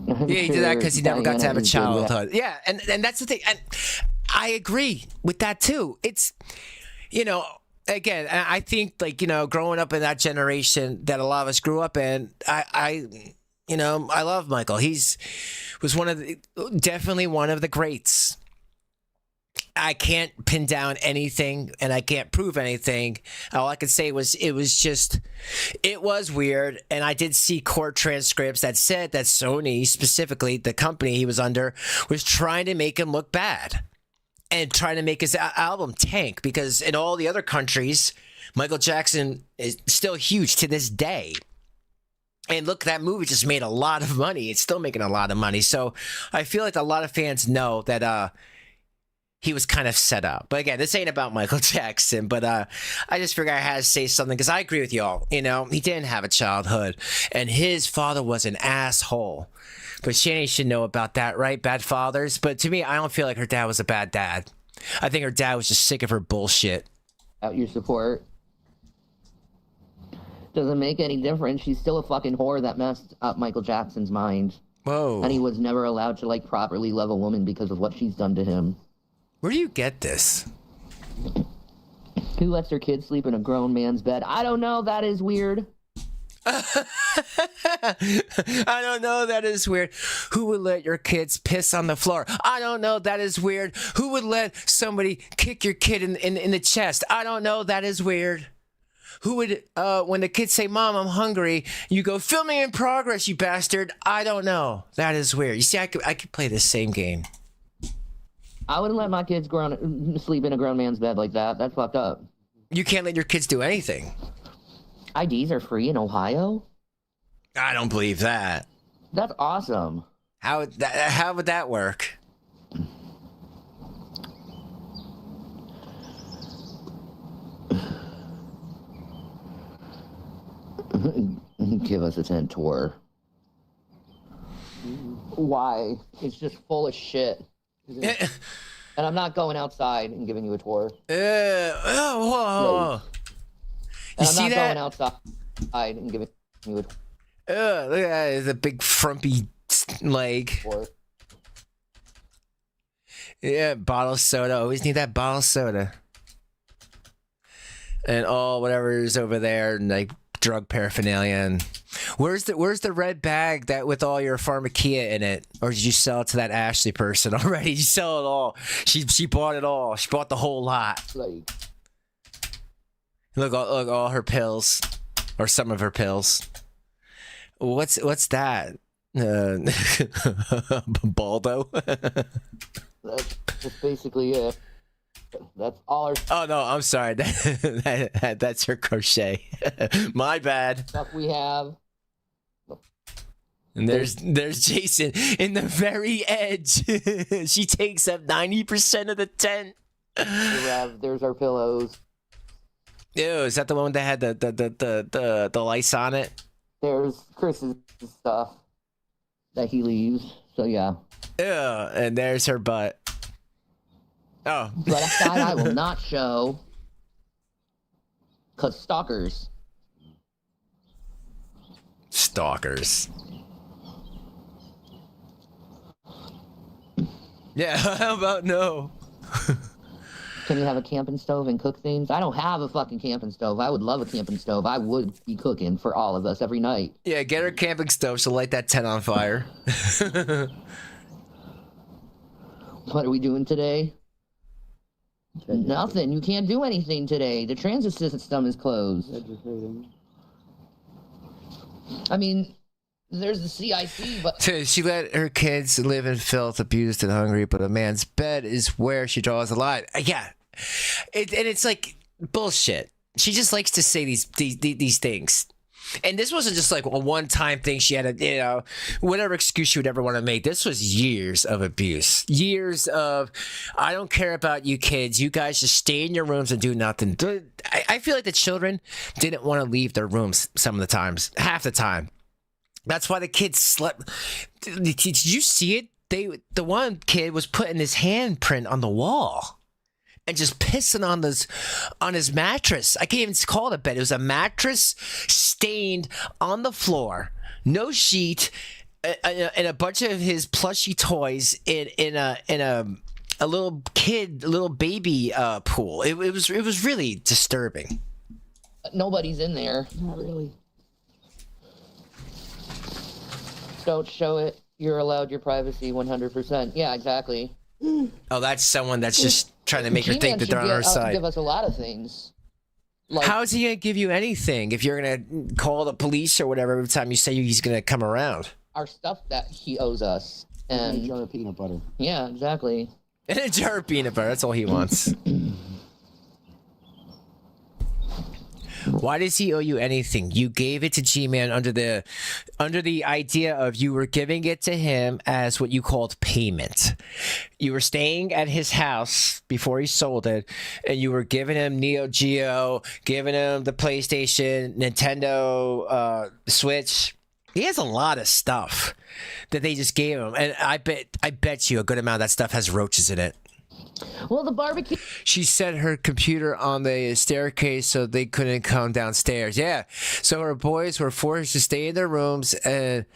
Yeah, he did that because he never got to have a childhood. Yeah, and that's the thing. And I agree with that too. It's, again, I think growing up in that generation that a lot of us grew up in, I love Michael. Was definitely one of the greats. I can't pin down anything and I can't prove anything. All I could say was it was weird. And I did see court transcripts that said that Sony, specifically the company he was under, was trying to make him look bad and trying to make his album tank, because in all the other countries, Michael Jackson is still huge to this day. And look, that movie just made a lot of money. It's still making a lot of money. So I feel like a lot of fans know that he was kind of set up. But again, this ain't about Michael Jackson. But I just figured I had to say something because I agree with y'all. He didn't have a childhood. And his father was an asshole. But Shanny should know about that, right? Bad fathers. But to me, I don't feel like her dad was a bad dad. I think her dad was just sick of her bullshit. Out your support. Doesn't make any difference. She's still a fucking whore that messed up Michael Jackson's mind. Whoa. And he was never allowed to properly love a woman because of what she's done to him. Where do you get this? Who lets their kids sleep in a grown man's bed? I don't know. That is weird. I don't know. That is weird. Who would let your kids piss on the floor? I don't know. That is weird. Who would let somebody kick your kid in the chest? I don't know. That is weird. Who would, when the kids say, Mom, I'm hungry, you go, filming in progress, you bastard. I don't know. That is weird. You see, I could play this same game. I wouldn't let my kids sleep in a grown man's bed like that. That's fucked up. You can't let your kids do anything. IDs are free in Ohio? I don't believe that. That's awesome. How would that work? Give us a tent tour. Why? It's just full of shit. And I'm not going outside and giving you a tour. Whoa. And You I'm see not that? going outside and giving you a Look at that. The big frumpy leg. tour. Yeah, bottle of soda. Always need that bottle of soda. And whatever's over there, and drug paraphernalia. And where's the red bag that with all your pharmakia in it? Or did you sell it to that Ashley person already? You sell it all. She bought it all. She bought the whole lot. Look all her pills, or some of her pills. What's that? Baldo. That's basically it. That's all our Oh no, I'm sorry. That's her crochet. My bad. stuff we have. And there's Jason in the very edge. She takes up 90% of the tent. There's our pillows. Ew, is that the one that had the lice on it? There's Chris's stuff that he leaves. So yeah. Ew, and there's her butt. Oh. But that I will not show. 'Cause stalkers. Stalkers. Yeah, how about no? Can you have a camping stove and cook things? I don't have a fucking camping stove. I would love a camping stove. I would be cooking for all of us every night. Yeah, get her camping stove. She'll light that tent on fire. What are we doing today? Nothing. You can't do anything today. The transit system is closed. I mean, there's the CIC, but... She let her kids live in filth, abused and hungry, but a man's bed is where she draws the line. Yeah. And it's like bullshit. She just likes to say these things. And this wasn't just like a one-time thing. She had a, whatever excuse she would ever want to make. This was years of abuse. Years of, I don't care about you kids. You guys just stay in your rooms and do nothing. I feel like the children didn't want to leave their rooms some of the times. Half the time. That's why the kids slept. Did you see it? The one kid was putting his handprint on the wall. And just pissing on his mattress. I can't even call it a bed. It was a mattress stained on the floor, no sheet, and a bunch of his plushy toys in a little baby pool. It was really disturbing. Nobody's in there. Not really. Don't show it. You're allowed your privacy 100%. Yeah, exactly. Oh, that's someone that's just trying to make her think that they're on our side. Give us a lot of things. Like, how is he going to give you anything if you're going to call the police or whatever every time you say he's going to come around? Our stuff that he owes us. And And a jar of peanut butter. yeah, exactly. And a jar of peanut butter. That's all he wants. Why does he owe you anything? You gave it to Gman under the idea of you were giving it to him as what you called payment. You were staying at his house before he sold it, and you were giving him Neo Geo, giving him the PlayStation, Nintendo, Switch. He has a lot of stuff that they just gave him, and I bet you a good amount of that stuff has roaches in it. Well, the barbecue. She set her computer on the staircase so they couldn't come downstairs. Yeah. So her boys were forced to stay in their rooms and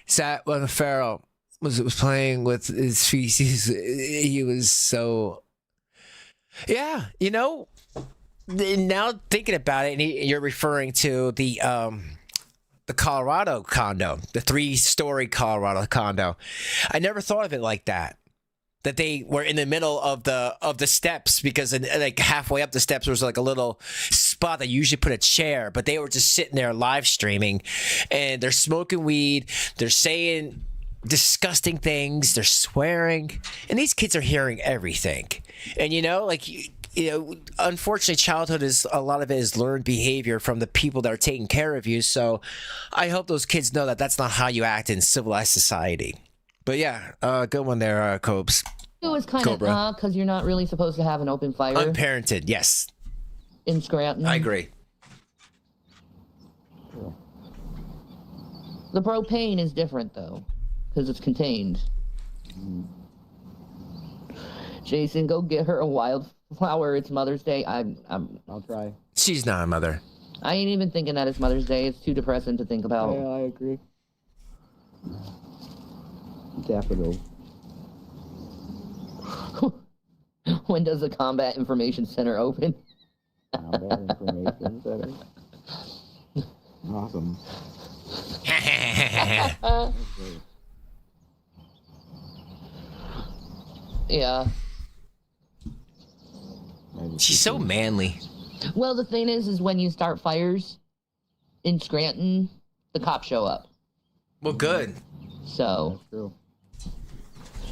sat when Pharaoh was playing with his feces. He was so... Yeah, now thinking about it, and you're referring to the Colorado condo, the 3-story Colorado condo. I never thought of it like that. That they were in the middle of the steps, because like halfway up the steps was like a little spot that you usually put a chair, but they were just sitting there live streaming, and they're smoking weed, they're saying disgusting things, they're swearing, and these kids are hearing everything. And unfortunately, childhood is a lot of it is learned behavior from the people that are taking care of you. So I hope those kids know that that's not how you act in civilized society. But yeah, good one there, Cobes. It was kind of because you're not really supposed to have an open fire. Unparented, yes. In Scranton. I agree. The propane is different though, because it's contained. Jason, go get her a wildflower. It's Mother's Day. I'll try. She's not a mother. I ain't even thinking that it's Mother's Day. It's too depressing to think about. Yeah, I agree. Daffodil. When does the Combat Information Center open? Combat Information Center. Awesome. Yeah. She's so manly. Well, the thing is when you start fires in Scranton, the cops show up. Well, good. So, That's true.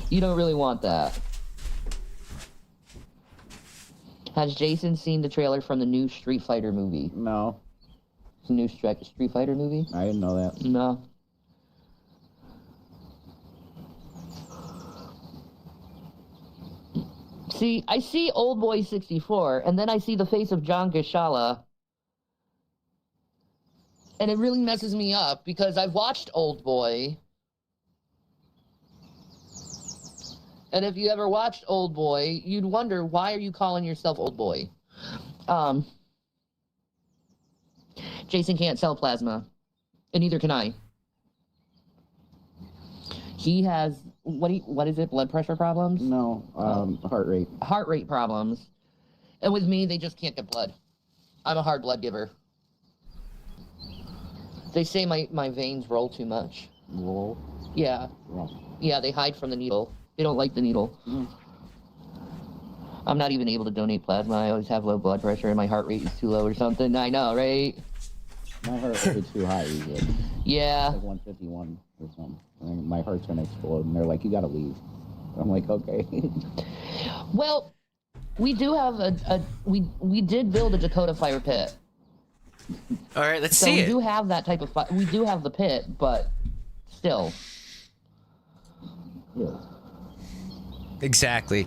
You don't really want that. Has Jason seen the trailer from the new Street Fighter movie? No, The new Street Fighter movie? I didn't know that. No. See, I see Old Boy 64, and then I see the face of John Gashala. And it really messes me up, because I've watched Old Boy. And if you ever watched Old Boy, you'd wonder, why are you calling yourself Old Boy? Jason can't sell plasma, and neither can I. He has what is it? Blood pressure problems? No, heart rate. Heart rate problems. And with me, they just can't get blood. I'm a hard blood giver. They say my veins roll too much. Roll. Yeah. Yeah, they hide from the needle. They don't like the needle. I'm not even able to donate plasma. I always have low blood pressure and my heart rate is too low or something. I know, right? My heart rate is too high usually. Yeah. Like 151 or something. And my heart's gonna explode, and they're like, "You gotta leave." I'm like, "Okay." Well, we do have we did build a Dakota fire pit. All right, let's So see we it. do have that type of we do have the pit, but still. Yeah. Exactly.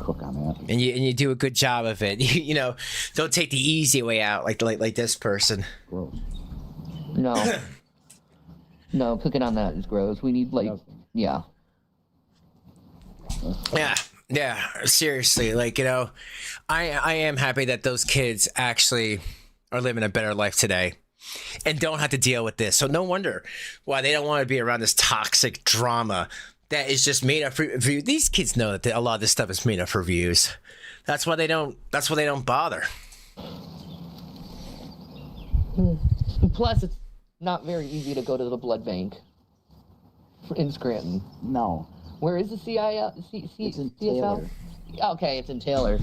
Cook on that. And you do a good job of it. You know, don't take the easy way out like this person. Gross. No. No, cooking on that is gross. We need yeah. Yeah, seriously. Like, you know, I am happy that those kids actually are living a better life today and don't have to deal with this. So no wonder why they don't want to be around this toxic drama that is just made up for views. These kids know that a lot of this stuff is made up for views. That's why they don't bother. Plus, it's not very easy to go to the blood bank in Scranton. No. Where is the CIL? It's in CSL? Taylor. Okay, it's in Taylor.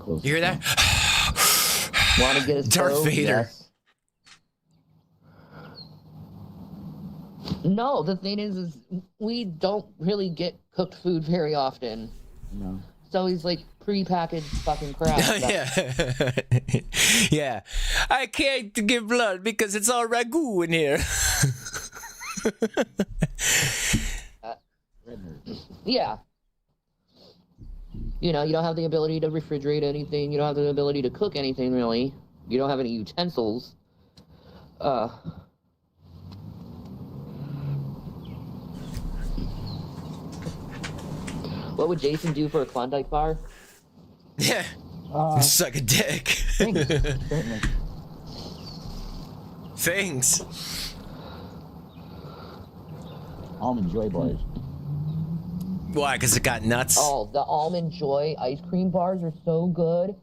Close. You hear that? Want to get a Darth stove? Vader. Yes. No, the thing is we don't really get cooked food very often. No. So he's like pre-packaged fucking crap. Yeah. Yeah. I can't give blood because it's all ragu in here. Yeah. You know, you don't have the ability to refrigerate anything. You don't have the ability to cook anything, really. You don't have any utensils. What would Jason do for a Klondike bar? Yeah. Suck a dick. Thanks. Certainly. Things. Almond Joy bars. Why? Because it got nuts? Oh, the Almond Joy ice cream bars are so good.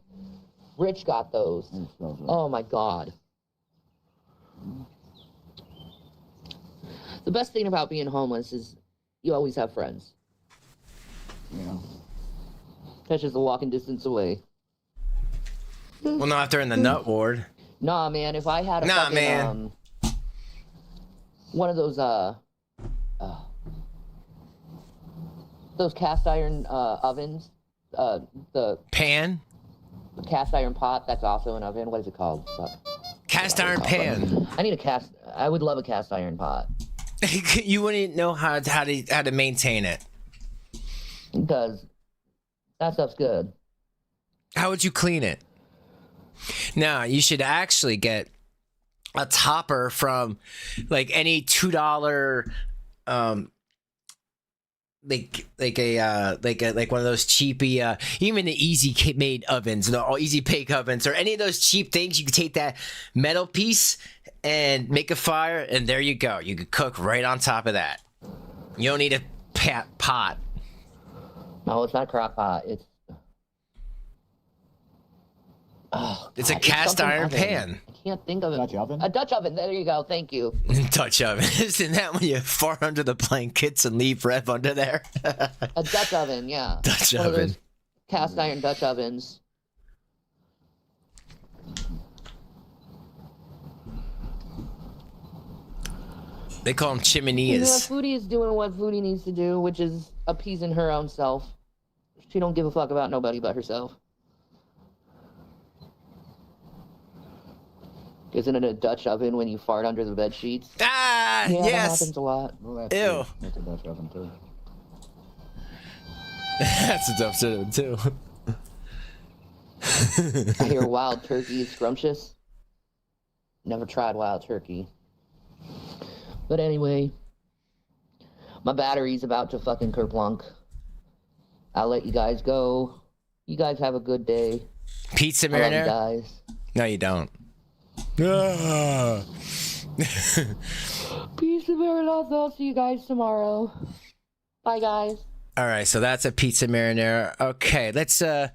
Rich got those. They're so good. Oh my god. The best thing about being homeless is you always have friends. Yeah. That's just a walking distance away. Well, not if they're in the nut ward. Nah, man, if I had a Nah, fucking, man. One of those cast iron ovens, the Pan? cast iron pot, that's also an oven. What is it called? Fuck. Cast iron pan. I would love a cast iron pot. You wouldn't know how to maintain it. Because that stuff's good. How would you clean it? Now, you should actually get a topper from like any $2 like one of those cheapy even the easy made ovens, the easy bake ovens, or any of those cheap things. You can take that metal piece and make a fire, and there you go. You could cook right on top of that. You don't need a pot. No, it's not a crock pot. It's It's a God, cast something iron oven. pan. I can't think of it. Dutch oven? A Dutch oven. There you go. Thank you. Dutch oven. Isn't that when you fart under the blankets and leave Rev under there? A Dutch oven, yeah. Dutch One of oven. those cast iron Dutch ovens. They call them You know, chimeneas. Foodie is doing what Foodie needs to do, which is appeasing her own self. She don't give a fuck about nobody but herself. Isn't it a Dutch oven when you fart under the bed sheets? Ah, Yeah, that yes. happens a lot. Well, that's Ew. good. That's a Dutch oven too. That's a Dutch oven too. I hear wild turkey is scrumptious. Never tried wild turkey. But anyway, my battery's about to fucking kerplunk. I'll let you guys go. You guys have a good day. Pizza I love you marinara? guys. No, you don't. Ah. Peace Pizza marinara. I'll see you guys tomorrow. Bye, guys. All right, so that's a pizza marinara. Okay, let's you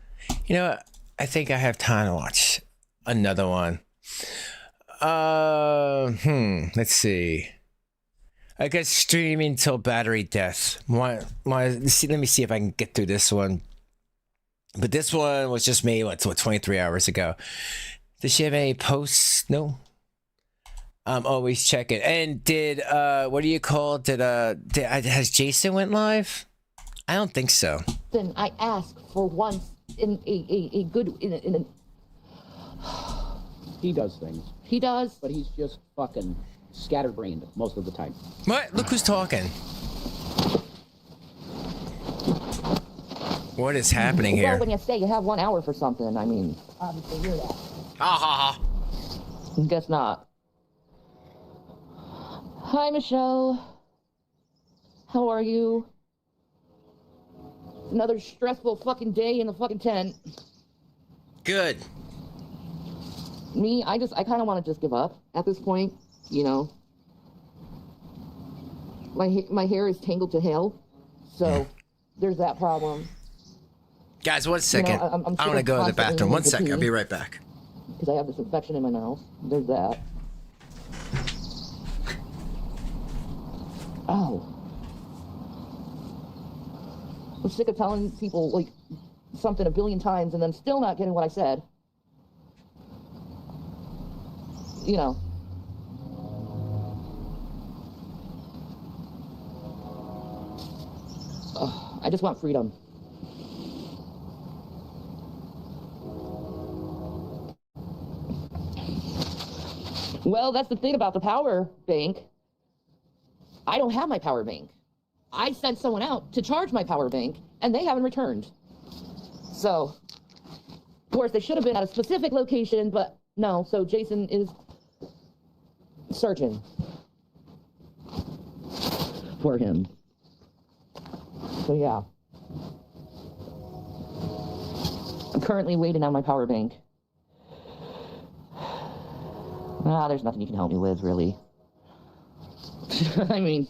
know what? I think I have time to watch another one. Let's see. I guess streaming till battery death. Let me see if I can get through this one. But this one was just made what 23 hours ago. Does she have any posts? No. I'm always checking. And did what do you call? Has Jason went live? I don't think so. Then I ask for once in a good in a. He does things, He does. but he's just fucking scatterbrained most of the time. What? Look who's talking. What is happening here? Well, when you say you have 1 hour for something, I mean, obviously you're that. Ha ha ha. Guess not. Hi, Michelle. How are you? Another stressful fucking day in the fucking tent. Good. Me, I kind of want to just give up at this point, you know. My hair is tangled to hell, so there's that problem. Guys, 1 second. You know, I'm I want to go to the bathroom. 1 second. I'll be right back. Because I have this infection in my mouth. There's that. Oh. I'm sick of telling people, like, something a billion times and then still not getting what I said. You know. I just want freedom. Well, that's the thing about the power bank. I don't have my power bank. I sent someone out to charge my power bank, and they haven't returned. So, of course, they should have been at a specific location, but no. So Jason is searching for him. So yeah. I'm currently waiting on my power bank. There's nothing you can help me with, really. I mean,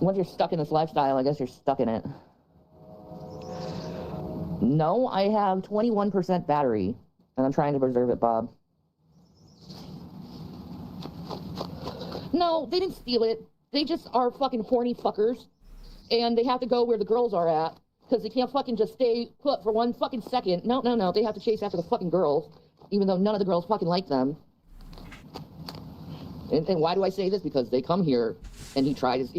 once you're stuck in this lifestyle, I guess you're stuck in it. No, I have 21% battery, and I'm trying to preserve it, Bob. No, they didn't steal it. They just are fucking horny fuckers, and they have to go where the girls are at, because they can't fucking just stay put for 1 fucking second. No, they have to chase after the fucking girls, even though none of the girls fucking like them. And why do I say this? Because they come here, and he tried his...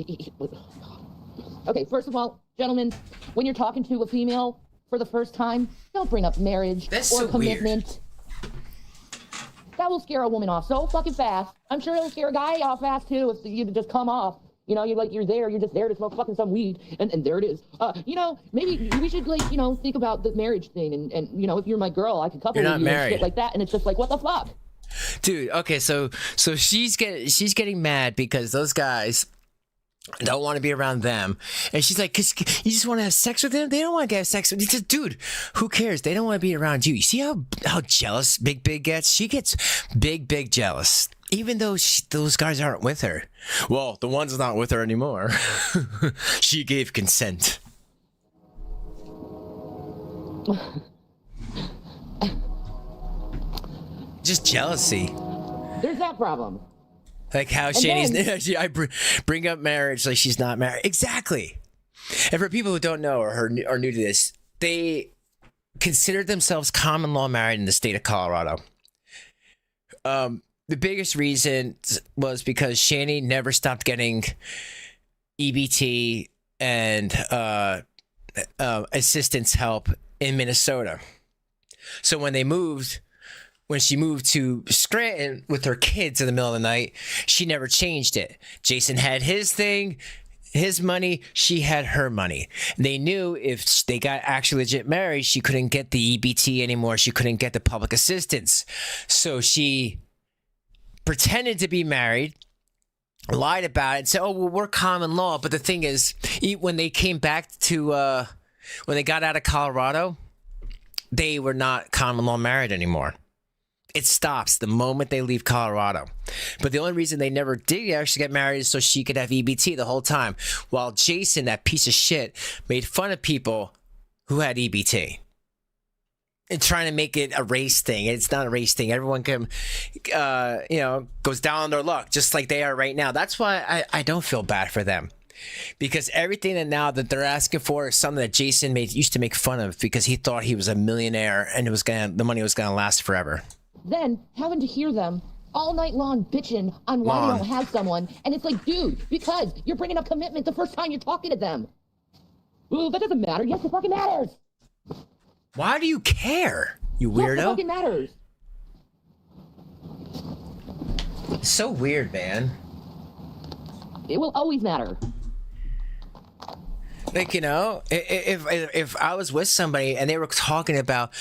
Okay, first of all, gentlemen, when you're talking to a female for the first time, don't bring up marriage That's or so commitment. weird. That will scare a woman off so fucking fast. I'm sure it'll scare a guy off fast, too, if you just come off. You know, you're there, you're just there to smoke fucking some weed, and there it is. You know, maybe we should, like, you know, think about the marriage thing, and you know, if you're my girl, I could couple You're with not you married. and shit like that, and it's just like, what the fuck? Dude, okay, so she's getting mad because those guys don't want to be around them, and she's like, "Cause you just want to have sex with them? They don't want to have sex with you." Dude, who cares? They don't want to be around you. You see how jealous Big gets? She gets big jealous, even though those guys aren't with her. Well, the one's not with her anymore. She gave consent. Just jealousy. There's that problem. Like how Shanny's, I bring up marriage like she's not married. Exactly. And for people who don't know or are new to this, they consider themselves common law married in the state of Colorado. The biggest reason was because Shanny never stopped getting EBT and assistance help in Minnesota. So when she moved to Scranton with her kids in the middle of the night, she never changed it. Jason had his thing, his money, she had her money. They knew if they got actually legit married, she couldn't get the EBT anymore. She couldn't get the public assistance. So she pretended to be married, lied about it, and said, "Oh, well, we're common law." But the thing is, when they came back to, when they got out of Colorado, they were not common law married anymore. It stops the moment they leave Colorado. But the only reason they never did actually get married is so she could have EBT the whole time. While Jason, that piece of shit, made fun of people who had EBT. And trying to make it a race thing. It's not a race thing. Everyone can, goes down on their luck, just like they are right now. That's why I don't feel bad for them. Because everything that now that they're asking for is something that Jason used to make fun of because he thought he was a millionaire and the money was gonna last forever. Then having to hear them all night long bitching on why they don't have someone, and it's like, dude, because you're bringing up commitment the first time you're talking to them. Ooh, that doesn't matter. Yes, it fucking matters. Why do you care, you weirdo? Yes, it fucking matters. It's so weird, man. It will always matter. Like, if I was with somebody and they were talking about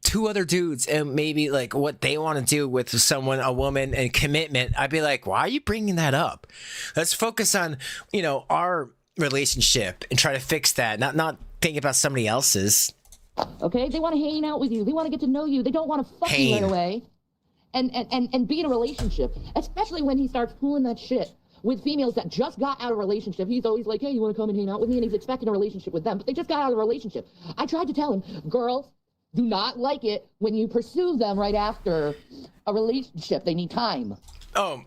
two other dudes and maybe like what they want to do with someone, a woman, and commitment, I'd be like, why are you bringing that up? Let's focus on, our relationship and try to fix that, not think about somebody else's. Okay, they want to hang out with you. They want to get to know you. They don't want to fuck you right away and be in a relationship, especially when he starts pulling that shit with females that just got out of a relationship. He's always like, hey, you want to come and hang out with me? And he's expecting a relationship with them, but they just got out of a relationship. I tried to tell him, girls do not like it when you pursue them right after a relationship. They need time. Oh,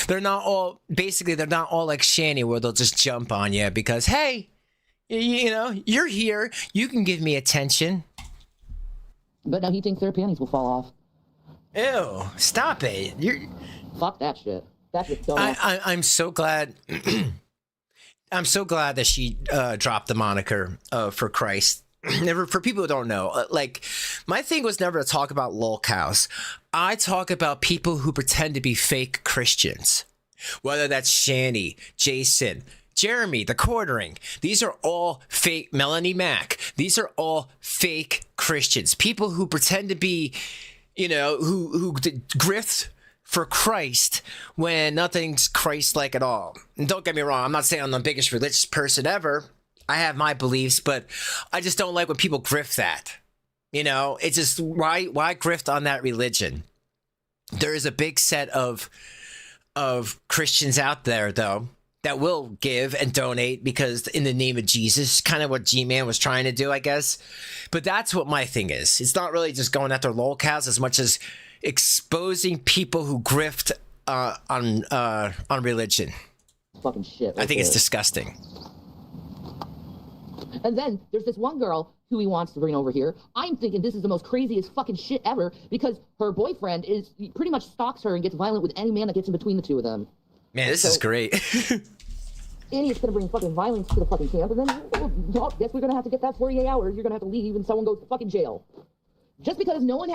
they're not all like Shanny where they'll just jump on you because, hey, you're here. You can give me attention. But now he thinks their panties will fall off. Ew, stop it. Fuck that shit. That's just dumb. I'm so glad. I'm so glad that she dropped the moniker for Christ. Never, for people who don't know, my thing was never to talk about lolcows. I talk about people who pretend to be fake Christians, whether that's Shanny, Jason, Jeremy, the quartering. These are all fake. Melanie Mack. These are all fake Christians. People who pretend to be, who grift for Christ when nothing's Christ-like at all. And don't get me wrong, I'm not saying I'm the biggest religious person ever. I have my beliefs, but I just don't like when people grift that. It's just, why grift on that religion? There is a big set of Christians out there, though, that will give and donate because in the name of Jesus, kind of what Gman was trying to do, I guess. But that's what my thing is. It's not really just going after lolcows as much as exposing people who grift on religion. Fucking shit. I think it's disgusting. And then there's this one girl who he wants to bring over here. I'm thinking this is the most craziest fucking shit ever because her boyfriend pretty much stalks her and gets violent with any man that gets in between the two of them. Man, this is great. Idiot's gonna bring fucking violence to the fucking camp, and then guess we're gonna have to get that 48 hours. You're gonna have to leave, and someone goes to fucking jail. Just because no one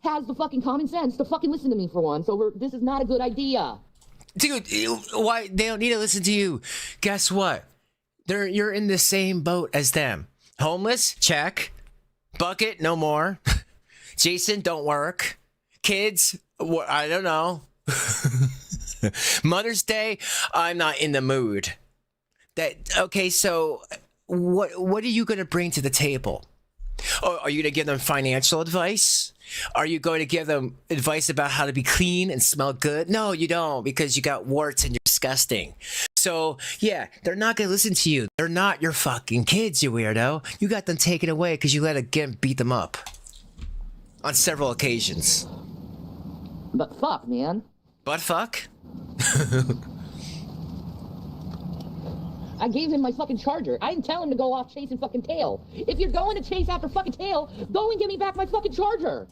has the fucking common sense to fucking listen to me for once. This is not a good idea. Dude, why they don't need to listen to you? Guess what? You're in the same boat as them. Homeless, check. Bucket, no more. Jason, don't work. Kids, I don't know. Mother's Day, I'm not in the mood. Okay, so what are you going to bring to the table? Oh, are you going to give them financial advice? Are you going to give them advice about how to be clean and smell good? No, you don't, because you got warts and you're disgusting. So, yeah, they're not going to listen to you. They're not your fucking kids, you weirdo. You got them taken away because you let again beat them up on several occasions. But fuck, man. But fuck? I gave him my fucking charger. I didn't tell him to go off chasing fucking tail. If you're going to chase after fucking tail, go and give me back my fucking charger.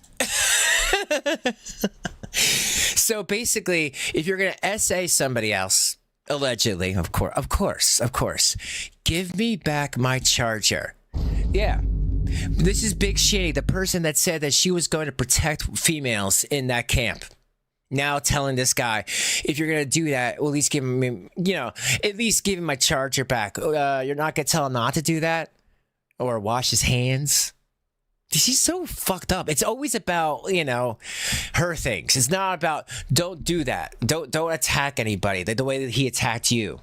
So basically, if you're going to essay somebody else, allegedly, of course, give me back my charger. Yeah. This is Big Shanny, the person that said that she was going to protect females in that camp. Now telling this guy, if you're going to do that, well, at least give him, at least give him my charger back. You're not going to tell him not to do that? Or wash his hands? She's so fucked up. It's always about, her things. It's not about, don't do that. Don't attack anybody the way that he attacked you.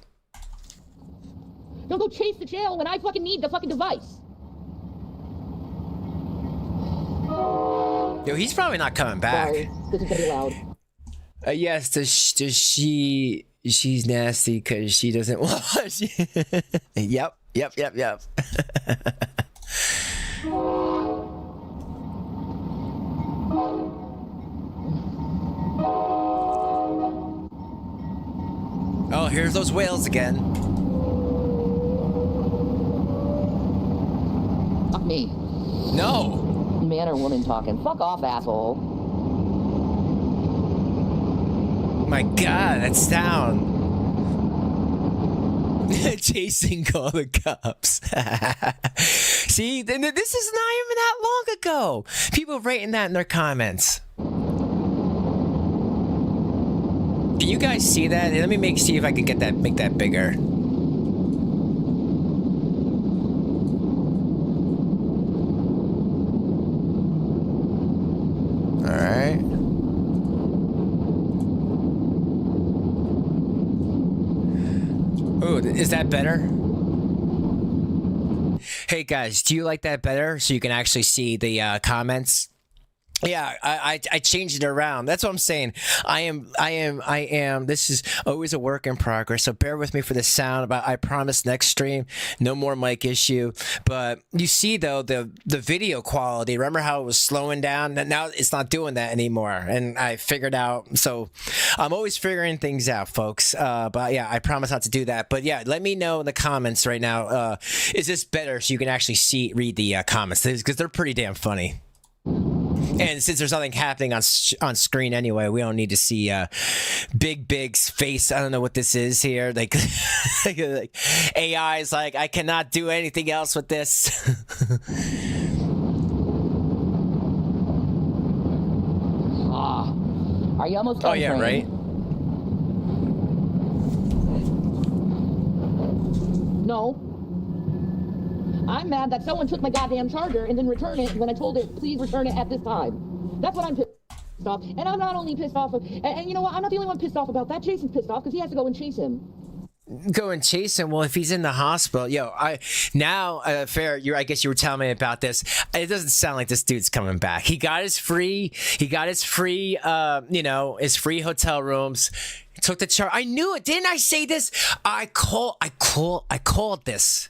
Don't go chase the tail when I fucking need the fucking device. Yo, he's probably not coming back. Sorry, this is gonna be loud. Yes, does she? She's nasty because she doesn't wash. Yep. Oh, here's those whales again. Fuck me. No. Man or woman talking. Fuck off, asshole. My God, that sound. Jason called the cops. See, this is not even that long ago. People writing that in their comments. Can you guys see that? Let me see if I can make that bigger. All right. Ooh, is that better? Hey guys, do you like that better so you can actually see the comments? Yeah, I changed it around. That's what I'm saying. I am. This is always a work in progress. So bear with me for the sound. But I promise next stream, no more mic issue. But you see though the video quality. Remember how it was slowing down? Now it's not doing that anymore. And I figured out. So I'm always figuring things out, folks. But yeah, I promise not to do that. But yeah, let me know in the comments right now. Is this better so you can actually read the comments because they're pretty damn funny. And since there's nothing happening on screen anyway, we don't need to see Big's face. I don't know what this is here. Like AI is like, I cannot do anything else with this. Are you almost done? Oh yeah, playing? right. No. I'm mad that someone took my goddamn charger and didn't return it when I told it, please return it at this time. That's what I'm pissed off. And I'm not only pissed off, and you know what? I'm not the only one pissed off about that. Jason's pissed off because he has to go and chase him. Go and chase him. Well, if he's in the hospital, Fair. I guess you were telling me about this. It doesn't sound like this dude's coming back. He got his free. His free hotel rooms. Took the charge. I knew it. Didn't I say this? I called this.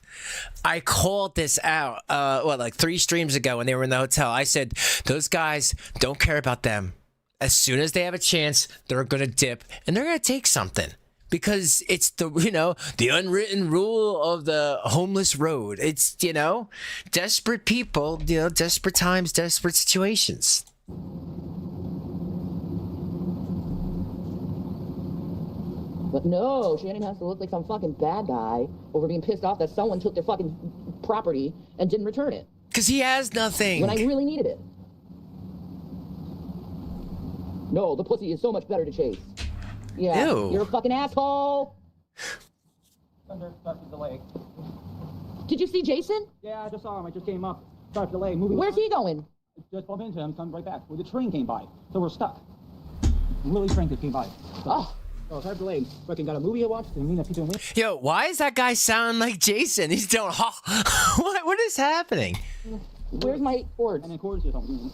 I called this out. Like 3 streams ago when they were in the hotel. I said those guys don't care about them. As soon as they have a chance, they're gonna dip and they're gonna take something. Because it's the unwritten rule of the homeless road. It's, desperate people, desperate times, desperate situations. But no, Shannon has to look like some fucking bad guy over being pissed off that someone took their fucking property and didn't return it. Because he has nothing. When I really needed it. No, the pussy is so much better to chase. Yeah, Ew. You're a fucking asshole. Thunder, sorry for the delay. Did you see Jason? Yeah, I just saw him. I just came up. Sorry for the delay. Moving. Where's he going? Just bumped into him. Coming right back. Well, the train came by, so we're stuck. Literally, train just came by. Oh. Oh, sorry for the delay. Fucking got a movie to watch. Didn't mean that people win. Yo, why is that guy sound like Jason? He's doing what is happening? Where's my cord? And then chords or something.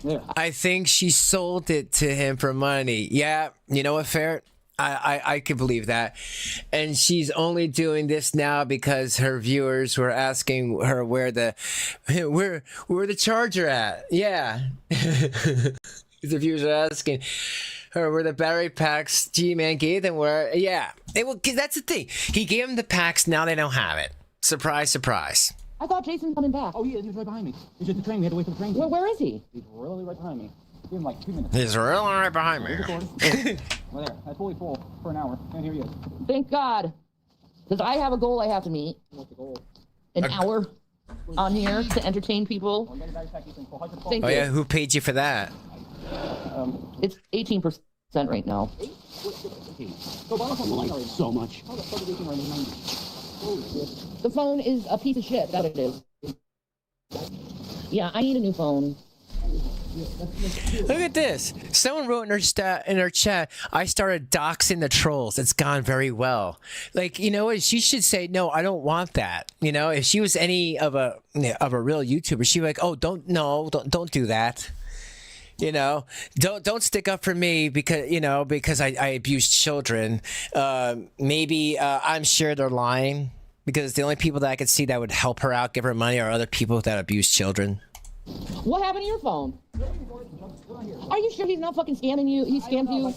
Yeah. I think she sold it to him for money. Yeah, you know what, Ferret? I could believe that. And she's only doing this now because her viewers were asking her where the charger at. Yeah. The viewers are asking her where the battery packs Gman gave them were. Yeah. Cause that's the thing. He gave them the packs, now they don't have it. Surprise, surprise. I thought Jason's coming back. Oh, he is. He's right behind me. It's just the train. We had to wait for the train. Where is he? He's really right behind me. Give him like 2 minutes. He's really right behind me. Right there. That's fully full for an hour. And here he is. Thank God. Because I have a goal I have to meet. What's the goal? An hour on here to entertain people. Thank Oh you. yeah, who paid you for that? It's 18% right now. So much. The phone is a piece of shit, that it is. Yeah, I need a new phone. Look at this. Someone wrote in her chat, I started doxing the trolls. It's gone very well. Like, you know what? She should say, no, I don't want that. You know, if she was any of a real YouTuber, she'd be like, oh, don't do that. You know, don't stick up for me because I abuse children. Maybe I'm sure they're lying because the only people that I could see that would help her out, give her money, are other people that abuse children. What happened to your phone? Are you sure he's not fucking scamming you? He scammed you?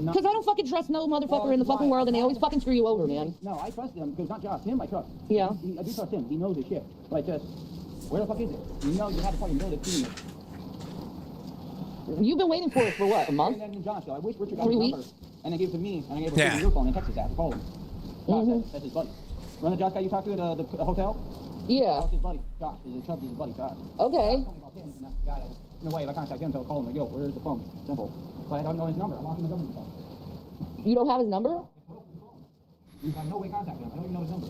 Because I don't fucking trust no motherfucker in the fucking world, and they always fucking screw you over, man. No, I trust him because not just him. I trust. Yeah. I do trust him. He knows his shit. But just where the fuck is it? You know you have to fucking build it to me. You've been waiting for it for what, a month? Josh, I wish Richard got 3 his weeks? number, and they gave it to me, and I gave it to your phone and Texas app. Call him. Josh, that's his buddy. Remember the Josh guy you talked to at the hotel? Yeah. That's his buddy. Josh. His buddy, Josh. Okay. No way if I contact him, so I'll call him like, yo, where's the phone? Simple. But I don't know his number. I lost him the government phone. You don't have his number? You have no way to contact him. I don't even know his number.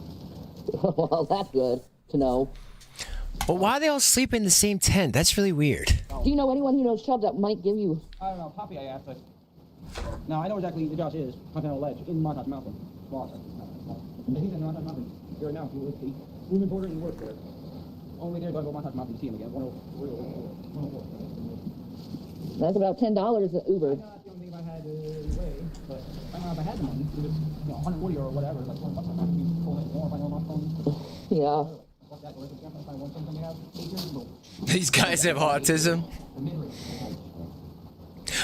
Well, that's good to know. Well, why are they all sleeping in the same tent? That's really weird. Do you know anyone who knows Chubb that might give you? I don't know. Poppy I asked, but... No, I know exactly who Josh is. Continental Ledge, in Montauk Mountain. Well, he's in Montauk Mountain. Here now. We've been bordering work there. Only there, go Montauk Mountain to see him again. 104. That's about $10 at Uber. That's the only thing I had way, but I don't know if I had the money. It was, 140 or whatever. Like $20 I might be pulling more if I know my phone. Yeah. Fuck that. If I want something they have, 8 years ago. These guys have autism.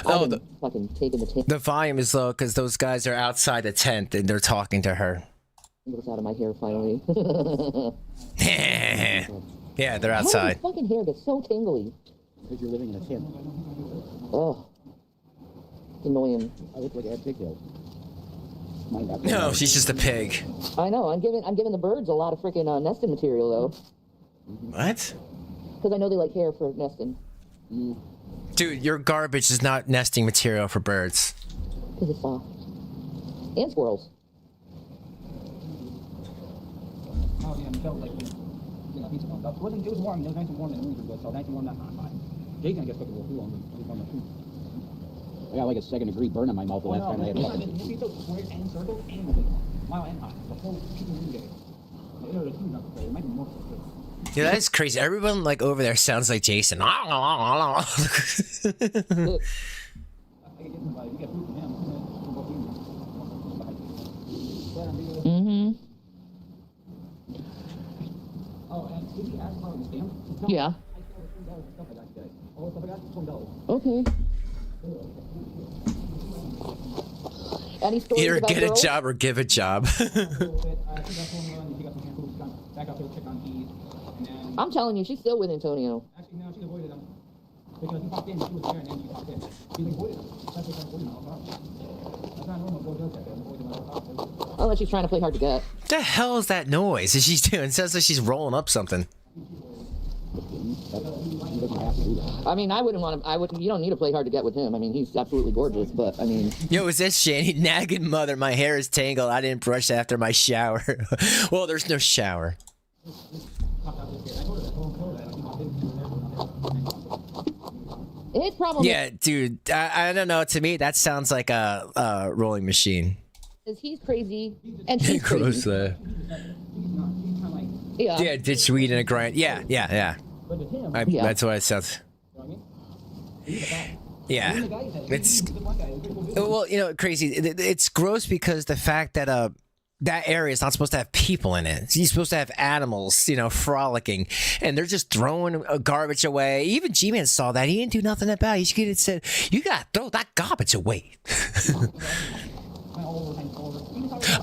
Oh, Oh, fucking taking the tent. the volume is low because those guys are outside the tent and they're talking to her. It's out of my hair finally. Yeah, they're How does outside. his fucking hair get so tingly? Because you're living in a tent. Oh. It's annoying. I look like I had pigtails. No, she's just a pig. I know. I'm giving the birds a lot of freaking nesting material though, What? because I know they like hair for nesting. Dude, your garbage is not nesting material for birds. Because it's soft. And squirrels. Oh, yeah, and felt like, he's warmed up. It was warm. It was nice and warm in the winter, but so nice and warm that time. Jason, I guess, took a little too long. I got like a second degree burn on my mouth the last time I had it. It's those squares and circles and mile and high. The whole chicken day. It might be more. Yeah, that is crazy. Everyone like over there sounds like Jason. Mm-hmm. Oh, and did he ask about the stamp? Yeah. Okay. Any stories Either about get girls? a job or give a job. I'm telling you, she's still with Antonio. Actually, no, she avoided him. Because he popped in, she was there, and then she popped in. She avoided him. That's what I'm avoiding him. That's not normal. Go does that. Avoid him. Unless she's trying to play hard to get. What the hell is that noise? Is she doing? It sounds like she's rolling up something. I mean, I wouldn't want to. You don't need to play hard to get with him. I mean, he's absolutely gorgeous, but I mean. Yo, is this Shanny? Nagging mother, my hair is tangled. I didn't brush after my shower. Well, there's no shower. It's probably. Yeah, dude. I don't know. To me, that sounds like a rolling machine. He's crazy, and she's Gross. crazy. Yeah. Yeah, ditch weed in a grind. Yeah. That's what it sounds. Yeah, it's well, crazy. It's gross because the fact that that area is not supposed to have people in it. You're supposed to have animals, frolicking, and they're just throwing garbage away. Even Gman saw that. He didn't do nothing about it. He could have said, "You gotta throw that garbage away."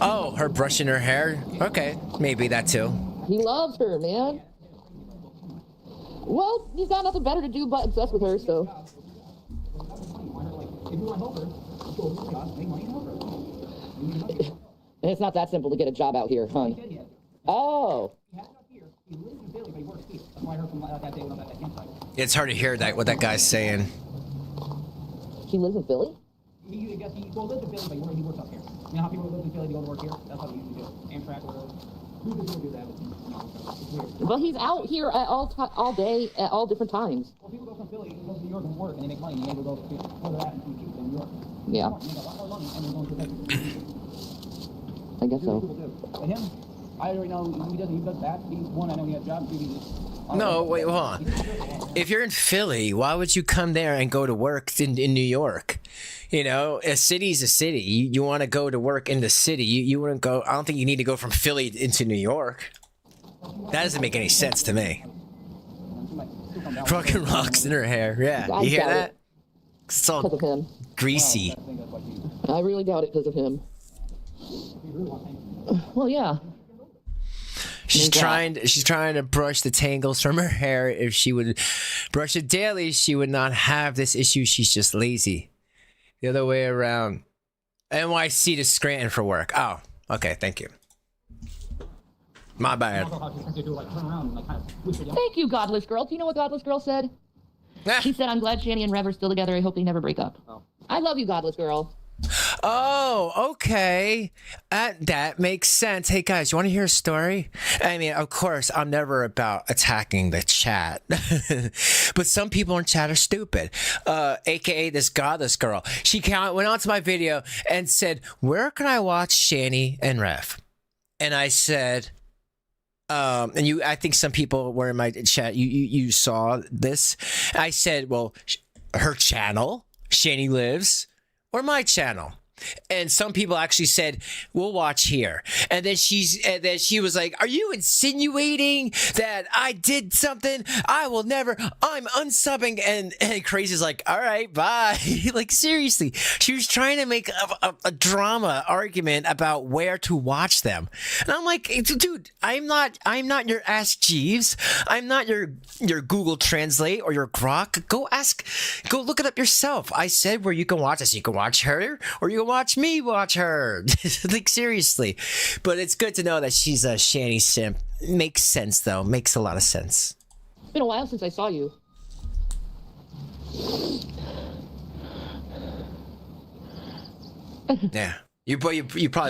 Oh, her brushing her hair. Okay, maybe that too. He loves her, man. Well, he's got nothing better to do but obsess with her, so. It's not that simple to get a job out here, huh? Oh. It's hard to hear what that guy's saying. She lives in Philly? He lives in Philly, but he works up here. You know how people live in Philly, they go to work here? That's how they usually do it. Amtrak or whatever. Well, he's out here at all day at all different times. Well, people go from Philly, go to New York and work, and they make money, and they go to where they're at and cheap in New York. Yeah. They make a lot more money, and they're going to Texas. I guess so. People do. And him, I already know he does that. He's one, I know he has a job. No, wait, hold on. If you're in Philly, why would you come there and go to work in New York? You know, a city's a city. You want to go to work in the city. You wouldn't go. I don't think you need to go from Philly into New York. That doesn't make any sense to me. Fucking rocks in her hair. Yeah, you hear that? It's all Because of him. greasy. I really doubt it because of him. Well, yeah. She's trying to brush the tangles from her hair. If she would brush it daily, she would not have this issue. She's just lazy. The other way around. NYC to Scranton for work. Oh, okay. Thank you. My bad. Thank you, Godless Girl. Do you know what Godless Girl said? She said, I'm glad Shanny and Rev are still together. I hope they never break up. Oh. I love you, Godless Girl. Oh, okay. That makes sense. Hey, guys, you want to hear a story? I mean, of course, I'm never about attacking the chat. But some people in chat are stupid. AKA this godless girl. She went onto my video and said, where can I watch Shanny and Rev? And I said... I think some people were in my chat. You saw this. I said, well, her channel, Shanny Lives, or my channel. And some people actually said, we'll watch here. And then she was like, are you insinuating that I did something? I will never, I'm unsubbing. And Crazy's like, all right, bye. Like, seriously, she was trying to make a drama argument about where to watch them. And I'm like, dude, I'm not your Ask Jeeves. I'm not your Google Translate or your Grok. Go look it up yourself. I said where you can watch us. You can watch her or you can watch me watch her. Like, seriously. But it's good to know that she's a Shanny simp. Makes sense, though. Makes a lot of sense. It's been a while since I saw you. Yeah. You probably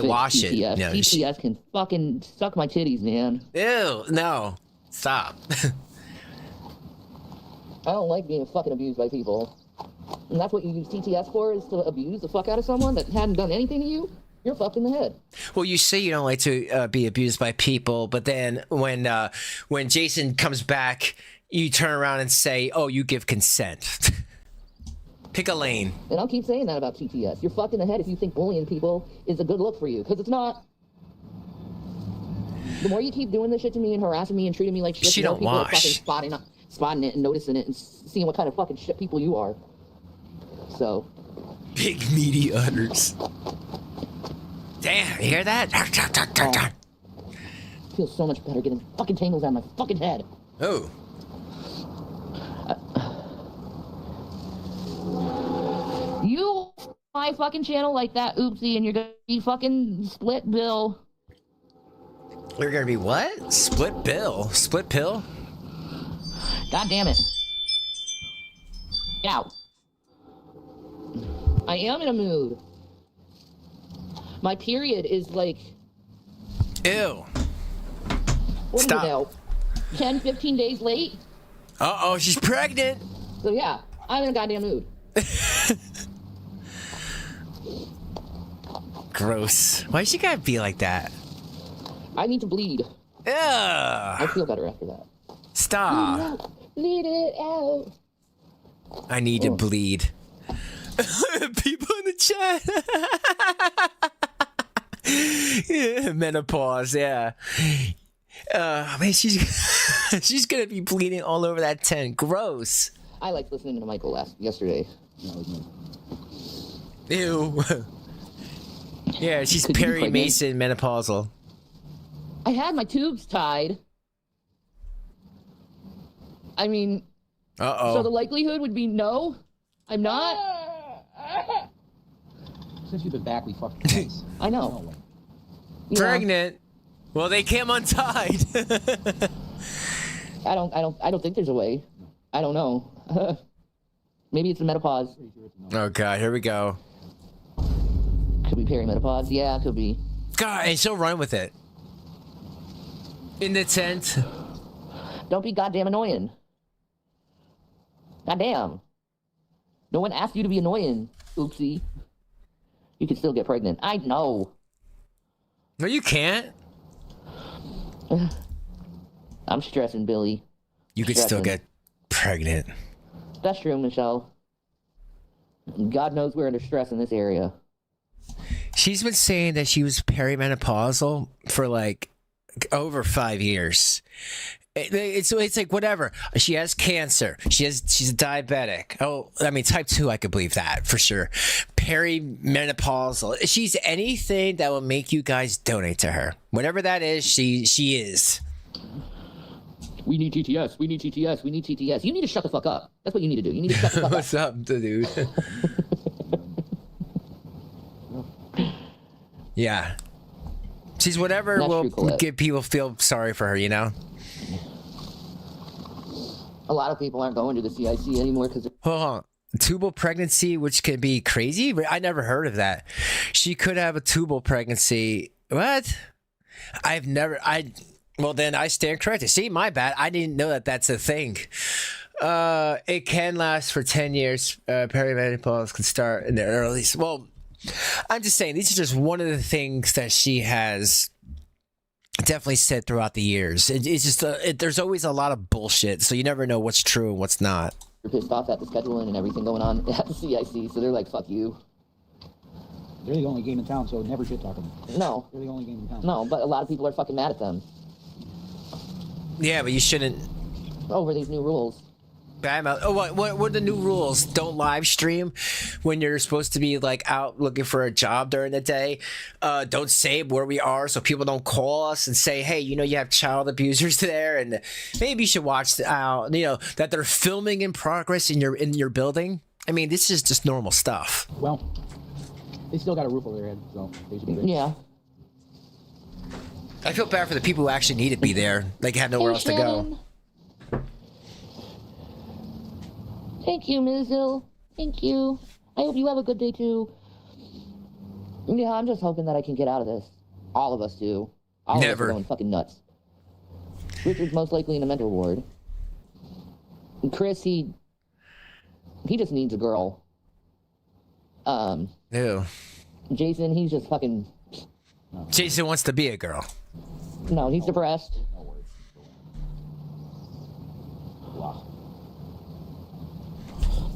watch it. TTS. No, TTS can fucking suck my titties, man. Ew. No. Stop. I don't like being fucking abused by people. And that's what you use TTS for, is to abuse the fuck out of someone that hadn't done anything to you? You're fucked in the head. Well, you say you don't like to be abused by people, but then when Jason comes back, you turn around and say, oh, you give consent. Pick a lane. And I'll keep saying that about TTS. You're fucked in the head if you think bullying people is a good look for you, because it's not. The more you keep doing this shit to me and harassing me and treating me like shit, She the more don't people are wash. fucking spotting it and noticing it and seeing what kind of fucking shit people you are. So. Big meaty udders. Damn, you hear that? Feels so much better getting fucking tangles out of my fucking head. Oh. You my fucking channel like that, oopsie, and you're gonna be fucking split bill. We're gonna be what? Split bill? Split pill? God damn it. Ow. I am in a mood. My period is like... Ew. What Stop. do you know? 10, 15 days late? Uh-oh, she's pregnant. So yeah, I'm in a goddamn mood. Gross. Why she gotta be like that? I need to bleed. I Ugh. feel better after that. Stop. Bleed it out. I need to bleed. People in the chat. Yeah, menopause, yeah. Man, she's gonna be bleeding all over that tent. Gross. I liked listening to Michael yesterday. Ew. Yeah, she's Could you be Perry pregnant? Mason menopausal. I had my tubes tied. I mean, so the likelihood would be no. I'm not. Since you've been back, we fucked twice. I know. Yeah. Pregnant. Well, they came untied. I don't think there's a way. I don't know. Maybe it's a menopause. Oh god, here we go. Could be perimenopause. Yeah, it could be. God, and she'll run with it. In the tent. Don't be goddamn annoying. Goddamn. No one asked you to be annoying. Oopsie. You can still get pregnant. I know. No, you can't. I'm stressing, Billy. You could still get pregnant. That's true, Michelle. God knows we're under stress in this area. She's been saying that she was perimenopausal for like over 5 years. It's like whatever. She has cancer. She's a diabetic. Oh, I mean type 2. I could believe that for sure. Perimenopausal. She's anything that will make you guys donate to her. Whatever that is, she is. We need TTS. We need TTS. We need TTS. You need to shut the fuck up. That's what you need to do. You need to shut the fuck up. What's up, dude? Yeah. She's whatever That's will true, give people feel sorry for her, you know? A lot of people aren't going to the CIC anymore because Hold on. Tubal pregnancy, which could be crazy? I never heard of that. She could have a tubal pregnancy. What? Well, then I stand corrected. See, my bad. I didn't know that that's a thing. It can last for 10 years. Perimenopause can start in the early. Well, I'm just saying, these are just one of the things that she has definitely said throughout the years. It's just, there's always a lot of bullshit, so you never know what's true and what's not. they're pissed off at the scheduling and everything going on at the CIC, so they're like, fuck you. They're the only game in town, so never shit talk them. No. They're the only game in town. No, but a lot of people are fucking mad at them Yeah, but you shouldn't. over these new rules. Oh, what are the new rules? Don't live stream when you're supposed to be like out looking for a job during the day. Don't say where we are so people don't call us and say, hey, you know, you have child abusers there, and maybe you should watch out. You know that they're filming in progress in your building. I mean, this is just normal stuff. Well, they still got a roof over their head, so they should be good. Yeah. I feel bad for the people who actually need to be there. Like have nowhere else to go. Thank you, Ms. Hill. Thank you. I hope you have a good day, too. Yeah, I'm just hoping that I can get out of this. All of us do. All of us Never. are going fucking nuts. Richard's most likely in a mental ward. And Chris, he just needs a girl. Ew. Jason, he's just fucking... Jason wants to be a girl. No, he's depressed. Wow.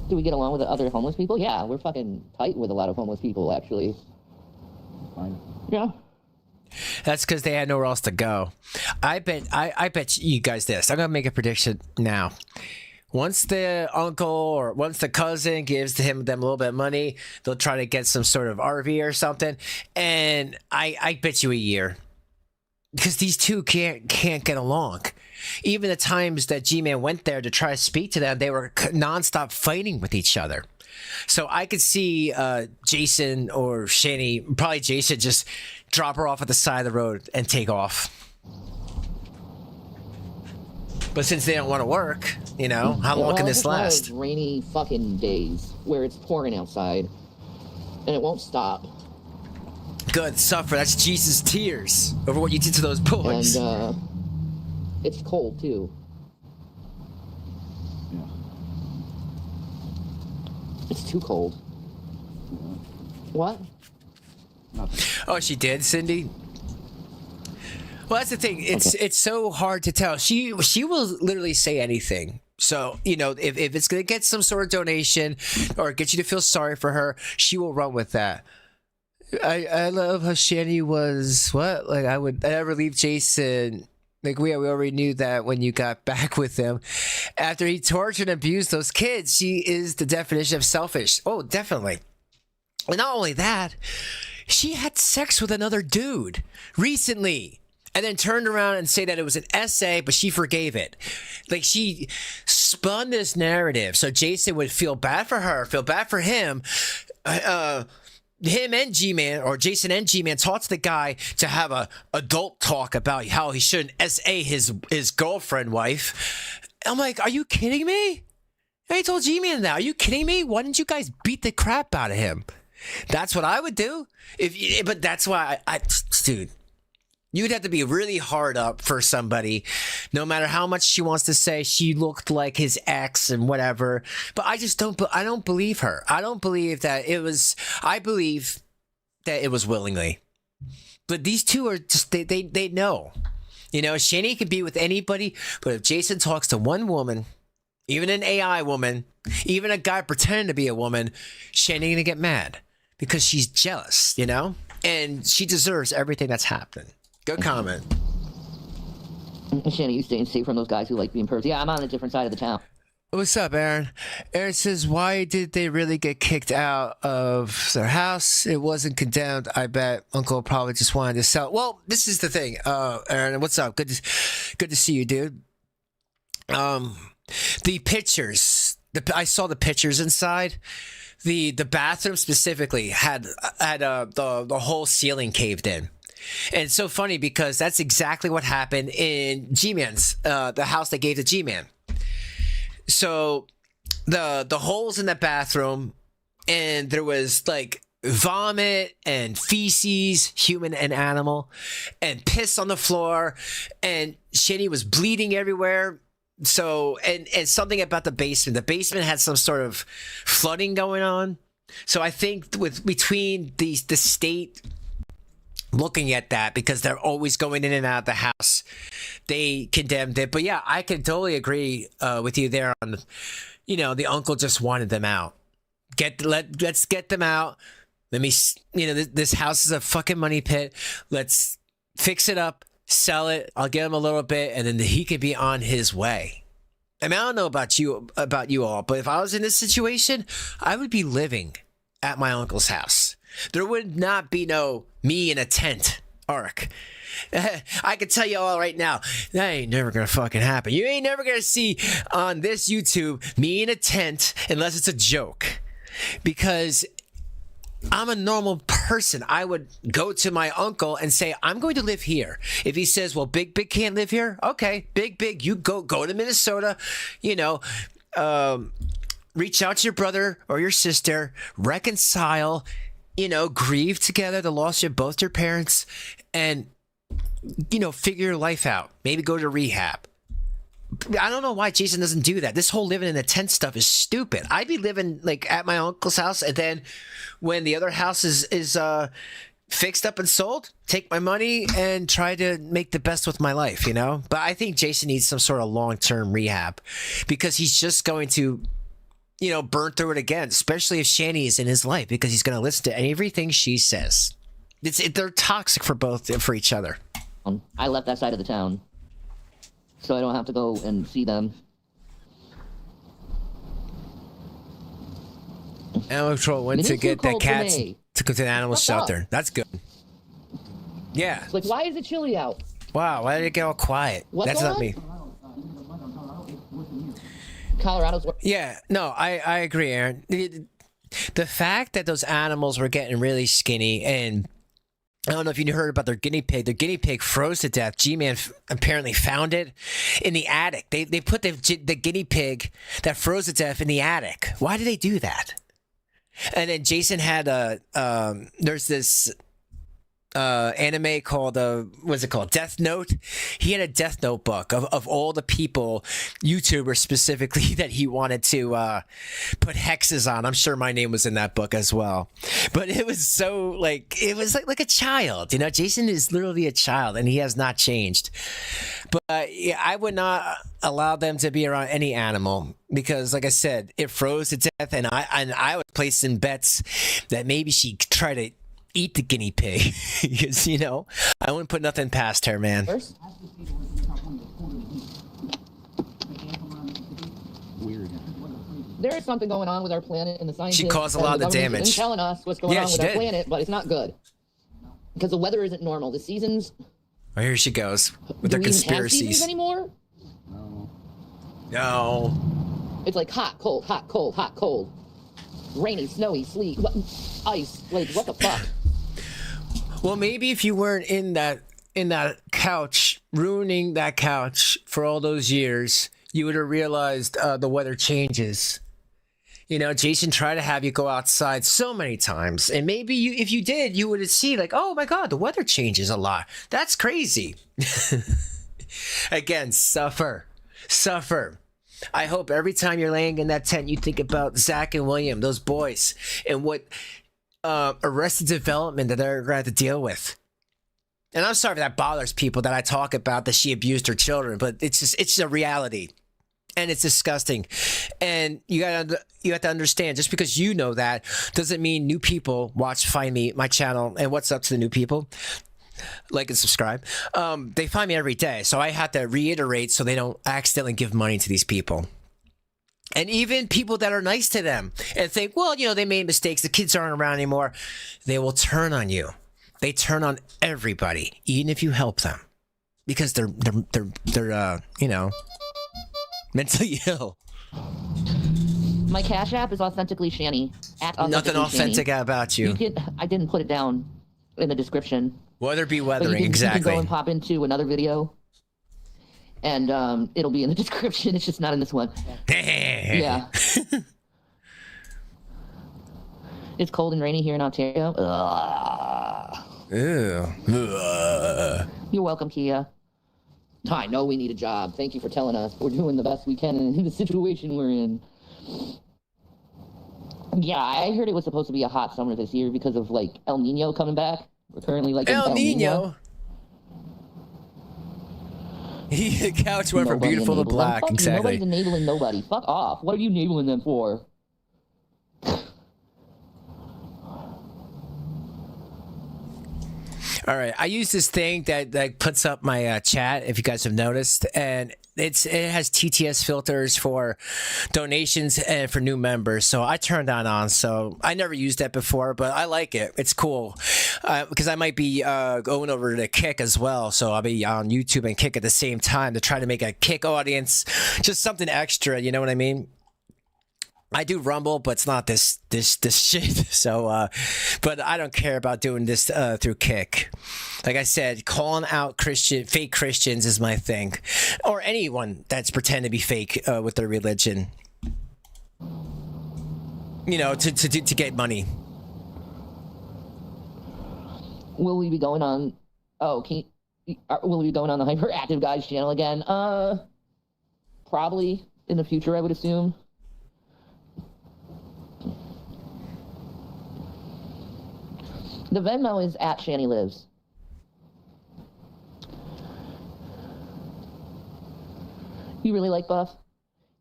Do we get along with the other homeless people? Yeah, we're fucking tight with a lot of homeless people, actually. Fine. Yeah. That's because they had nowhere else to go. I bet you guys this. I'm gonna make a prediction now. Once the uncle or once the cousin gives them a little bit of money, they'll try to get some sort of RV or something. And I bet you a year, because these two can't get along. Even the times that Gman went there to try to speak to them, they were nonstop fighting with each other. So I could see Jason or Shanny, probably Jason, just drop her off at the side of the road and take off. But since they don't want to work, you know, how long can this last? It's one of those rainy fucking days where it's pouring outside and it won't stop. Good, suffer. That's Jesus' tears over what you did to those boys. And it's cold too. Yeah. It's too cold. What? Nothing. Oh, she did, Cindy? Well, that's the thing. It's so hard to tell. She will literally say anything. So, you know, if it's going to get some sort of donation or get you to feel sorry for her, she will run with that. I love how Shanny was, what? Like, I would never leave Jason. Like, we already knew that when you got back with him. After he tortured and abused those kids, she is the definition of selfish. Oh, definitely. And not only that, she had sex with another dude recently. And then turned around and say that it was an essay, but she forgave it. Like, she spun this narrative so Jason would feel bad for her, feel bad for him. Him and Gman, or Jason and Gman, talked to the guy to have a adult talk about how he shouldn't SA his girlfriend wife. I'm like, are you kidding me? I told Gman that. Are you kidding me? Why didn't you guys beat the crap out of him? That's what I would do. But that's why I dude. You'd have to be really hard up for somebody, no matter how much she wants to say she looked like his ex and whatever. But I just don't. I don't believe her. I don't believe that it was. I believe that it was willingly. But these two are just they know. You know, Shanny could be with anybody, but if Jason talks to one woman, even an AI woman, even a guy pretending to be a woman, Shanny gonna get mad because she's jealous. You know, and she deserves everything that's happened. Good comment. Shanny, you staying safe from those guys who like being pervs. Yeah, I'm on a different side of the town. What's up, Aaron? Aaron says, why did they really get kicked out of their house? It wasn't condemned. I bet Uncle probably just wanted to sell. Well, this is the thing. Aaron, what's up? Good to see you, dude. The pictures. I saw the pictures inside. The bathroom specifically had the whole ceiling caved in. And it's so funny because that's exactly what happened in Gman's, the house that gave to Gman. So the holes in the bathroom, and there was like vomit and feces, human and animal, and piss on the floor, and Shanny was bleeding everywhere. So and something about the basement. The basement had some sort of flooding going on. So I think between the state looking at that, because they're always going in and out of the house, they condemned it. But yeah, I can totally agree with you there on, you know, the uncle just wanted them out. Let's get them out. Let me, you know, this house is a fucking money pit. Let's fix it up, sell it. I'll give him a little bit, and then he could be on his way. I mean, I don't know about you all, but if I was in this situation, I would be living at my uncle's house. There would not be no me in a tent arc. I can tell you all right now, that ain't never gonna fucking happen. You ain't never gonna see on this YouTube me in a tent unless it's a joke. Because I'm a normal person. I would go to my uncle and say, I'm going to live here. If he says, well, Big can't live here. Okay, Big, you go to Minnesota, you know, reach out to your brother or your sister, reconcile, you know, grieve together the loss of both your parents, and, you know, figure your life out. Maybe go to rehab. I don't know why Jason doesn't do that. This whole living in a tent stuff is stupid. I'd be living like at my uncle's house, and then when the other house is fixed up and sold, take my money and try to make the best with my life, you know? But I think Jason needs some sort of long-term rehab, because he's just going to, you know, burn through it again, especially if Shanny is in his life, because he's going to listen to everything she says. They're toxic for each other. I left that side of the town, so I don't have to go and see them. Animal Control went to get the cats to go to the animal shelter. That's good. Yeah. It's like, why is it chilly out? Wow, why did it get all quiet? That's not me. Colorado's. Yeah, no, I agree, Aaron. The fact that those animals were getting really skinny, and I don't know if you heard about their guinea pig. Their guinea pig froze to death. G-Man apparently found it in the attic. They put the guinea pig that froze to death in the attic. Why did they do that? And then Jason had there's this anime called what's it called, Death Note. He had a Death Note book of all the people, YouTubers specifically, that he wanted to put hexes on. I'm sure my name was in that book as well. But it was so it was like a child, you know. Jason is literally a child, and he has not changed. But yeah, I would not allow them to be around any animal, because like I said, it froze to death, and I was placing bets that maybe she tried to eat the guinea pig, because, you know, I wouldn't put nothing past her, man. Weird. There is something going on with our planet, and the scientists. She caused a lot of damage. Been telling us what's going on with our planet, but it's not good, because the weather isn't normal. The seasons. Oh, here she goes with their conspiracies. Do we even have seasons anymore? No. It's like hot, cold, hot, cold, hot, cold. Rainy, snowy, sleet, ice. Like, what the fuck? Well, maybe if you weren't in that couch, ruining that couch for all those years, you would have realized the weather changes. You know, Jason tried to have you go outside so many times, and maybe you, if you did, you would see like, oh my God, the weather changes a lot. That's crazy. Again, suffer. I hope every time you're laying in that tent, you think about Zach and William, those boys, and what arrested development that they're going to have to deal with. And I'm sorry if that bothers people that I talk about that she abused her children, but it's a reality. And it's disgusting. And you have to understand, just because you know that doesn't mean new people find me, my channel, and what's up to the new people? Like and subscribe. They find me every day. So I have to reiterate so they don't accidentally give money to these people. And even people that are nice to them and think, well, you know, they made mistakes. The kids aren't around anymore. They will turn on you. They turn on everybody, even if you help them, because they're you know, mentally ill. My Cash App is authentically Shanny. Nothing authentic about you. I didn't put it down in the description. Weather be weathering, you exactly. You can go and pop into another video, and it'll be in the description. It's just not in this one. Yeah. It's cold and rainy here in Ontario. Ew. You're welcome, Kia. I know we need a job. Thank you for telling us. We're doing the best we can in the situation we're in. Yeah, I heard it was supposed to be a hot summer this year because of, like, El Nino coming back. We're currently, like, in El Nino. The couch went from beautiful to black. Fuck, exactly. Nobody's enabling nobody. Fuck off. What are you enabling them for? All right, I use this thing that puts up my chat, if you guys have noticed, and it has TTS filters for donations and for new members. So I turned that on. So I never used that before, but I like it. It's cool because I might be going over to Kick as well. So I'll be on YouTube and Kick at the same time to try to make a Kick audience, just something extra. You know what I mean? I do Rumble, but it's not this shit. So, but I don't care about doing this through Kick. Like I said, calling out fake Christians is my thing, or anyone that's pretend to be fake with their religion. You know, to get money. Will we be going on? Oh, will we be going on the Hyperactive Guys channel again? Probably in the future, I would assume. The Venmo is at Shanny Lives. You really like Buff?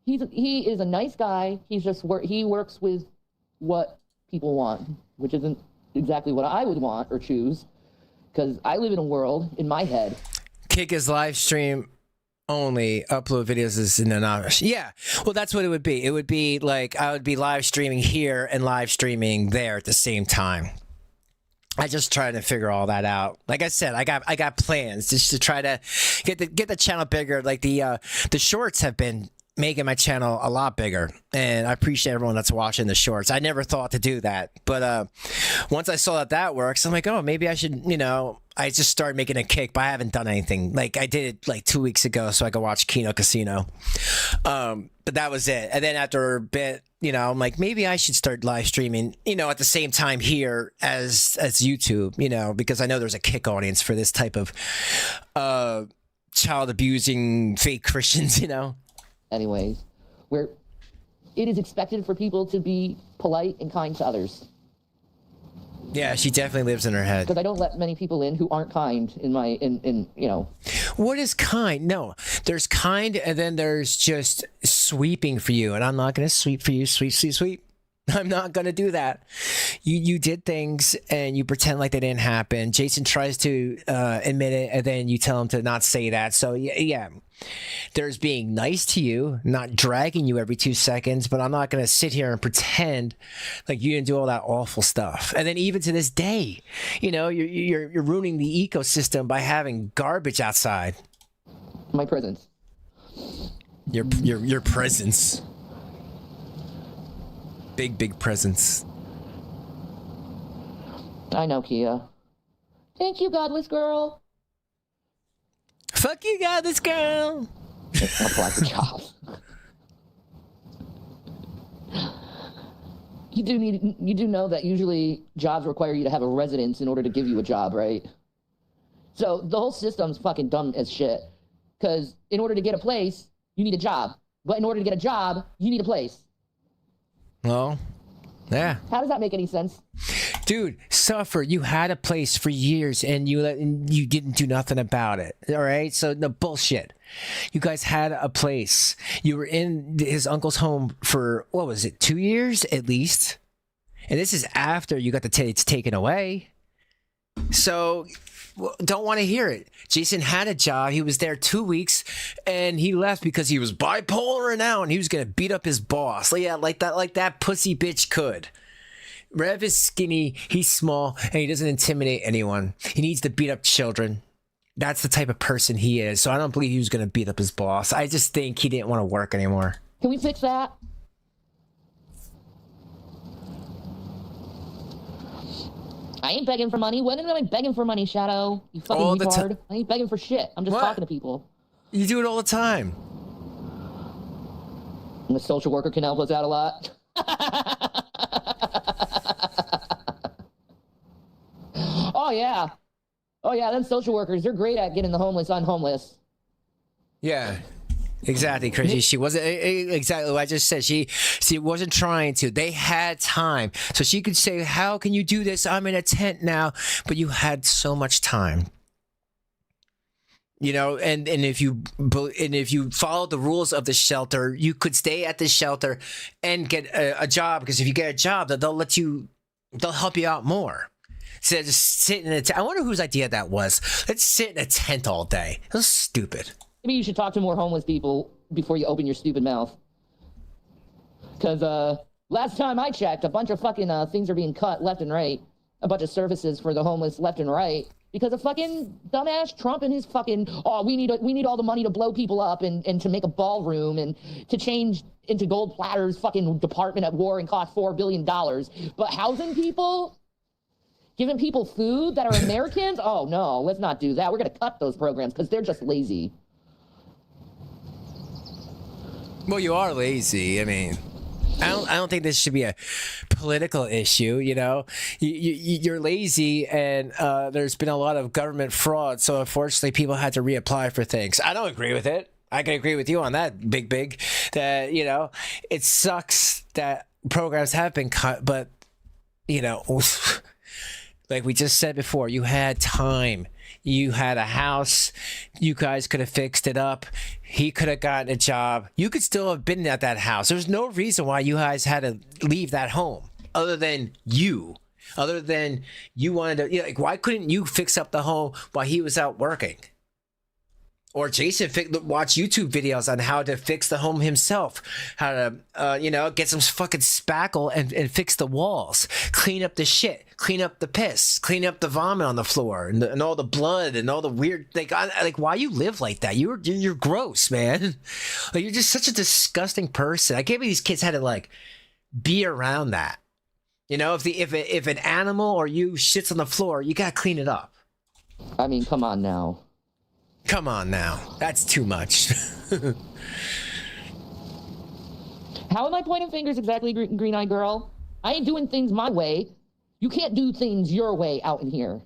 He is a nice guy. He's just he works with what people want, which isn't exactly what I would want or choose, because I live in a world in my head. Kick is live stream only. Upload videos is in anonymous. Yeah, well, that's what it would be. It would be like I would be live streaming here and live streaming there at the same time. I just trying to figure all that out. Like I said, I got plans just to try to get the channel bigger. Like the shorts have been making my channel a lot bigger, and I appreciate everyone that's watching the shorts. I never thought to do that, but once I saw that works, I'm like, oh, maybe I should. You know, I just started making a Kick, but I haven't done anything. Like I did it like 2 weeks ago, so I could watch Kino Casino. But that was it. And then after a bit, you know, I'm like, maybe I should start live streaming, you know, at the same time here as YouTube, you know, because I know there's a Kick audience for this type of child abusing fake Christians, you know. Anyways, where it is expected for people to be polite and kind to others. Yeah, she definitely lives in her head. Because I don't let many people in who aren't kind in you know. What is kind? No, there's kind, and then there's just sweeping for you, and I'm not going to sweep for you, sweep. I'm not going to do that. You did things, and you pretend like they didn't happen. Jason tries to admit it, and then you tell him to not say that. So, yeah. There's being nice to you, not dragging you every 2 seconds, but I'm not going to sit here and pretend like you didn't do all that awful stuff. And then even to this day, you know, you're ruining the ecosystem by having garbage outside. My presence. Your presence. Big presence. I know, Kia. Thank you, godless girl. Fuck you, godless girl. Apply for jobs. You do know that usually jobs require you to have a residence in order to give you a job, right? So the whole system's fucking dumb as shit. Because in order to get a place, you need a job. But in order to get a job, you need a place. Well, yeah. How does that make any sense? Dude, suffer. You had a place for years and you didn't do nothing about it. All right? So, no bullshit. You guys had a place. You were in his uncle's home for, what was it, 2 years at least? And this is after you got the it's taken away. So, don't want to hear it. Jason had a job. He was there 2 weeks and he left because he was bipolar now and he was going to beat up his boss. Yeah, like that pussy bitch could. Rev is skinny, he's small, and he doesn't intimidate anyone. He needs to beat up children. That's the type of person he is. So I don't believe he was going to beat up his boss. I just think he didn't want to work anymore. Can we fix that? I ain't begging for money. When am I begging for money, Shadow? You fucking retard. I ain't begging for shit. I'm just talking to people. You do it all the time. And the social worker can help us out a lot. Oh yeah, them social workers, they're great at getting the homeless unhomeless. Yeah, exactly, Crazy. She wasn't exactly what I just said. She wasn't trying to. They had time, so she could say, "How can you do this? I'm in a tent now." But you had so much time. You know, and if you follow the rules of the shelter, you could stay at the shelter and get a job, because if you get a job, they'll help you out more. So just sit in a tent. I wonder whose idea that was. Let's sit in a tent all day. That was stupid. Maybe you should talk to more homeless people before you open your stupid mouth. Because last time I checked, a bunch of fucking things are being cut left and right. A bunch of services for the homeless left and right. Because of fucking dumbass Trump and his fucking, we need all the money to blow people up and to make a ballroom and to change into Gold Platter's fucking department at war and cost $4 billion. But housing people? Giving people food that are Americans? Oh, no, let's not do that. We're going to cut those programs because they're just lazy. Well, you are lazy. I mean, I don't think this should be a political issue, you know? You're lazy, and there's been a lot of government fraud, so unfortunately people had to reapply for things. I don't agree with it. I can agree with you on that, big, that, you know, it sucks that programs have been cut, but, you know... Like we just said before, you had time. You had a house. You guys could have fixed it up. He could have gotten a job. You could still have been at that house. There's no reason why you guys had to leave that home other than you. Other than you wanted to, you know, like, why couldn't you fix up the home while he was out working? Or Jason watch YouTube videos on how to fix the home himself, how to, you know, get some fucking spackle and fix the walls, clean up the shit, clean up the piss, clean up the vomit on the floor and all the blood and all the weird, like why you live like that? You're gross, man. Like, you're just such a disgusting person. I can't believe these kids had to like be around that. You know, if an animal or you shits on the floor, you gotta clean it up. I mean, come on now. Come on now. That's too much. How am I pointing fingers exactly, green-eyed girl? I ain't doing things my way. You can't do things your way out in here.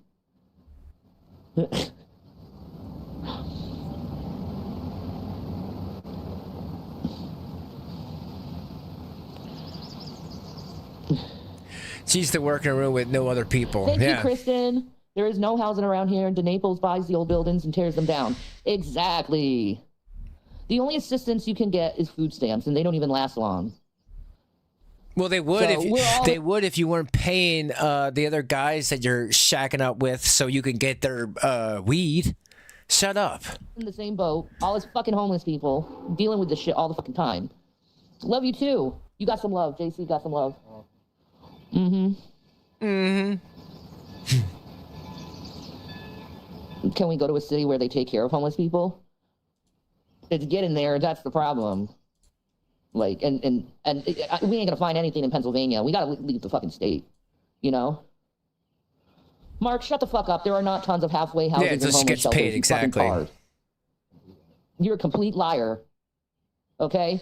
She used to work in a room with no other people. Thank you, Kristen. There is no housing around here, and DeNaples buys the old buildings and tears them down. Exactly. The only assistance you can get is food stamps, and they don't even last long. Well, they would So if you weren't paying the other guys that you're shacking up with so you can get their weed. Shut up. In the same boat, all us fucking homeless people dealing with this shit all the fucking time. Love you too. You got some love. JC got some love. Can we go to a city where they take care of homeless people? It's getting there. That's the problem. Like, and we ain't gonna find anything in Pennsylvania. We gotta leave the fucking state. You know. Mark, shut the fuck up. There are not tons of halfway houses and homeless gets shelters. paid, exactly. You're a complete liar. Okay.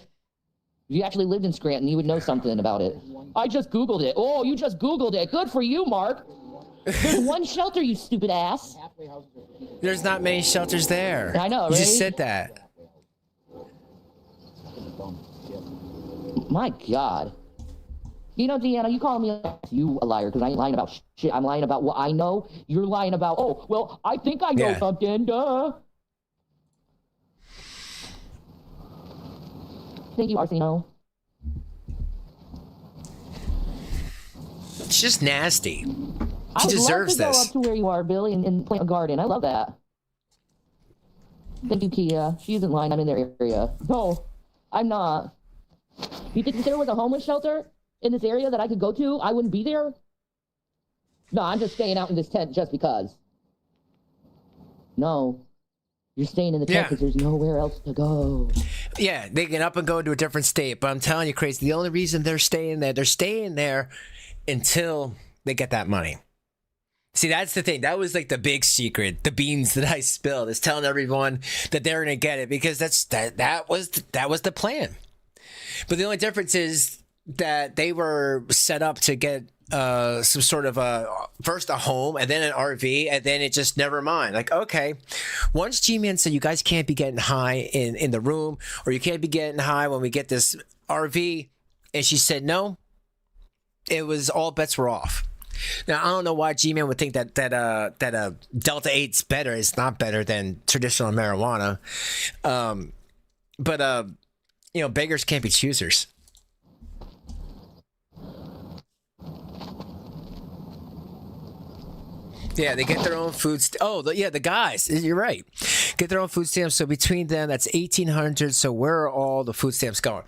If you actually lived in Scranton, you would know something about it. I just Googled it. Oh, you just Googled it. Good for you, Mark. There's one shelter, you stupid ass. There's not many shelters there. I know, You just right? said that. My God. You know, Deanna, you call me a liar because I ain't lying about shit. I'm lying about what I know. You're lying about, oh, well, I think I know Yeah. something, duh. Thank you, Arsino. It's just nasty. I He would deserves love to this. go up to where you are, Billy, and plant a garden. I love that. Thank you, Kia. She isn't lying. I'm in their area. No, I'm not. You think if there was a homeless shelter in this area that I could go to, I wouldn't be there? No, I'm just staying out in this tent just because. No. You're staying in the tent Yeah. because there's nowhere else to go. Yeah, they can up and go to a different state, but I'm telling you, Crazy, the only reason they're staying there until they get that money. See, that's the thing. That was like the big secret, the beans that I spilled, is telling everyone that they're gonna get it because that was the plan. But the only difference is that they were set up to get some sort of first a home and then an RV, and then it just never mind. Like, okay, once G-Man said you guys can't be getting high in the room, or you can't be getting high when we get this RV, and she said no, it was all bets were off. Now I don't know why G-Man would think that Delta 8's better. It's not better than traditional marijuana, but you know, beggars can't be choosers. Yeah, they get their own food. The guys. You're right. Get their own food stamps. So between them, that's $1,800. So where are all the food stamps going?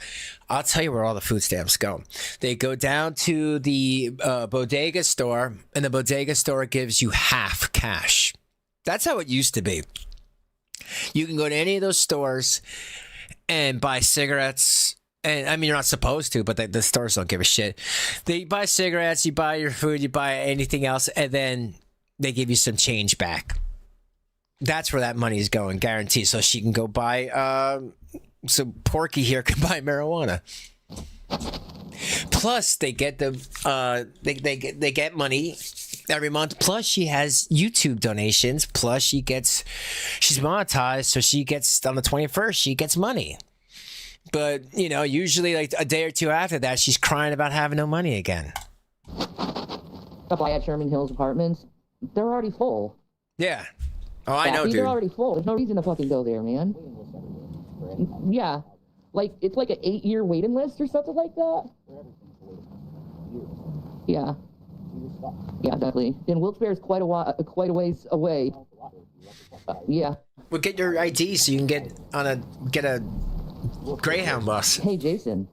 I'll tell you where all the food stamps go. They go down to the bodega store, and the bodega store gives you half cash. That's how it used to be. You can go to any of those stores and buy cigarettes. And I mean, you're not supposed to, but the stores don't give a shit. They buy cigarettes, you buy your food, you buy anything else, and then they give you some change back. That's where that money is going, guaranteed. So she can go buy, so Porky here can buy marijuana. Plus, they get they get money every month. Plus, she has YouTube donations. Plus, she's monetized, so she gets on the 21st. She gets money. But you know, usually like a day or two after that, she's crying about having no money again. Apply at Sherman Hills Apartments. They're already full. Yeah. Oh, I know, These dude. are already full. There's no reason to fucking go there, man. Yeah. Like, it's like an 8-year waiting list or something like that. Yeah. Yeah, exactly. And Wilkes-Barre is quite a ways away. Yeah. Well, get your ID so you can get a Greyhound bus. Hey, Jason.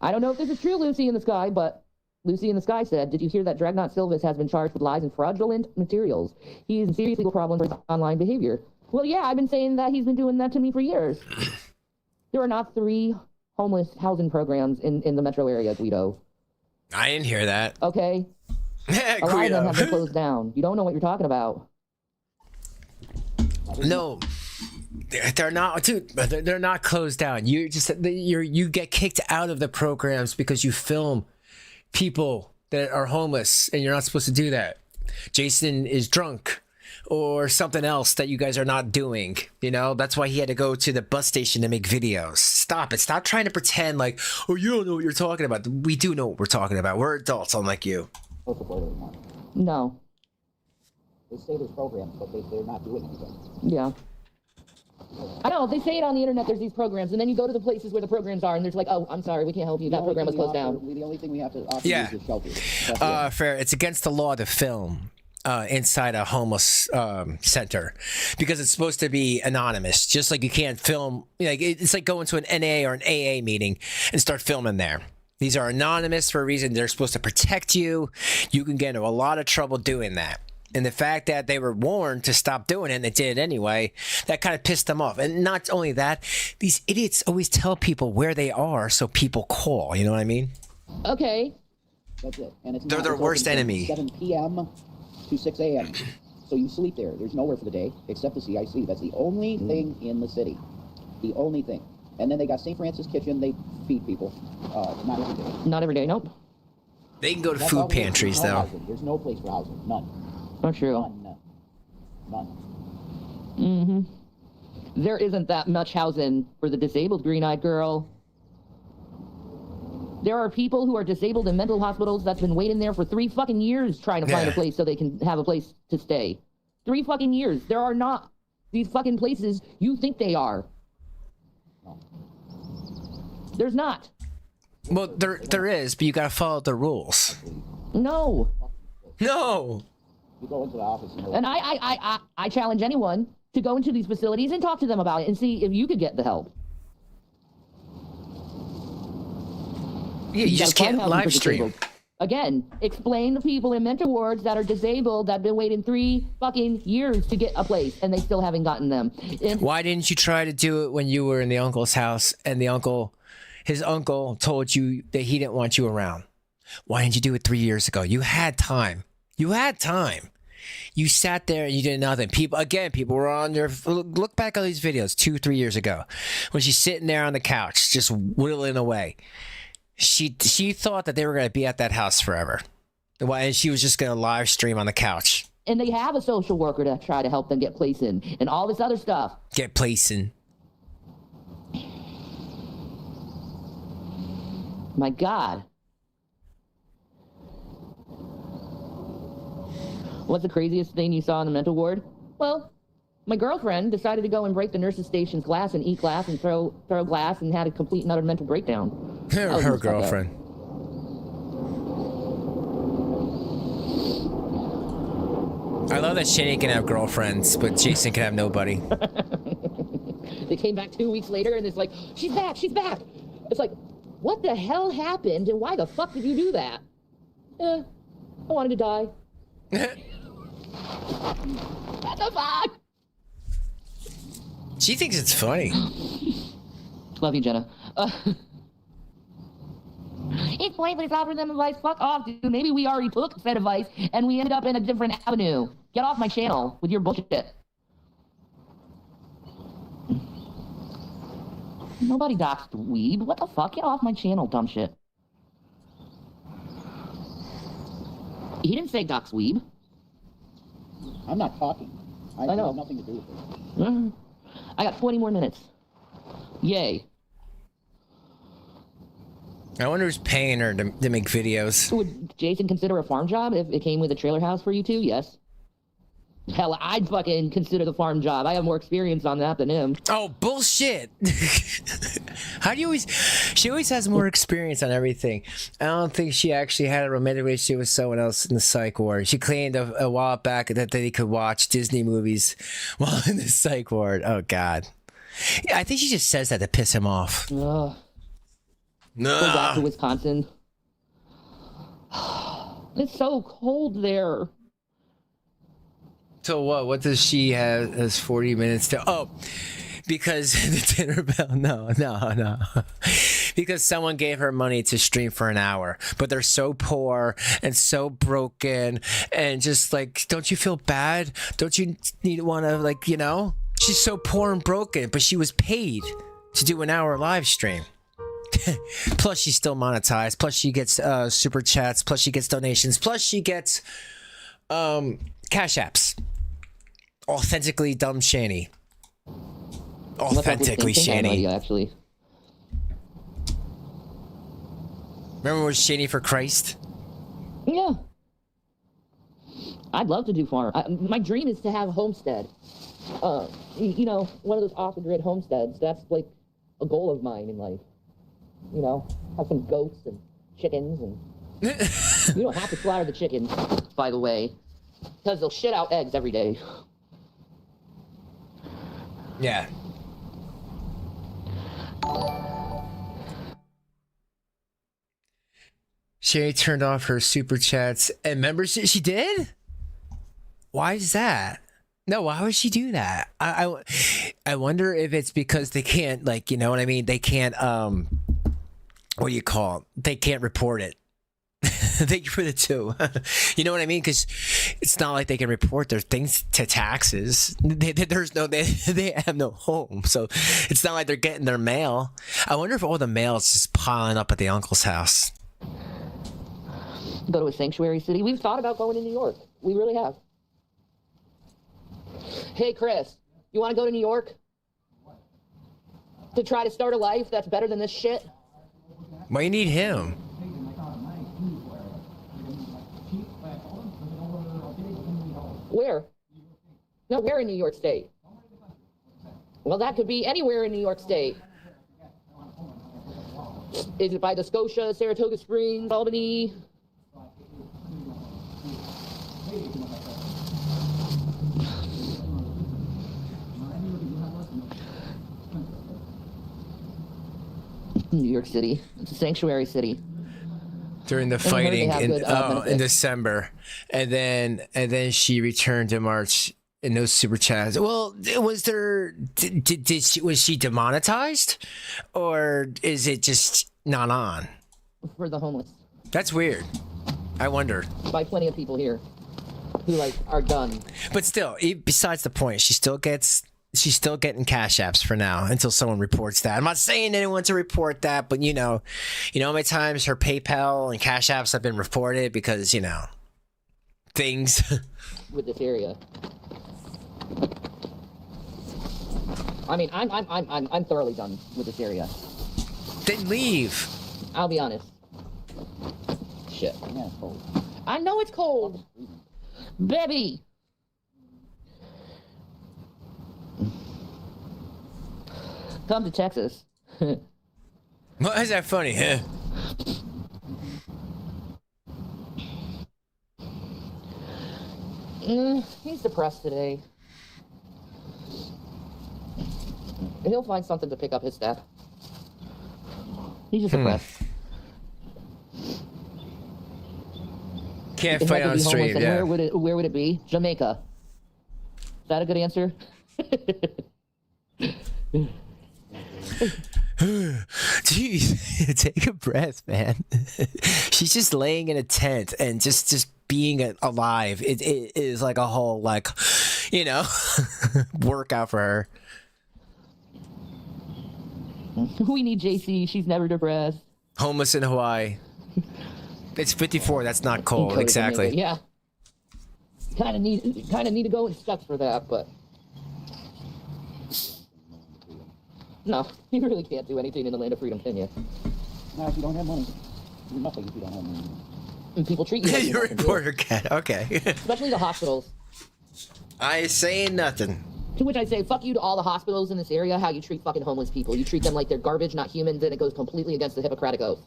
I don't know if this is true, Lucy in the Sky, but Lucy in the Sky said, did you hear that Dragnot Silvis has been charged with lies and fraudulent materials? He is in serious legal problem for his online behavior. Well, yeah, I've been saying that he's been doing that to me for years. There are not 3 homeless housing programs in the metro area, Guido. I didn't hear that. Okay? A lot of them have been closed down. You don't know what you're talking about. No, they're not, dude. They're not closed down. You get kicked out of the programs because you film people that are homeless, and you're not supposed to do that. Jason is drunk or something else that you guys are not doing. You know, that's why he had to go to the bus station to make videos. Stop it. Stop trying to pretend like, oh, you don't know what you're talking about. We do know what we're talking about. We're adults, unlike you. No. They say there's programs, but they're not doing anything. Yeah. I know, they say it on the internet, there's these programs, and then you go to the places where the programs are, and there's like, oh, I'm sorry, we can't help you, that program was closed down. The only thing we have to offer Yeah. is shelter. Fair. It's against the law to film inside a homeless center because it's supposed to be anonymous. Just like you can't film, like it's like going to an NA or an AA meeting and start filming there. These are anonymous for a reason. They're supposed to protect you. You can get into a lot of trouble doing that. And the fact that they were warned to stop doing it and they did it anyway, that kind of pissed them off. And not only that, these idiots always tell people where they are so people call. You know what I mean? Okay. That's it. And it's They're not- their it's worst open from enemy. 7 p.m. to 6 a.m. So you sleep there. There's nowhere for the day except the CIC. That's the only thing in the city. The only thing. And then they got St. Francis Kitchen. They feed people. Not every day. Not every day, nope. They can go to That's all food it is. pantries, There's no though. housing. There's no place for housing. None. Not true. None. There isn't that much housing for the disabled green-eyed girl. There are people who are disabled in mental hospitals that's been waiting there for 3 fucking years trying to find a place so they can have a place to stay. 3 fucking years. There are not these fucking places you think they are. There's not. Well, there is, but you gotta follow the rules. No. No. You go into the office and And I challenge anyone to go into these facilities and talk to them about it and see if you could get the help. Yeah, you just gotta find can't housing for live stream. disabled. Again, explain to people in mental wards that are disabled that have been waiting 3 fucking years to get a place and they still haven't gotten them. And Why didn't you try to do it when you were in the uncle's house and his uncle told you that he didn't want you around? Why didn't you do it 3 years ago? You had time. You had time. You sat there and you did nothing. People were on their, look back at these videos 2-3 years ago when she's sitting there on the couch just whittling away. She thought that they were going to be at that house forever. And she was just going to live stream on the couch. and they have a social worker to try to help them get placed in and all this other stuff. Get placing. My God. What's the craziest thing you saw in the mental ward? Well, my girlfriend decided to go and break the nurse's station's glass and eat glass and throw glass and had a complete and utter mental breakdown. Her girlfriend. I love that Shanny can have girlfriends, but Jason can have nobody. They came back 2 weeks later and it's like, she's back, she's back. It's like, what the hell happened and why the fuck did you do that? I wanted to die. What the fuck? She thinks it's funny. Love you, Jenna. It's funny, but it's not for them advice. Fuck off, dude. Maybe we already took said advice and we ended up in a different avenue. Get off my channel with your bullshit. Nobody doxed Weeb. What the fuck? Get off my channel, dumb shit. He didn't say dox Weeb. I'm not talking. I know. have nothing to do with it. I got 20 more minutes. Yay. I wonder who's paying her to make videos. Would Jason consider a farm job if it came with a trailer house for you two? Yes. Hell, I'd fucking consider the farm job. I have more experience on that than him. Oh, bullshit. How do you always... She always has more experience on everything. I don't think she actually had a romantic relationship with someone else in the psych ward. She claimed a while back that they could watch Disney movies while in the psych ward. Oh, God. Yeah, I think she just says that to piss him off. Go back to Wisconsin. It's so cold there. So what? What does she have as 40 minutes to... Oh, because the dinner bell... No. Because someone gave her money to stream for an hour. But they're so poor and so broken. And just like, don't you feel bad? Don't you want to, like, you know? She's so poor and broken, but she was paid to do an hour live stream. Plus, she's still monetized. Plus, she gets super chats. Plus, she gets donations. Plus, she gets cash apps. Authentically dumb Shanny. Authentically Shanny. Actually. Remember when it was Shanny for Christ? Yeah. I'd love to do farm. My dream is to have a homestead. You know, one of those off-the-grid homesteads. That's like a goal of mine in life. You know, have some goats and chickens and... You don't have to slaughter the chickens, by the way, because they'll shit out eggs every day. Yeah. Sherry turned off her super chats and membership. She did? Why is that? No, why would she do that? I wonder if it's because they can't, like, you know what I mean? They can't, what do you call it? They can't report it. Thank you for the 2. You know what I mean? Because it's not like they can report their things to taxes. They have no home, so it's not like they're getting their mail. I wonder if all the mail is just piling up at the uncle's house. Go to a sanctuary city. We've thought about going to New York. We really have. Hey, Chris, you want to go to New York? To try to start a life that's better than this shit? Why you need him? Where? No, where in New York State? Well, that could be anywhere in New York State. Is it by the Scotia, Saratoga Springs, Albany? New York City. It's a sanctuary city. During the I heard they fighting have in good, benefits. in December, and then she returned in March. And no super chats. Well, was there? Was she demonetized, or is it just not on? For the homeless. That's weird. I wonder. By plenty of people here who like are done. But still, besides the point, she's still getting cash apps for now until someone reports that. I'm not saying anyone to report that, but you know how many times her PayPal and cash apps have been reported because things With this area. I mean, I'm thoroughly done with this area. Then leave. I'll be honest. Shit. Yeah, it's cold. I know it's cold. Baby. Come to Texas. Why is that funny? Huh? He's depressed today. He'll find something to pick up his step. He's just depressed. Can't If I fight could on be homeless, stream. then Yeah. where would it be? Jamaica. Is that a good answer? Jeez, take a breath, man. She's just laying in a tent and just being alive. It is like a whole workout for her. We need JC. She's never depressed. Homeless in Hawaii. It's 54. That's not cold. Encoded Exactly. Jamaica. Yeah. Kind of need to go in steps for that, but no, you really can't do anything in the land of freedom, can you? Now, if you don't have money, you're nothing if you don't have money. And people treat you like You're a nothing, too. reporter cat. Okay. Especially the hospitals. I ain't saying nothing. To which I say, fuck you to all the hospitals in this area, how you treat fucking homeless people. You treat them like they're garbage, not humans, and it goes completely against the Hippocratic Oath.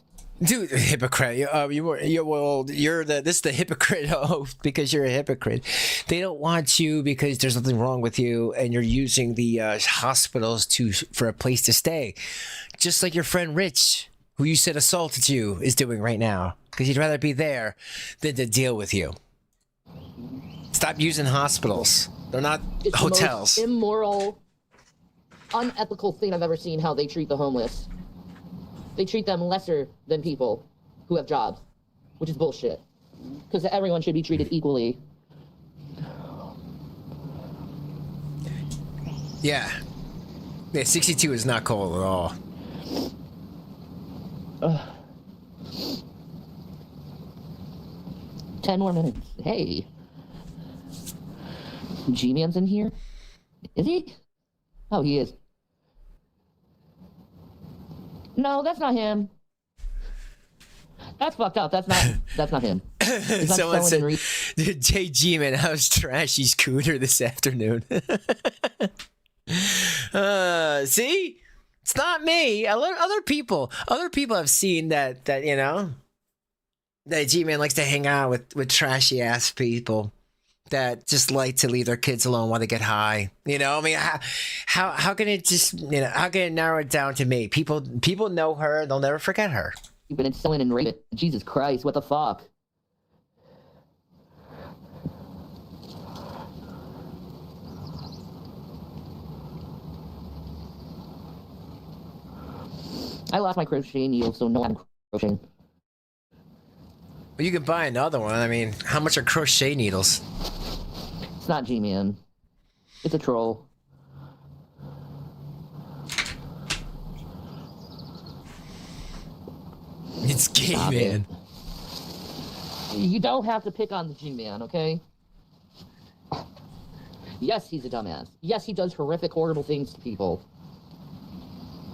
Dude, hypocrite. This is the hypocrite oath because you're a hypocrite. They don't want you because there's nothing wrong with you, and you're using the hospitals for a place to stay, just like your friend Rich, who you said assaulted you, is doing right now, because he'd rather be there than to deal with you. Stop using hospitals. They're not It's hotels. the most immoral, unethical thing I've ever seen how they treat the homeless. They treat them lesser than people who have jobs, which is bullshit. Because everyone should be treated equally. Yeah. 62 is not cold at all. 10 more minutes. Hey. Gman's in here? Is he? Oh, he is. No, that's not him. That's fucked up. That's not him. He's not Someone selling said, in Jay Gman, how's trashy scooter this afternoon? See? It's not me. Other people have seen that that Gman likes to hang out with trashy ass people that just like to leave their kids alone while they get high. I mean, how can it just, how can it narrow it down to me? People know her. They'll never forget her. But it's selling and rape. Jesus Christ, what the fuck? I lost my crocheting needle, so no, I'm crocheting. Well, you can buy another one. I mean, how much are crochet needles? It's not Gman. It's a troll. It's Gman. You don't have to pick on the Gman, okay? Yes, he's a dumbass. Yes, he does horrific, horrible things to people.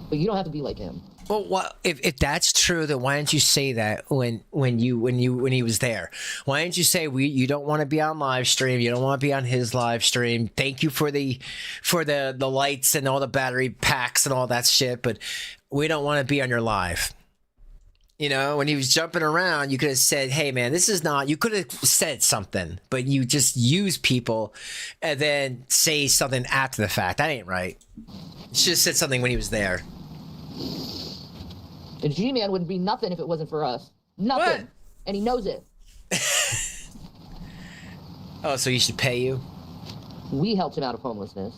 But you don't have to be like him. Well, if that's true, then why didn't you say that when he was there? Why didn't you say you don't want to be on live stream, you don't want to be on his live stream? Thank you for the lights and all the battery packs and all that shit, but we don't want to be on your live. You know, when he was jumping around, you could have said, "Hey, man, this is not." You could have said something, but you just use people and then say something after the fact. That ain't right. You should have said something when he was there. And G-Man wouldn't be nothing if it wasn't for us. Nothing. What? And he knows it. Oh, so he should pay you? We helped him out of homelessness.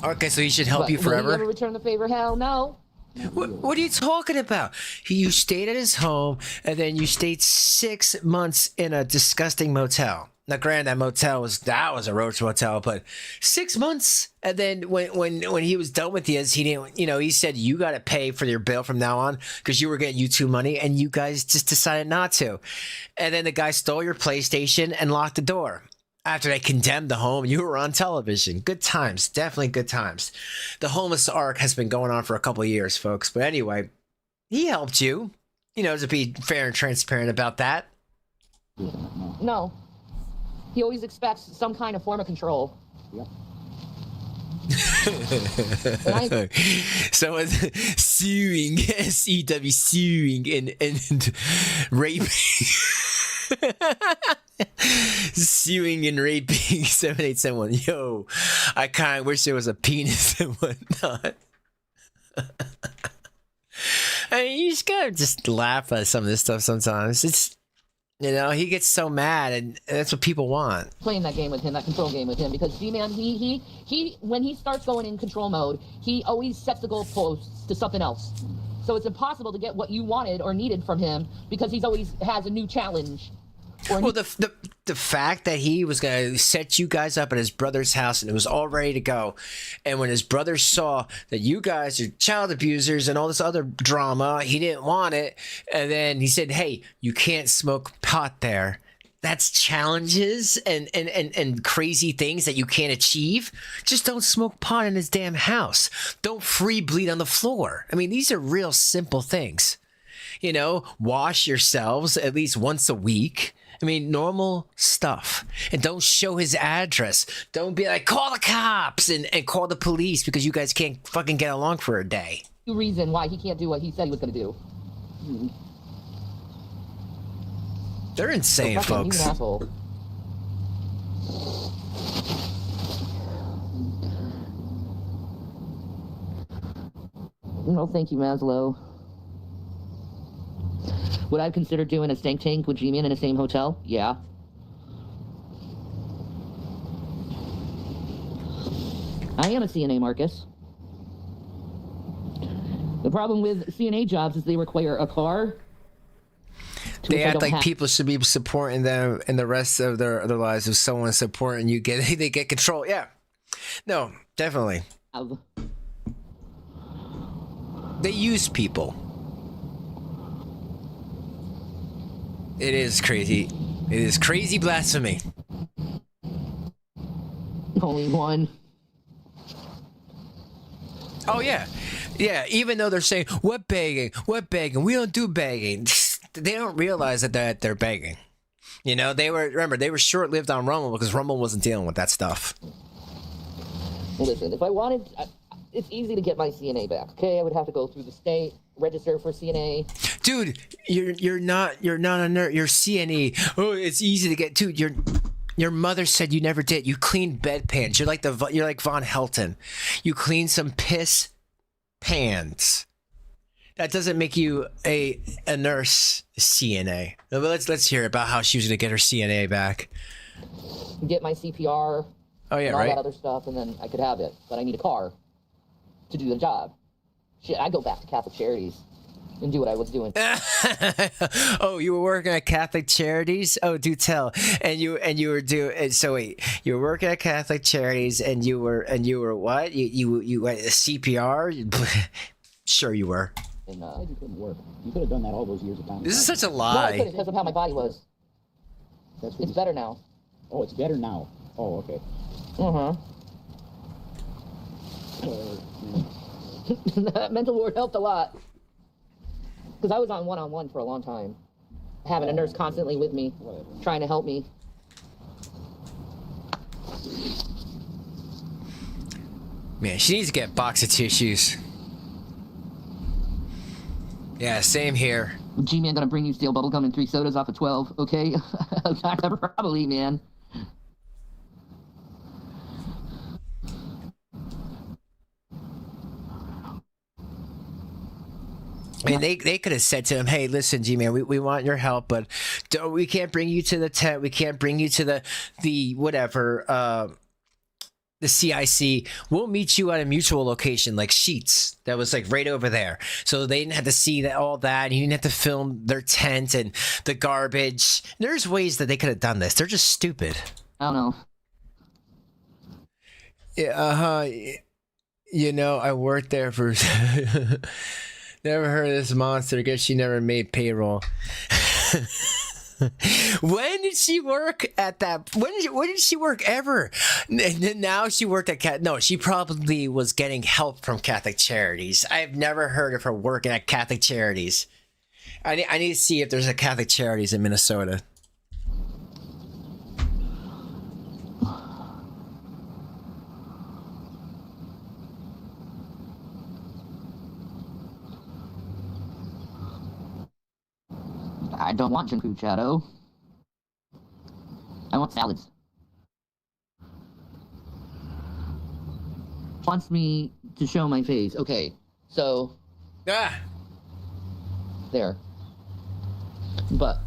Okay, so he should help you Will he forever? ever return the favor? Hell no. What are you talking about? You stayed at his home, and then you stayed 6 months in a disgusting motel. Now, granted, that motel was a roach motel, but 6 months, and then when he was done with his, he didn't. You know, he said you got to pay for your bill from now on because you were getting YouTube money, and you guys just decided not to. And then the guy stole your PlayStation and locked the door. After they condemned the home, you were on television. Good times, definitely good times. The homeless arc has been going on for a couple of years, folks. But anyway, he helped you. You know, to be fair and transparent about that. No. He always expects some kind of form of control. Yep. So it's suing, SEW, suing and raping. Suing and raping 7871. Yo, I kind of wish there was a penis and whatnot. I mean, you just gotta just laugh at some of this stuff sometimes. It's, you know, he gets so mad, and that's what people want. Playing that game with him, that control game with him, because G-Man, he when he starts going in control mode, he always sets the goalposts to something else. So it's impossible to get what you wanted or needed from him because he's always has a new challenge. Well, the fact that he was going to set you guys up at his brother's house and it was all ready to go, and when his brother saw that you guys are child abusers and all this other drama, he didn't want it, and then he said, "Hey, you can't smoke pot there." That's challenges and crazy things that you can't achieve. Just don't smoke pot in his damn house. Don't free bleed on the floor. I mean, these are real simple things. You know, wash yourselves at least once a week. I mean, normal stuff. And don't show his address. Don't be like, call the cops and call the police because you guys can't fucking get along for a day. Reason why he can't do what he said he was going to do. They're insane, so folks. He's an asshole. No, thank you, Maslow. Would I consider doing a stank tank with G-Man in the same hotel? Yeah. I am a CNA, Marcus. The problem with CNA jobs is they require a car. They act like people should be supporting them in the rest of their lives. If someone's supporting you, they get control. Yeah. No, definitely. They use people. It is crazy. It is crazy blasphemy. Only one. Oh, yeah. Yeah, even though they're saying, what begging? What begging? We don't do begging. They don't realize that they're begging. You know, they were short-lived on Rumble because Rumble wasn't dealing with that stuff. Listen, if I wanted, it's easy to get my CNA back, okay? I would have to go through the state, register for CNA. Dude, you're not a nerd. You're CNE. Oh, it's easy to get. Dude, your mother said you never did. You cleaned bedpans. You're like Von Helton. You clean some piss pans. That doesn't make you a nurse CNA. But let's hear about how she was gonna get her CNA back. Get my CPR. Oh yeah, and all right. that other stuff, and then I could have it. But I need a car to do the job. Shit, I go back to Catholic Charities. and do what I was doing. Oh, you were working at Catholic Charities? Oh, do tell. And you were doing. So wait, you were working at Catholic Charities, and you were what? You went CPR? Sure, you were. And, You couldn't work. You could have done that all those years of time. This is such a no, I couldn't lie. because of how my body was. That's what It's you better now. Oh, it's better now. Oh, okay. That mental ward helped a lot. Because I was on one-on-one for a long time. Having a nurse constantly with me, trying to help me. Man, she needs to get a box of tissues. Yeah, same here. Gman gonna bring you steel bubblegum and 3 sodas off of 12, okay? Probably, man. I mean, they could have said to him, "Hey, listen, G-Man, we want your help, but we can't bring you to the tent. We can't bring you to the whatever, the CIC. We'll meet you at a mutual location, like Sheets, that was like right over there. So they didn't have to see that all that. You didn't have to film their tent and the garbage. There's ways that they could have done this. They're just stupid. I don't know. Yeah, you know, I worked there for. Never heard of this monster. Guess she never made payroll. When did she work at that? When did she work ever? Now she worked at No, she probably was getting help from Catholic Charities. I've never heard of her working at Catholic Charities. I need to see if there's a Catholic Charities in Minnesota. I don't want junk food, Shadow. I want salads. Wants me to show my face. Okay, so there. But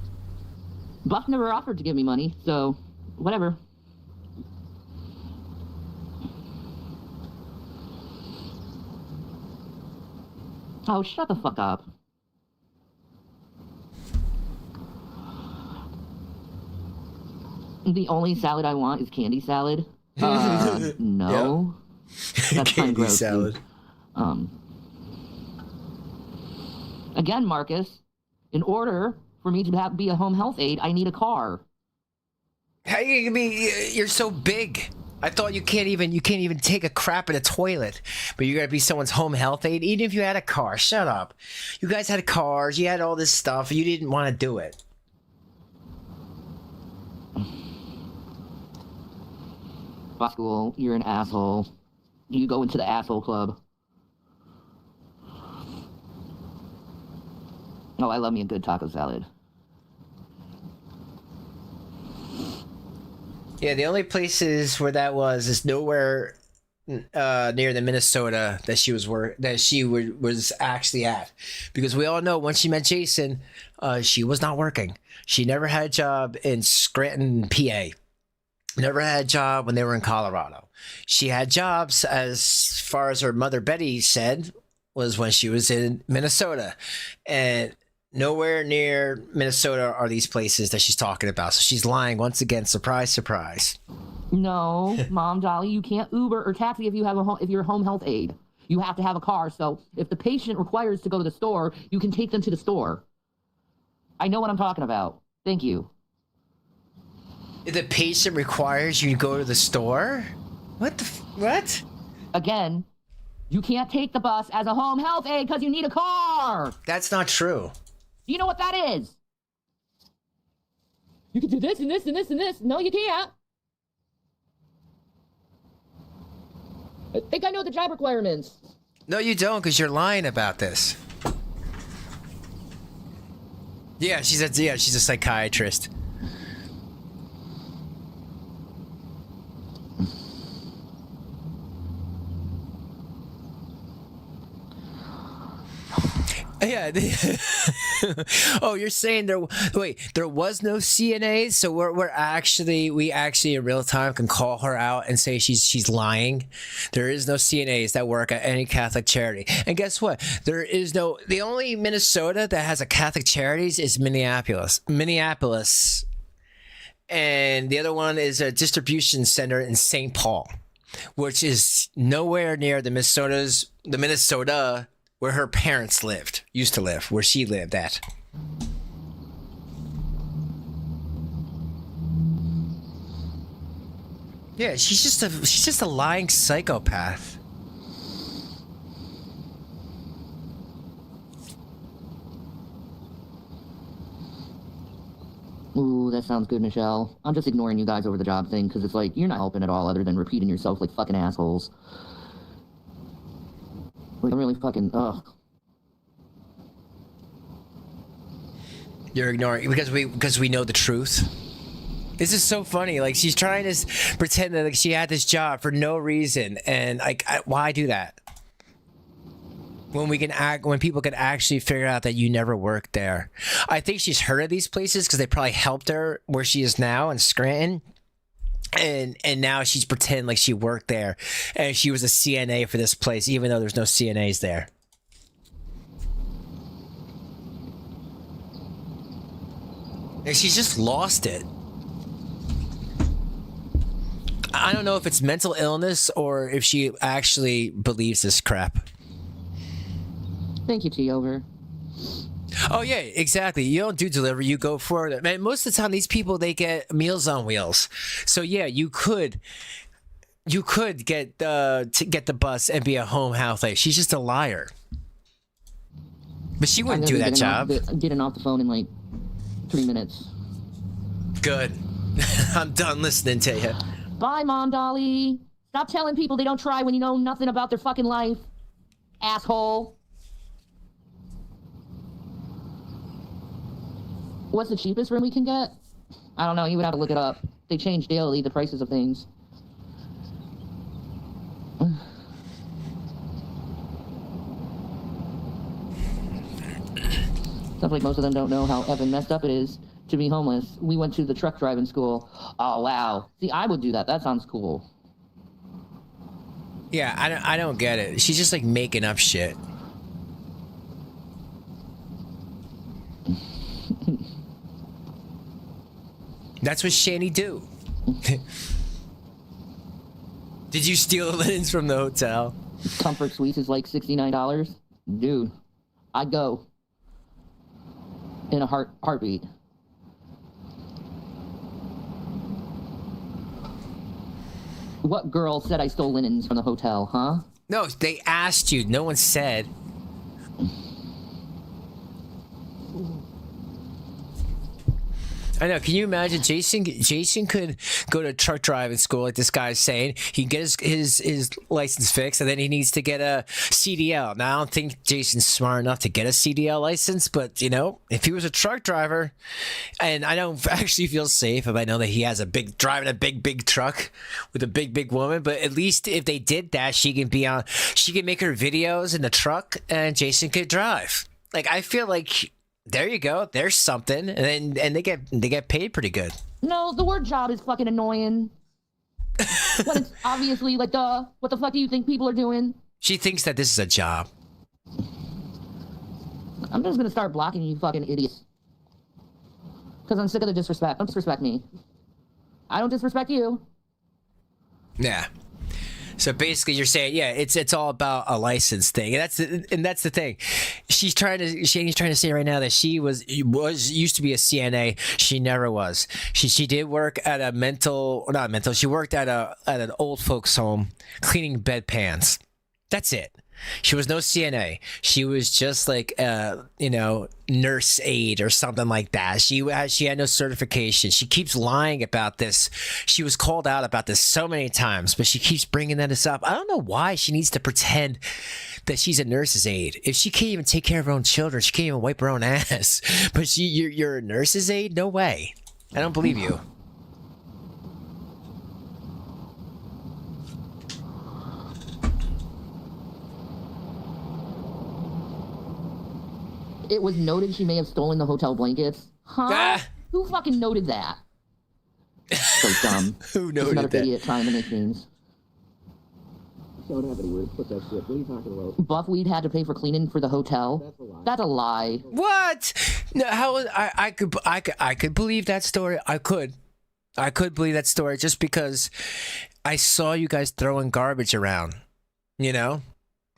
Buff never offered to give me money, so whatever. Oh, shut the fuck up. The only salad I want is candy salad. No. That's kind of gross. Salad. Dude. Again, Marcus, in order for me to be a home health aide, I need a car. How you gonna be? You're so big. I thought you can't even take a crap in a toilet, but you're gonna be someone's home health aide, even if you had a car. Shut up. You guys had cars. You had all this stuff. You didn't want to do it. School, you're an asshole. You go into the asshole club. Oh, I love me a good taco salad. Yeah, the only places where that was is nowhere near the Minnesota that she was actually at, because we all know once she met Jason, she was not working. She never had a job in Scranton, PA. Never had a job when they were in Colorado. She had jobs, as far as her mother Betty said, was when she was in Minnesota. And nowhere near Minnesota are these places that she's talking about. So she's lying once again. Surprise, surprise. No, Mom, Dolly, you can't Uber or taxi if you're a home health aide. You have to have a car. So if the patient requires to go to the store, you can take them to the store. I know what I'm talking about. Thank you. If the patient requires you to go to the store? What? Again, you can't take the bus as a home health aide because you need a car. That's not true. Do you know what that is? You can do this and this and this and this. No, you can't. I think I know the job requirements. No, you don't, because you're lying about this. Yeah, she's a psychiatrist. Yeah. Oh, you're saying there? Wait, there was no CNA, so we actually in real time can call her out and say she's lying. There is no CNAs that work at any Catholic charity, and guess what? There is no. The only Minnesota that has a Catholic charities is Minneapolis. And the other one is a distribution center in St. Paul, which is nowhere near the Minnesota where her parents used to live, where she lived at. Yeah, she's just a lying psychopath. Ooh, that sounds good, Michelle. I'm just ignoring you guys over the job thing, because it's like, you're not helping at all other than repeating yourself like fucking assholes. Like, I'm really fucking, ugh. You're ignoring because we know the truth. This is so funny. Like, she's trying to pretend that like she had this job for no reason, and like, why do that? When people can actually figure out that you never worked there. I think she's heard of these places because they probably helped her where she is now in Scranton. And now she's pretending like she worked there and she was a CNA for this place, even though there's no CNAs there. And she's just lost it. I don't know if it's mental illness or if she actually believes this crap. Thank you, T-Over. Oh yeah, exactly. You don't do delivery, you go for it. Man, most of the time these people, they get Meals on Wheels. So yeah, you could get the bus and be a home health aide. She's just a liar. But she wouldn't do that job. Getting off the phone in like 3 minutes. Good. I'm done listening to you. Bye, Mom Dolly. Stop telling people they don't try when you know nothing about their fucking life. Asshole. What's the cheapest room we can get? I don't know. You would have to look it up. They change daily, the prices of things. Sounds like most of them don't know how effing messed up it is to be homeless. We went to the truck driving school. Oh, wow. See, I would do that. That sounds cool. Yeah, I don't get it. She's just like making up shit. That's what Shanny do. Did you steal the linens from the hotel? Comfort Suites is like $69. Dude, I'd go. In a heartbeat. What girl said I stole linens from the hotel, huh? No, they asked you. No one said. I know. Can you imagine Jason? Jason could go to truck driving school, like this guy's saying. He can get his license fixed, and then he needs to get a CDL. Now, I don't think Jason's smart enough to get a CDL license, but, you know, if he was a truck driver, and I don't actually feel safe if I know that he has driving a big truck with a big woman, but at least if they did that, she can make her videos in the truck, and Jason could drive. Like, I feel like... There you go. There's something, and they get paid pretty good. No, the word job is fucking annoying. When it's obviously like, what the fuck do you think people are doing? She thinks that this is a job. I'm just gonna start blocking you fucking idiots. Because I'm sick of the disrespect. Don't disrespect me. I don't disrespect you. Yeah. So basically, you're saying, yeah, it's all about a license thing, and that's the thing. Shanny's trying to say right now that she used to be a CNA. She never was. She did work at a She worked at an old folks home cleaning bedpans. That's it. She was no CNA. She was just like nurse aide or something like that. She had no certification. She keeps lying about this. She was called out about this so many times, but she keeps bringing this up. I don't know why she needs to pretend that she's a nurse's aide. If she can't even take care of her own children, she can't even wipe her own ass. But you're a nurse's aide? No way. I don't believe you. it was noted she may have stolen the hotel blankets. Huh? Ah. Who fucking noted that? So dumb. Who Just noted another that? idiot trying to make memes. Showed up anywhere. Put that shit. What are you talking about? Buffweed had to pay for cleaning for the hotel. That's a lie. That's a lie. What? No, how I could believe that story. I could believe that story just because I saw you guys throwing garbage around, you know,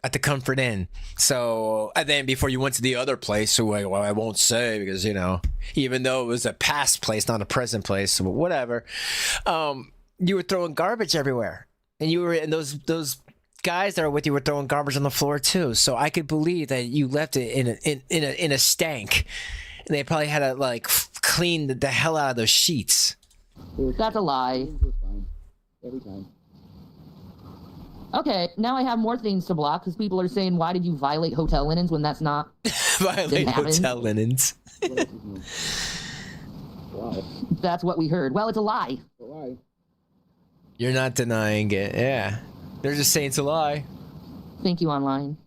at the Comfort Inn. So, and then before you went to the other place, who I won't say because, you know, even though it was a past place, not a present place, so whatever, you were throwing garbage everywhere, and you were, and those guys that are with you were throwing garbage on the floor too. So I could believe that you left it in a stank, and they probably had to like clean the hell out of those sheets. That's a lie. We're fine. Every time. Okay, now I have more things to block because people are saying, why did you violate hotel linens when that's not... Violate Didn't happen. hotel linens. What else is new? Lie. That's what we heard. Well, it's a lie. A lie. You're not denying it. Yeah. They're just saying it's a lie. Thank you, online.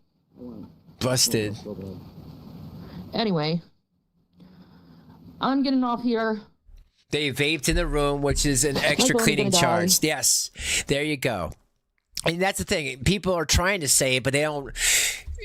Busted. So bad. Anyway, I'm getting off here. They vaped in the room, which is an extra phone's cleaning gonna die. charge. Yes. There you go. And that's the thing. People are trying to say it, but they don't.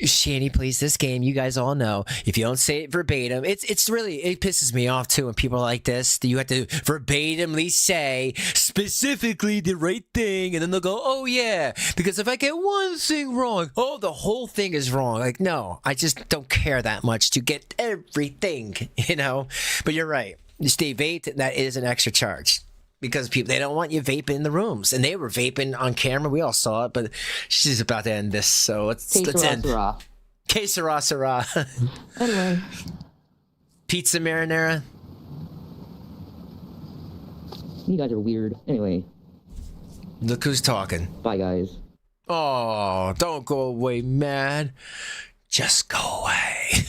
Shanny plays this game. You guys all know. If you don't say it verbatim, it's really, it pisses me off too when people are like this. You have to verbatimly say specifically the right thing, and then they'll go, "Oh yeah," because if I get one thing wrong, oh, the whole thing is wrong. Like, no, I just don't care that much to get everything, you know. But you're right. You stay vape, that is an extra charge. Because people, they don't want you vaping in the rooms, and they were vaping on camera. We all saw it, but she's about to end this, so let's end. Que sera, sera. Anyway, Pizza marinara. you guys are weird. Anyway, Look who's talking. bye, guys. Oh, don't go away, man. Just go away.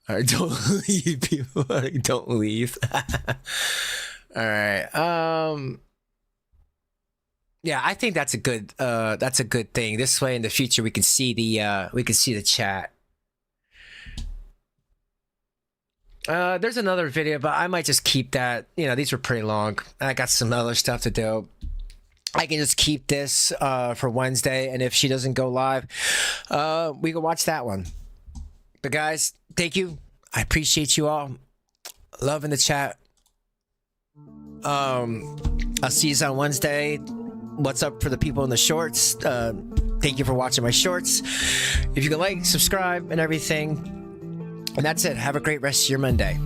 All right, don't leave, people. Don't leave. All right. Yeah, I think that's a good thing. This way in the future we can see the chat. There's another video, but I might just keep that. You know, these were pretty long. I got some other stuff to do. I can just keep this for Wednesday, and if she doesn't go live, we can watch that one. But guys, thank you. I appreciate you all. Love in the chat. I'll see you on Wednesday. What's up for the people in the shorts? Thank you for watching my shorts. If you can like, subscribe, and everything. And that's it. Have a great rest of your Monday.